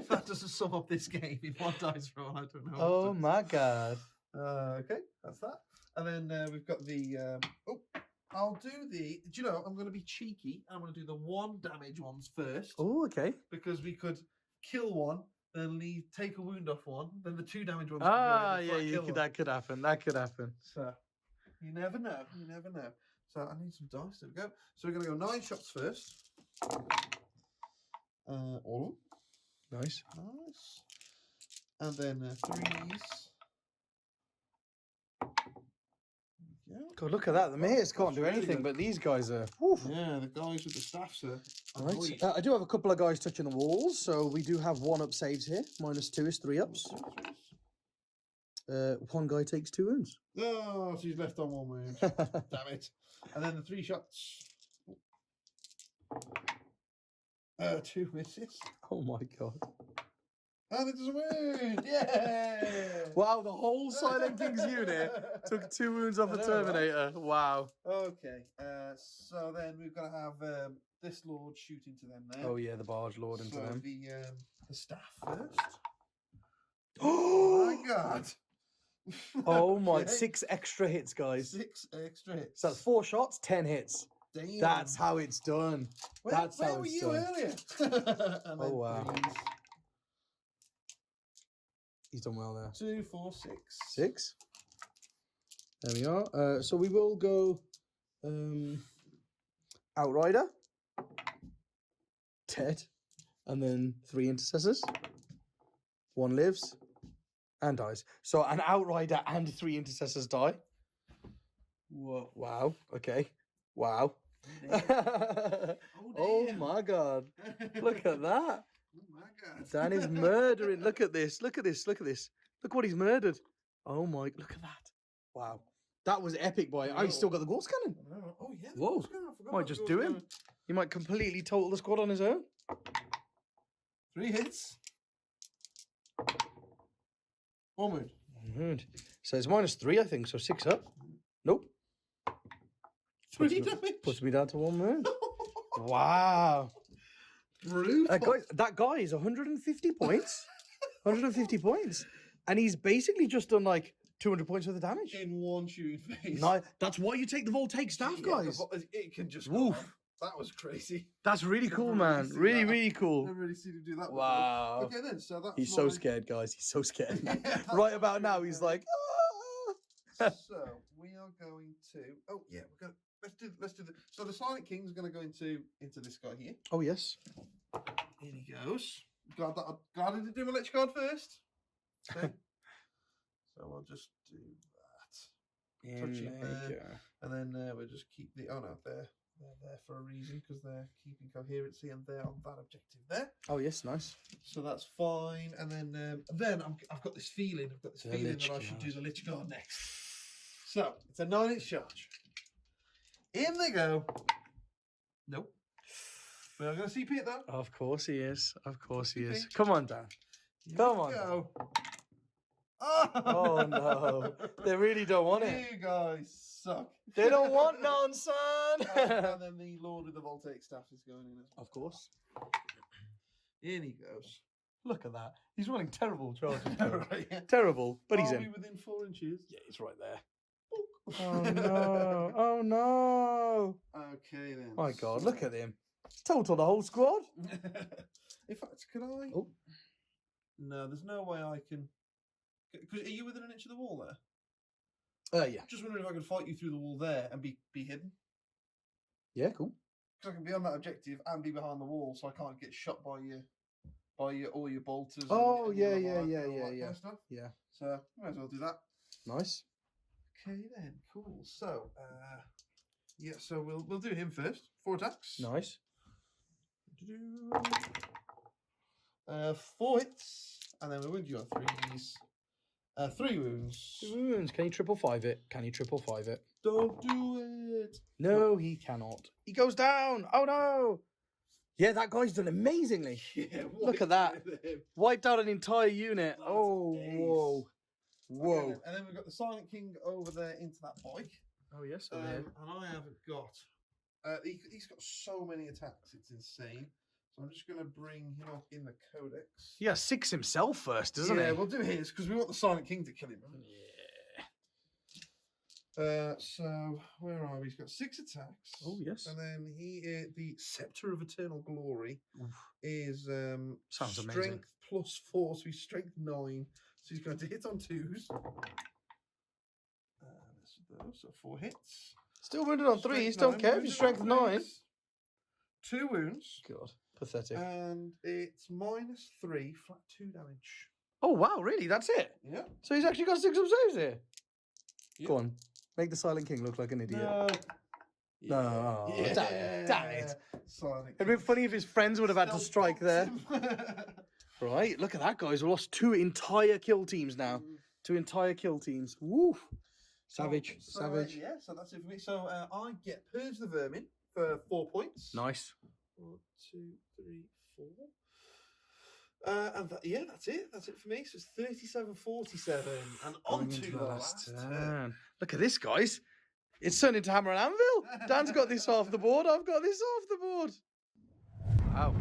that doesn't sum up this game. If one dies wrong, I don't know. Oh my god. Okay, that's that. And then we've got the. I'll do the. Do you know? I'm going to be cheeky. I'm going to do the 1 damage ones first. Oh, okay. Because we could kill one, then take a wound off one, then the 2 damage ones. That could happen. So you never know. So I need some dice. There we go. So we're going to go 9 shots first. All of them. Nice. And then 3s. Yeah. God, look at that. The Menhirs can't do anything, but these guys are. Woof. Yeah, the guys with the staffs are. Right. I do have a couple of guys touching the walls, so we do have 1 up saves here. -2 is 3 ups. 1 guy takes 2 wounds. Oh, so he's left on 1 wound. Damn it. And then the 3 shots. 2 misses. Oh my god. And it doesn't wound! Yeah! Wow, the whole Silent King's unit took 2 wounds off I a know, Terminator. Wow. Okay, so then we've got to have this lord shoot into them there. Oh yeah, the barge lord into so them. the staff first. Oh my god! Oh my, Okay. 6 extra hits, guys. 6 extra hits. So that's 4 shots, 10 hits. Damn. That's how it's done. That's where how were it's you done. earlier? And Oh, then wow. threes. He's done well there. 2, 4, 6. 6. There we are. So we will go Outrider, dead, and then 3 intercessors. 1 lives and dies. So an Outrider and 3 intercessors die. Whoa. Wow. Okay. Wow. Oh, Oh damn. my god. Look at that. Oh my god. Dan is murdering. Look at this. Look at this. Look at this. Look what he's murdered. Oh my. Look at that. Wow. That was epic, boy. Oh, he's still got the Ghost Cannon. Oh yeah. the Whoa. Ghost Cannon, I forgot Might about just the do Ghost him. Cannon. He might completely total the squad on his own. 3 hits. 1 wound. Good. So it's -3, I think. So 6 up. Nope. 3 damage. Puts me down to 1 wound. Wow. Brutal. That guy is 150 points. 150 points. And he's basically just done like 200 points worth of damage. In 1 shooting phase. No, that's why you take the Voltaic staff, Yeah, guys. it can just Woof. go on. That was crazy. That's really cool, Never man. seen Really, that. really cool. Never really seen him do that before. Wow. Okay then, so that's He's so my- scared, guys. He's so scared. Yeah, that's Right my about now, shooting he's phase. like, ah. So we are going to. Oh yeah, we're going. Let's do the. So the Silent King's going to go into this guy here. Oh, yes. In he goes. Glad I did do my lich card first. So I'll just do that, Touch it there. and then we'll just keep the. Oh no, they're there for a reason because they're keeping coherency and they're on that objective there. Oh, yes, nice. So that's fine. And then I've got this feeling. I've got this The feeling lich that I should do card. the lich card next. So it's a 9-inch charge. In they go. Nope. We're not going to CP it though. Of course he is. Of course he is. Okay. Come on, Dan. Here Come we on. Go. Oh, no. They really don't want it. You guys suck. They don't want none, son. And then the Lord of the Voltaic Staff is going in as well. Of course. In he goes. Look at that. He's running terrible charges. Right, yeah. Terrible, but he's Are in. we within 4 inches? Yeah, he's right there. Oh no! Oh no! Okay then. My God, look at him. Total the whole squad. In fact, can I? Oh. No, there's no way I can. Are you within an inch of the wall there? Yeah. Just wondering if I could fight you through the wall there and be hidden. Yeah, cool. Because I can be on that objective and be behind the wall, so I can't get shot by all your bolters. Oh, and your yeah, light yeah, and yeah, all yeah, that yeah. kind of stuff. Yeah. So might as well do that. Nice. Okay then, cool. So yeah, so we'll do him first. 4 attacks. Nice. 4 hits, and then we wound you on 3s. 3 wounds. 2 wounds. Can you 555 it? Can you 555 it? Don't do it. No, he cannot. He goes down. Oh no! Yeah, that guy's done amazingly. Yeah, Look at that. Wiped out an entire unit. That's Oh, ace. whoa. Whoa. Okay, and then we've got the Silent King over there into that bike. Oh, yes. And I haven't got. He's got so many attacks, it's insane. So I'm just going to bring him up in the Codex. He has 6 himself first, doesn't Yeah, he? we'll do his because we want the Silent King to kill him. Yeah. So where are we? He's got 6 attacks. Oh, yes. And then the Scepter of Eternal Glory is Sounds strength amazing. +4, so he's strength 9. So he's going to hit on 2s. So 4 hits. Still wounded on 3s. Strength Don't 9, care if wounded you're strength on 9. 3s. 2 wounds. God, pathetic. And it's -3, flat 2 damage. Oh, wow, really? That's it? Yeah. So he's actually got 6 up saves here? Yep. Go on. Make the Silent King look like an idiot. No. No, damn it. Sonic It'd been funny if his friends would have had to Stealth strike there. boxed him. Right, look at that, guys. We lost 2 entire kill teams now. 2 entire kill teams. Woo! Savage, savage. Yeah, so that's it for me. So I get Purge the Vermin for 4 points. Nice. 1, 2, 3, 4. And that's it. That's it for me. So it's 37-47. And on to the last turn. Look at this, guys. It's turned into Hammer and Anvil. Dan's got this off the board. I've got this off the board. Wow.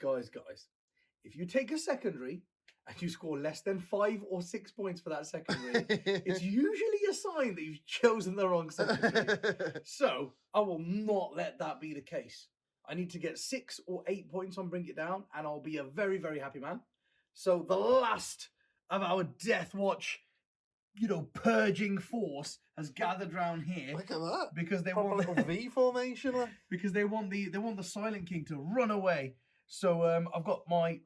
Guys. If you take a secondary and you score less than 5 or 6 points for that secondary, it's usually a sign that you've chosen the wrong secondary. So I will not let that be the case. I need to get 6 or 8 points on Bring It Down, and I'll be a very, very happy man. So the last of our Deathwatch, purging force has gathered round here. Look at that. Because they want a want little V formation. Because they want the Silent King to run away. So I've got my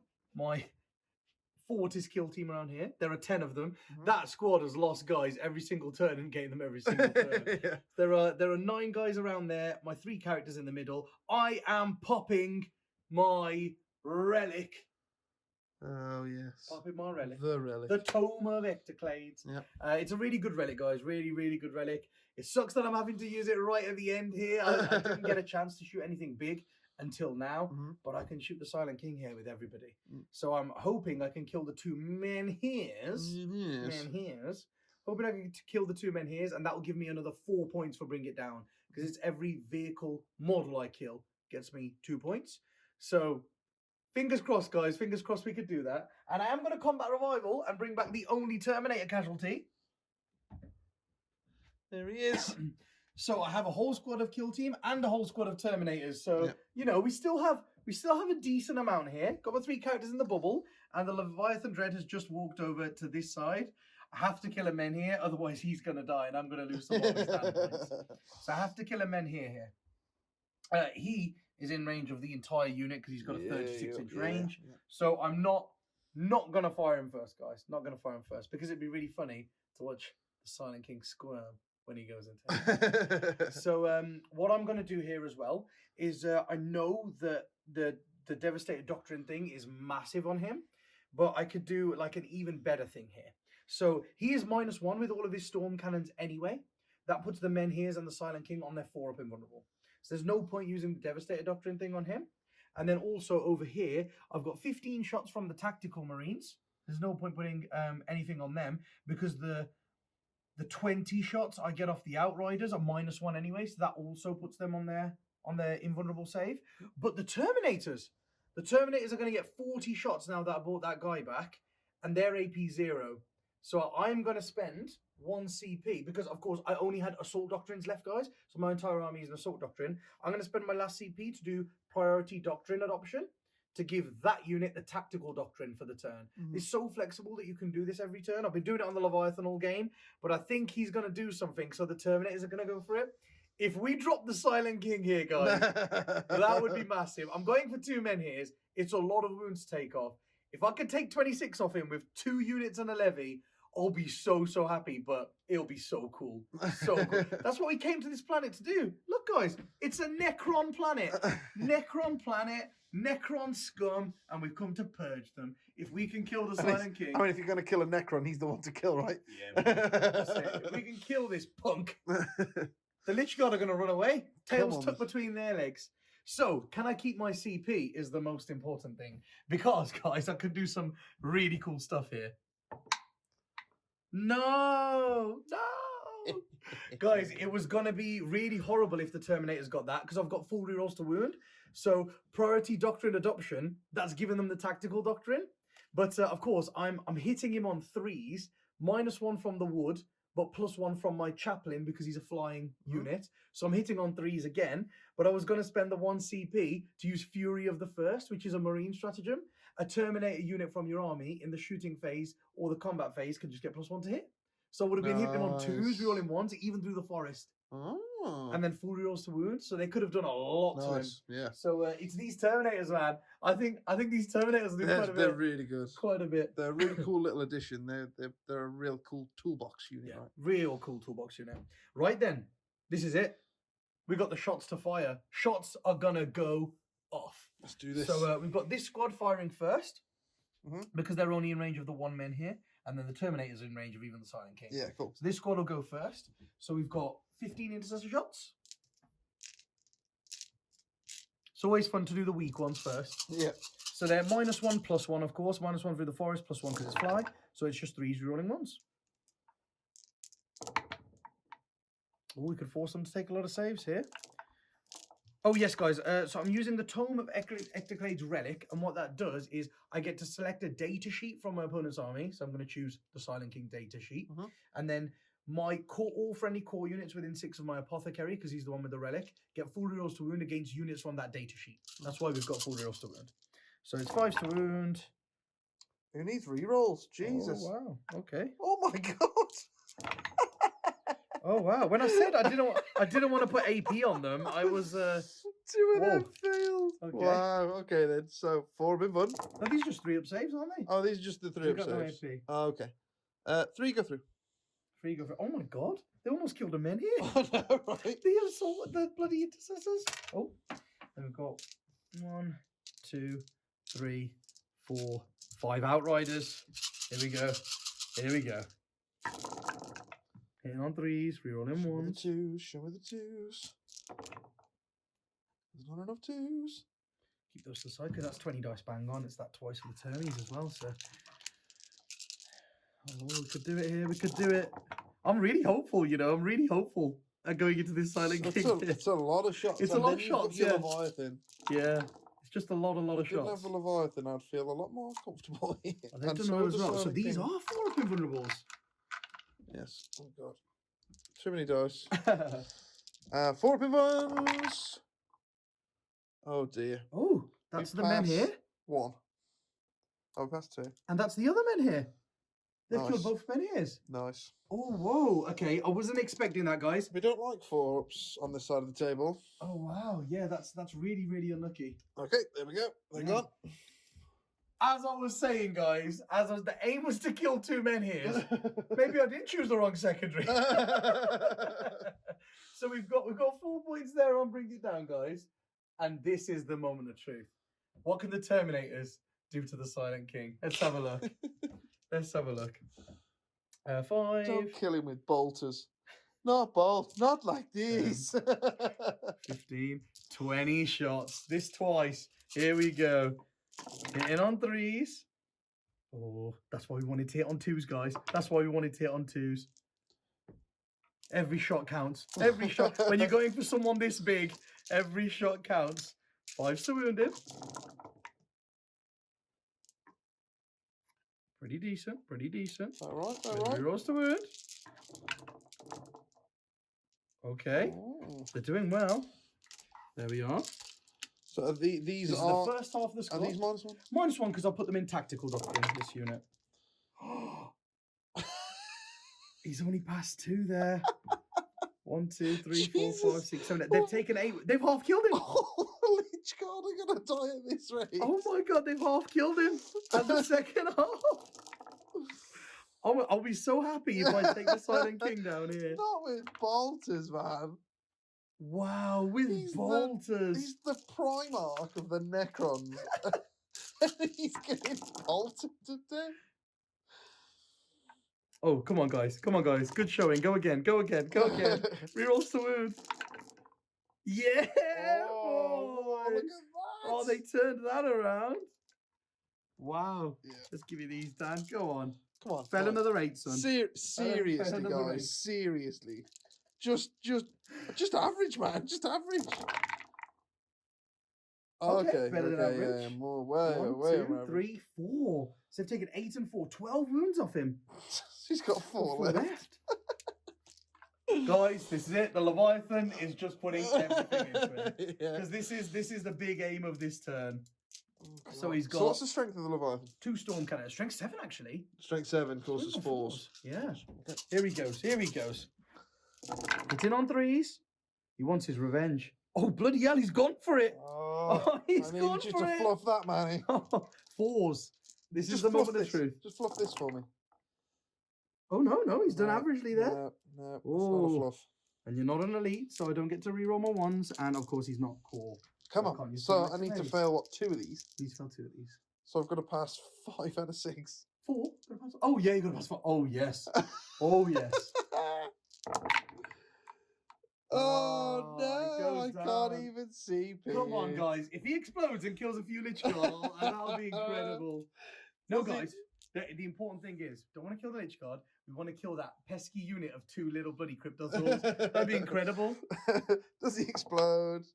Fortis kill team around here. There are 10 of them. Mm-hmm. That squad has lost guys every single turn and gained them every single turn. Yeah. There are 9 guys around there. My 3 characters in the middle. I am popping my relic. Oh yes. Popping my relic. The relic. The Tome of Ectoclades. Yep. It's a really good relic, guys. Really, really good relic. It sucks that I'm having to use it right at the end here. I didn't get a chance to shoot anything big until now, but I can shoot the Silent King here with everybody. So I'm hoping I can kill the 2 menhirs. Hoping I can kill the 2 menhirs, and that will give me another 4 points for Bring It Down, because it's every vehicle model I kill gets me 2 points. So fingers crossed, guys. Fingers crossed we could do that. And I am going to combat revival and bring back the only Terminator casualty. There he is. So I have a whole squad of kill team and a whole squad of Terminators. So, we still have a decent amount here. Got my 3 characters in the bubble, and the Leviathan Dread has just walked over to this side. I have to kill a Menhir, otherwise he's going to die, and I'm going to lose some of his stand points. So I have to kill a Menhir here. He is in range of the entire unit because he's got a 36-inch range. Yeah. So I'm not going to fire him first, guys. Not going to fire him first, because it'd be really funny to watch the Silent King squirm when he goes into it. So what I'm going to do here as well is I know that the Devastated Doctrine thing is massive on him, but I could do like an even better thing here. So he is -1 with all of his storm cannons anyway. That puts the Menhirs and the Silent King on their 4-up invulnerable. So there's no point using the Devastated Doctrine thing on him. And then also over here, I've got 15 shots from the Tactical Marines. There's no point putting anything on them, because the 20 shots I get off the Outriders are -1 anyway, so that also puts them on their invulnerable save. But the Terminators are going to get 40 shots now that I bought that guy back, and they're AP 0. So I'm going to spend 1 CP, because of course I only had Assault Doctrines left, guys. So my entire army is an Assault Doctrine. I'm going to spend my last CP to do Priority Doctrine adoption, to give that unit the Tactical Doctrine for the turn. It's so flexible that you can do this every turn. I've been doing it on the Leviathan all game, but I think he's going to do something, so the Terminators are going to go for it. If we drop the Silent King here, guys, that would be massive. I'm going for 2 Menhirs. It's a lot of wounds to take off. If I could take 26 off him with 2 units and a levy, I'll be so happy, but it'll be so cool. So cool. That's what we came to this planet to do. Look, guys, it's a Necron planet. Necron scum, and we've come to purge them. If we can kill the Silent King... I mean, if you're going to kill a Necron, he's the one to kill, right? Yeah, that's it. If we can kill this punk, the Lich God are going to run away. Tails tucked between their legs. So, can I keep my CP is the most important thing. Because, guys, I could do some really cool stuff here. No! Guys, it was going to be really horrible if the Terminators got that, because I've got full rerolls to wound. So priority doctrine adoption, that's giving them the tactical doctrine. But of course, I'm hitting him on 3s, -1 from the wood, but +1 from my chaplain because he's a flying unit. So I'm hitting on 3s again. But I was going to spend the 1 CP to use Fury of the First, which is a marine stratagem. A Terminator unit from your army in the shooting phase or the combat phase can just get +1 to hit. So I would have been hitting him on 2s, rerolling 1s, even through the forest. Oh. And then full rerolls to wound. So they could have done a lot to him. Yeah. So it's these Terminators, man. I think these Terminators do quite a bit. They're really good. Quite a bit. They're a really cool little addition. They're a real cool toolbox unit. Yeah, Right? real cool toolbox unit. Right then, this is it. We got the shots to fire. Shots are gonna go off. Let's do this. So we've got this squad firing first, because they're only in range of the 1 men here, and then the Terminators in range of even the Silent King. Yeah, cool. So this squad will go first. So we've got 15 intercessor shots. It's always fun to do the weak ones first. Yeah. So they're -1, +1, of course. -1 through the forest, +1 because it's fly. So it's just 3s rerolling 1s. Oh, we could force them to take a lot of saves here. Oh, yes, guys. So I'm using the Tome of Ectoclade's Relic. And what that does is I get to select a data sheet from my opponent's army. So I'm going to choose the Silent King data sheet. And then my all friendly core units within 6 of my Apothecary, because he's the one with the Relic, get full rerolls to wound against units from that data sheet. That's why we've got full rerolls to wound. So it's 5s to wound. Who needs rerolls? Jesus. Oh, wow. Okay. Oh my god. Oh wow! When I said I didn't want to put AP on them, I was 2 of them failed. Okay. Wow. Okay then. So 4 have been fun. Are these just 3 up saves, aren't they? Oh, these are just the 3 They up got no saves. AP. Oh, okay. 3 go through. 3 go for. Oh my god! They almost killed a men here. Oh no! Right. The assault, the bloody intercessors. Oh, and we've got 1, 2, 3, 4, 5 outriders. Here we go. Here we go. Hitting on 3s, rerolling Show me the 1s. 2s. Show me the 2s. There's not enough 2s. Keep those to the side because that's 20 dice bang on. It's that twice for the turnies as well. So, oh, we could do it here. We could do it. I'm really hopeful, you know. I'm really hopeful at going into this Silent King. It's a lot of shots. It's a and lot then of you've got shots, your yeah. Leviathan. Yeah, it's just a lot of If I didn't shots. have a Leviathan, I'd feel a lot more comfortable here. They've And done so well would as the well. So Silent these King. are 4 up invulnerables. Yes. Oh god. Too many dice. 4 up in ones. Oh dear. Oh, that's We the men pass here. 1. Oh, passed 2. And that's the other men here. They've Nice. killed both men here. Nice. Oh, whoa. Okay, I wasn't expecting that, guys. We don't like 4-ups on this side of the table. Oh, wow. Yeah, that's really, really unlucky. Okay, there we go. They're Yeah. gone. As I was saying, guys, the aim was to kill 2 men here. Maybe I did choose the wrong secondary. So we've got 4 points there on Bring It Down, guys. And this is the moment of truth. What can the Terminators do to the Silent King? Let's have a look. Let's have a look. 5. Don't kill him with bolters. Not bolt. Not like these. 15. 20 shots. This twice. Here we go. Hitting on 3s. Oh, that's why we wanted to hit on 2s, guys. That's why we wanted to hit on 2s. Every shot counts. Every shot. When you're going for someone this big, every shot counts. 5 to wound him. Pretty decent. Pretty decent. All right. Rerolls to wound. Okay. Oh. They're doing well. There we are. So are these This is are the first half of the are squad. these -1? -1 because I'll put them in tactical doctrine, this unit. He's only passed 2 there. 1, 2, 3, 4, 5, 6, 7, 8. They've taken 8. They've half killed him. Holy God, I'm gonna die at this rate. Oh my god, they've half killed him at the second half. I'll be so happy if I take the Silent King down here. Not with bolters, man. Wow, with He's bolters. He's the Primarch of the Necrons. He's getting bolted to death. Oh, come on, guys. Come on, guys. Good showing. Go again. Go again. Go again. Rerolls to wound. Yeah, Oh, boy. look at that. Oh, they turned that around. Wow. Yeah. Let's give you these, Dan. Go on. Come on. Fell guys. another 8, son. Seriously, another guys. eight. Seriously. Just average, man. Just average. Okay, better than average. Yeah, more way 1, on 2, average. 3, 4. So they've taken 8 and 4. 12 wounds off him. He's got 4 left. Guys, this is it. The Leviathan is just putting everything into it. Yeah. Because this is the big aim of this turn. Oh, So he's got So what's the strength of the Leviathan? 2 storm cannons. Strength 7, actually. Strength 7 causes 4s. Yeah. Here he goes. Here he goes. Hitting on 3s. He wants his revenge. Oh, bloody hell, he's gone for it. Oh, He's I need gone you for to it. fluff that, Manny. 4s. This is Just the fluff moment of this. truth. Just fluff this for me. Oh, no, he's done No, averagely there. No, that's not Oh. a fluff. And you're not an elite, so I don't get to reroll my 1s. And, of course, he's not core. Come I can't on. use So my I need to face. fail, what, 2 of these? He's fell 2 of these. So I've got to pass 5 out of 6. 4? Oh, yeah, you got to pass 4. Oh, yes. Oh, yes. Oh, it no, I goes can't down. even see Pete. Come on, guys. If he explodes and kills a few Lich Guard, that'll be incredible. No, Does he- guys. The important thing is, don't want to kill the Lich Guard. We want to kill that pesky unit of 2 little bloody Cryptosaurs. That'd be incredible. Does he explode?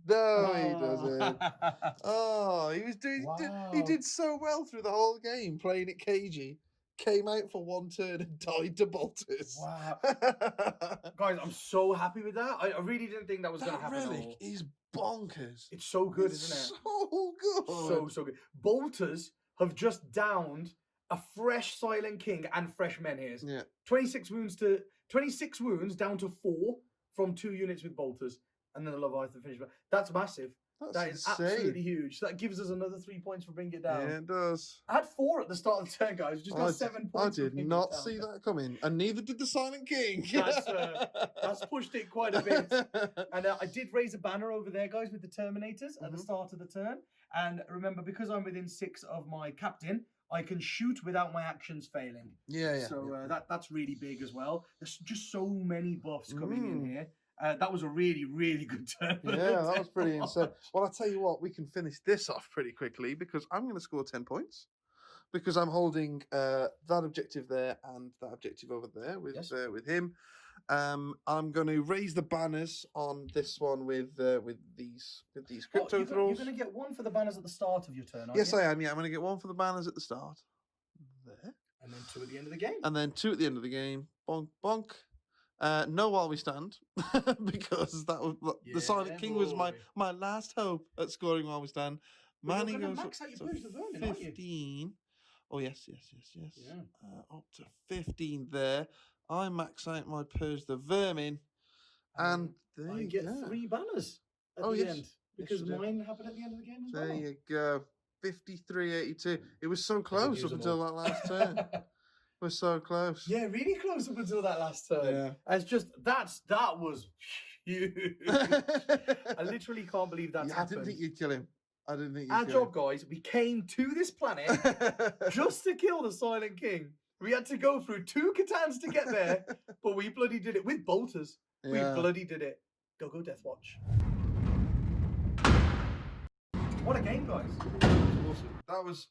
No, he doesn't. Ah. Oh, he was doing. He Wow. did so well through the whole game, playing it cagey. Came out for 1 turn and died to bolters. Wow. Guys, I'm so happy with that. I really didn't think that was going to That happen. at relic all. is bonkers. It's so good, It's isn't it? So good. So good. Bolters have just downed a fresh Silent King and fresh Menhirs. Yeah. 26 wounds down to 4 from 2 units with bolters, and then the Leviathan finished. That's massive. That is insane. absolutely huge. So that gives us another 3 points for bringing it down. Yeah, it does. I had 4 at the start of the turn, guys. We just got 7 points. I for did bringing not it down. see that coming, and neither did the Silent King. That's pushed it quite a bit. And I did raise a banner over there, guys, with the Terminators at the start of the turn. And remember, because I'm within 6 of my captain, I can shoot without my actions failing. Yeah. So that's really big as well. There's just so many buffs coming in here. That was a really, really good turn. Yeah, that was pretty insane. Well, I'll tell you what, we can finish this off pretty quickly because I'm going to score 10 points because I'm holding that objective there and that objective over there with him. I'm going to raise the banners on this one with these crypto thralls. You're going to get 1 for the banners at the start of your turn, aren't Yes, you? I am. Yeah, I'm going to get 1 for the banners at the start. There. And then 2 at the end of the game. And then 2 at the end of the game. Bonk, bonk. No while we stand, because that was the Silent King was my last hope at scoring while we stand. But Manny you're gonna goes up max out your to Purge the Vermin, aren't you? 15. Oh yes. Yeah. Up to 15 there. I max out my Purge the Vermin, and there I you get go. 3 banners at Oh, the yes. end. Yes, Because you do. mine happened at the end of the game as There well. you go. 53-82. It was so close use up them until all. that last turn. We're so close. Yeah, really close up until that last turn. Yeah. It's just that was huge. I literally can't believe that's I happened. didn't think you'd kill him. I didn't think you'd Our kill job, guys, we came to this planet him. just to kill the Silent King. We had to go through 2 Catans to get there, but we bloody did it with bolters. Yeah. We bloody did it. Go Deathwatch. What a game, guys. Awesome. That was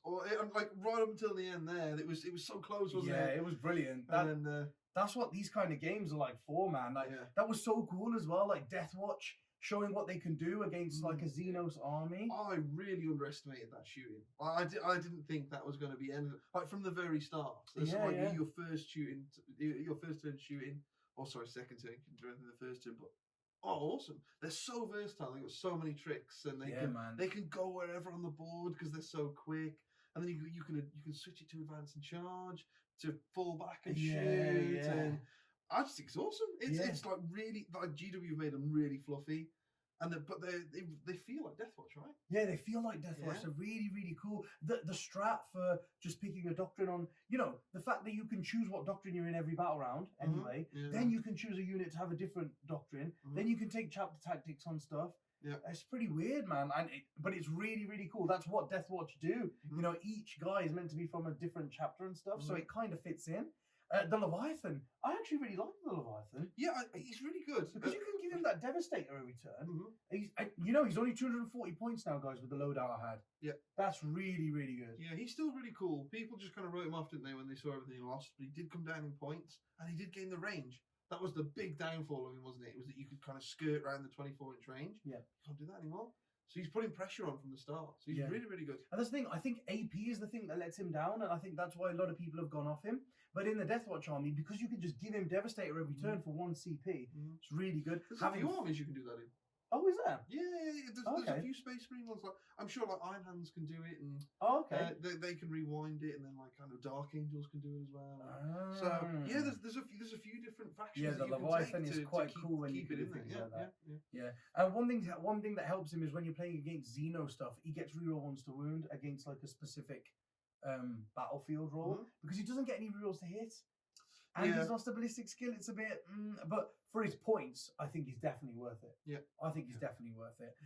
like right up until the end there. It was so close, wasn't Yeah, it? it was brilliant. And then That's what these kind of games are like for, man. Like that was so cool as well. Like Deathwatch showing what they can do against like a Xenos army. I really underestimated that shooting. I didn't think that was going to be anything like from the very start. It's like your first turn shooting. Oh, sorry, second turn during the first turn, but. Oh, awesome! They're so versatile. They've got so many tricks, and they can go wherever on the board because they're so quick. And then you can switch it to advance and charge, to fall back and shoot. And I just think it's awesome. It's like really like GW have made them really fluffy, and but they feel like Deathwatch, right? Yeah, they feel like Deathwatch. They're really, really cool. The strat for just picking a doctrine on, the fact that you can choose what doctrine you're in every battle round anyway. Then you can choose a unit to have a different doctrine. Then you can take chapter tactics on stuff. Yeah, it's pretty weird, man. But it's really, really cool. That's what Deathwatch do. Each guy is meant to be from a different chapter and stuff, so it kind of fits in. The Leviathan. I actually really like the Leviathan. Yeah, he's really good. Because you can give him that Devastator every turn. Mhm. He's only 240 points now, guys, with the loadout I had. Yeah. That's really, really good. Yeah, he's still really cool. People just kind of wrote him off, didn't they, when they saw everything he lost? But he did come down in points, and he did gain the range. That was the big downfall of him, wasn't it? It was that you could kind of skirt around the 24-inch range. Yeah. You can't do that anymore. So he's putting pressure on from the start. So he's really, really good. And that's the thing. I think AP is the thing that lets him down, and I think that's why a lot of people have gone off him. But in the Deathwatch army, because you can just give him Devastator every turn for 1 CP, it's really good. There's a few armies you can do that in. Oh, is there? Yeah. There's a few Space Marine ones. Like I'm sure, like Iron Hands can do it, and they can rewind it, and then like kind of Dark Angels can do it as well. So yeah, there's a few different factions. Yeah, the Leviathan is quite cool when you keep it in there. Like that. Yeah. And one thing that helps him is when you're playing against Xeno stuff, he gets reroll 1s to wound against like a specific battlefield roll because he doesn't get any rerolls to hit. And he's lost a ballistic skill. It's a bit, but for his points, I think he's definitely worth it. Yeah, I think he's definitely worth it.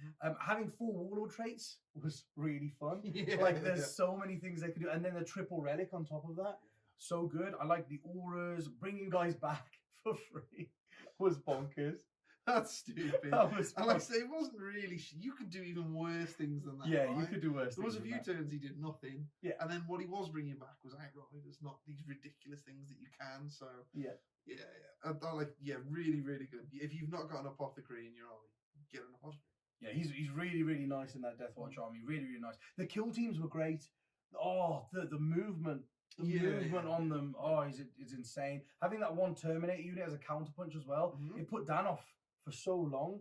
Having 4 Warlord traits was really fun. There's so many things they could do, and then the triple relic on top of that, so good. I like the auras. Bringing guys back for free was bonkers. That's stupid. That was and like I say, it wasn't really. You could do even worse things than that. Yeah, right? you could do worse. There was a few turns he did nothing. Yeah, and then what he was bringing back was Outriders, not these ridiculous things that you can. So yeah. I like really, really good. If you've not got an apothecary in your army, get an apothecary. Yeah, he's really, really nice in that Deathwatch army. Really, really nice. The kill teams were great. Oh, the movement. Movement on them, it's insane. Having that one Terminator unit as a counterpunch as well, it put Dan off for so long.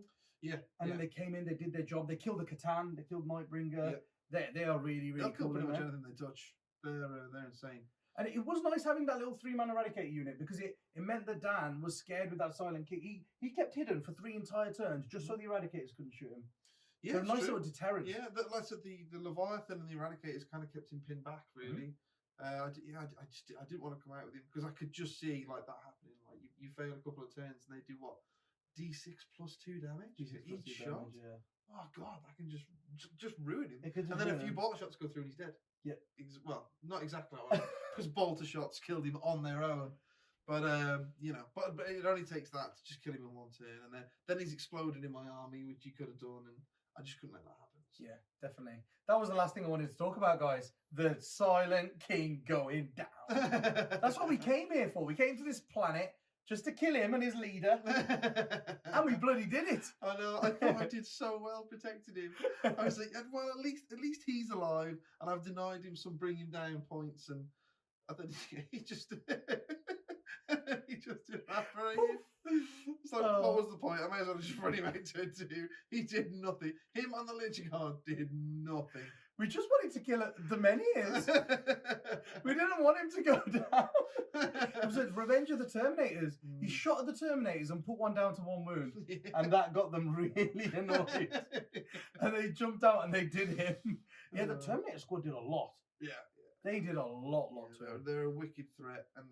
And then they came in, they did their job. They killed the Catan, they killed Nightbringer. They are really, really cool. They'll kill pretty much anything they touch. They're insane. And it was nice having that little 3-man Eradicator unit because it meant that Dan was scared with that silent kick. He kept hidden for 3 entire turns just so the Eradicators couldn't shoot him. Yeah, so nice little deterrent. Yeah, like I said, the Leviathan and the Eradicators kind of kept him pinned back, really. I didn't want to come out with him because I could just see like that happening. Like you fail a couple of turns and they do what? D6 + 2 damage for each shot. Oh god, that can just ruin him. And then a few bolter shots go through and he's dead. Yeah. Well, not exactly like that because bolter shots killed him on their own. But but it only takes that to just kill him in 1 turn, and then he's exploded in my army, which he could have done, and I just couldn't let that happen. So. Yeah, definitely. That was the last thing I wanted to talk about, guys. The Silent King going down. That's what we came here for. We came to this planet just to kill him and his leader. And we bloody did it. I know. I thought I did so well protecting him. I was like, well, at least he's alive, and I've denied him some bring him down points, and then he just evaporated. It's like, what was the point? I may as well just run him out turn 2. He did nothing. Him and the lynching guard did nothing. We just wanted to kill the Menhirs. We didn't want him to go down. It was Revenge of the Terminators. He shot at the Terminators and put one down to 1 wound. And that got them really annoyed. And they jumped out and they did him. Yeah, the Terminator squad did a lot. Yeah. They did a lot to him. They're a wicked threat. And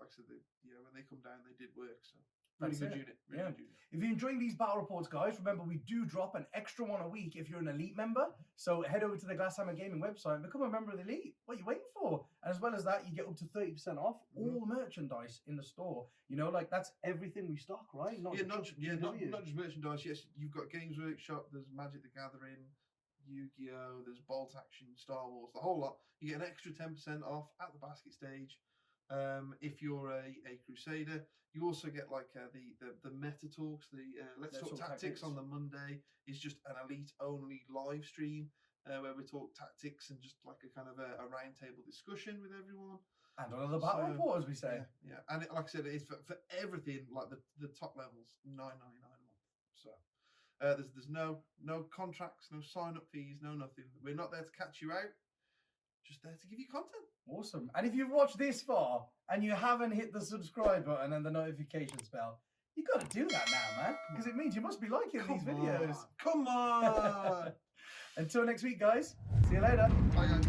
like I said, when they come down, they did work. So really good unit. Really good unit. If you're enjoying these battle reports, guys, remember we do drop an extra one a week if you're an elite member. So head over to the Glasshammer Gaming website and become a member of the elite. What are you waiting for? And as well as that, you get up to 30% off all merchandise in the store. That's everything we stock, right? Not just merchandise. Yes, you've got Games Workshop. There's Magic the Gathering, Yu-Gi-Oh. There's Bolt Action, Star Wars, the whole lot. You get an extra 10% off at the basket stage. If you're a Crusader, you also get like the meta talks, Let's Talk Tactics on the Monday is just an elite only live stream where we talk tactics and just like a kind of a round table discussion with everyone. And another battle report, as we say. Yeah. And like I said, it's for everything, like the top levels, $9.99 a month. So there's no contracts, no sign up fees, no nothing. We're not there to catch you out. Just there to give you content. Awesome. And if you've watched this far and you haven't hit the subscribe button and the notification bell, you got to do that now, man. Because it means you must be liking these videos. Come on. Until next week, guys. See you later. Bye, guys.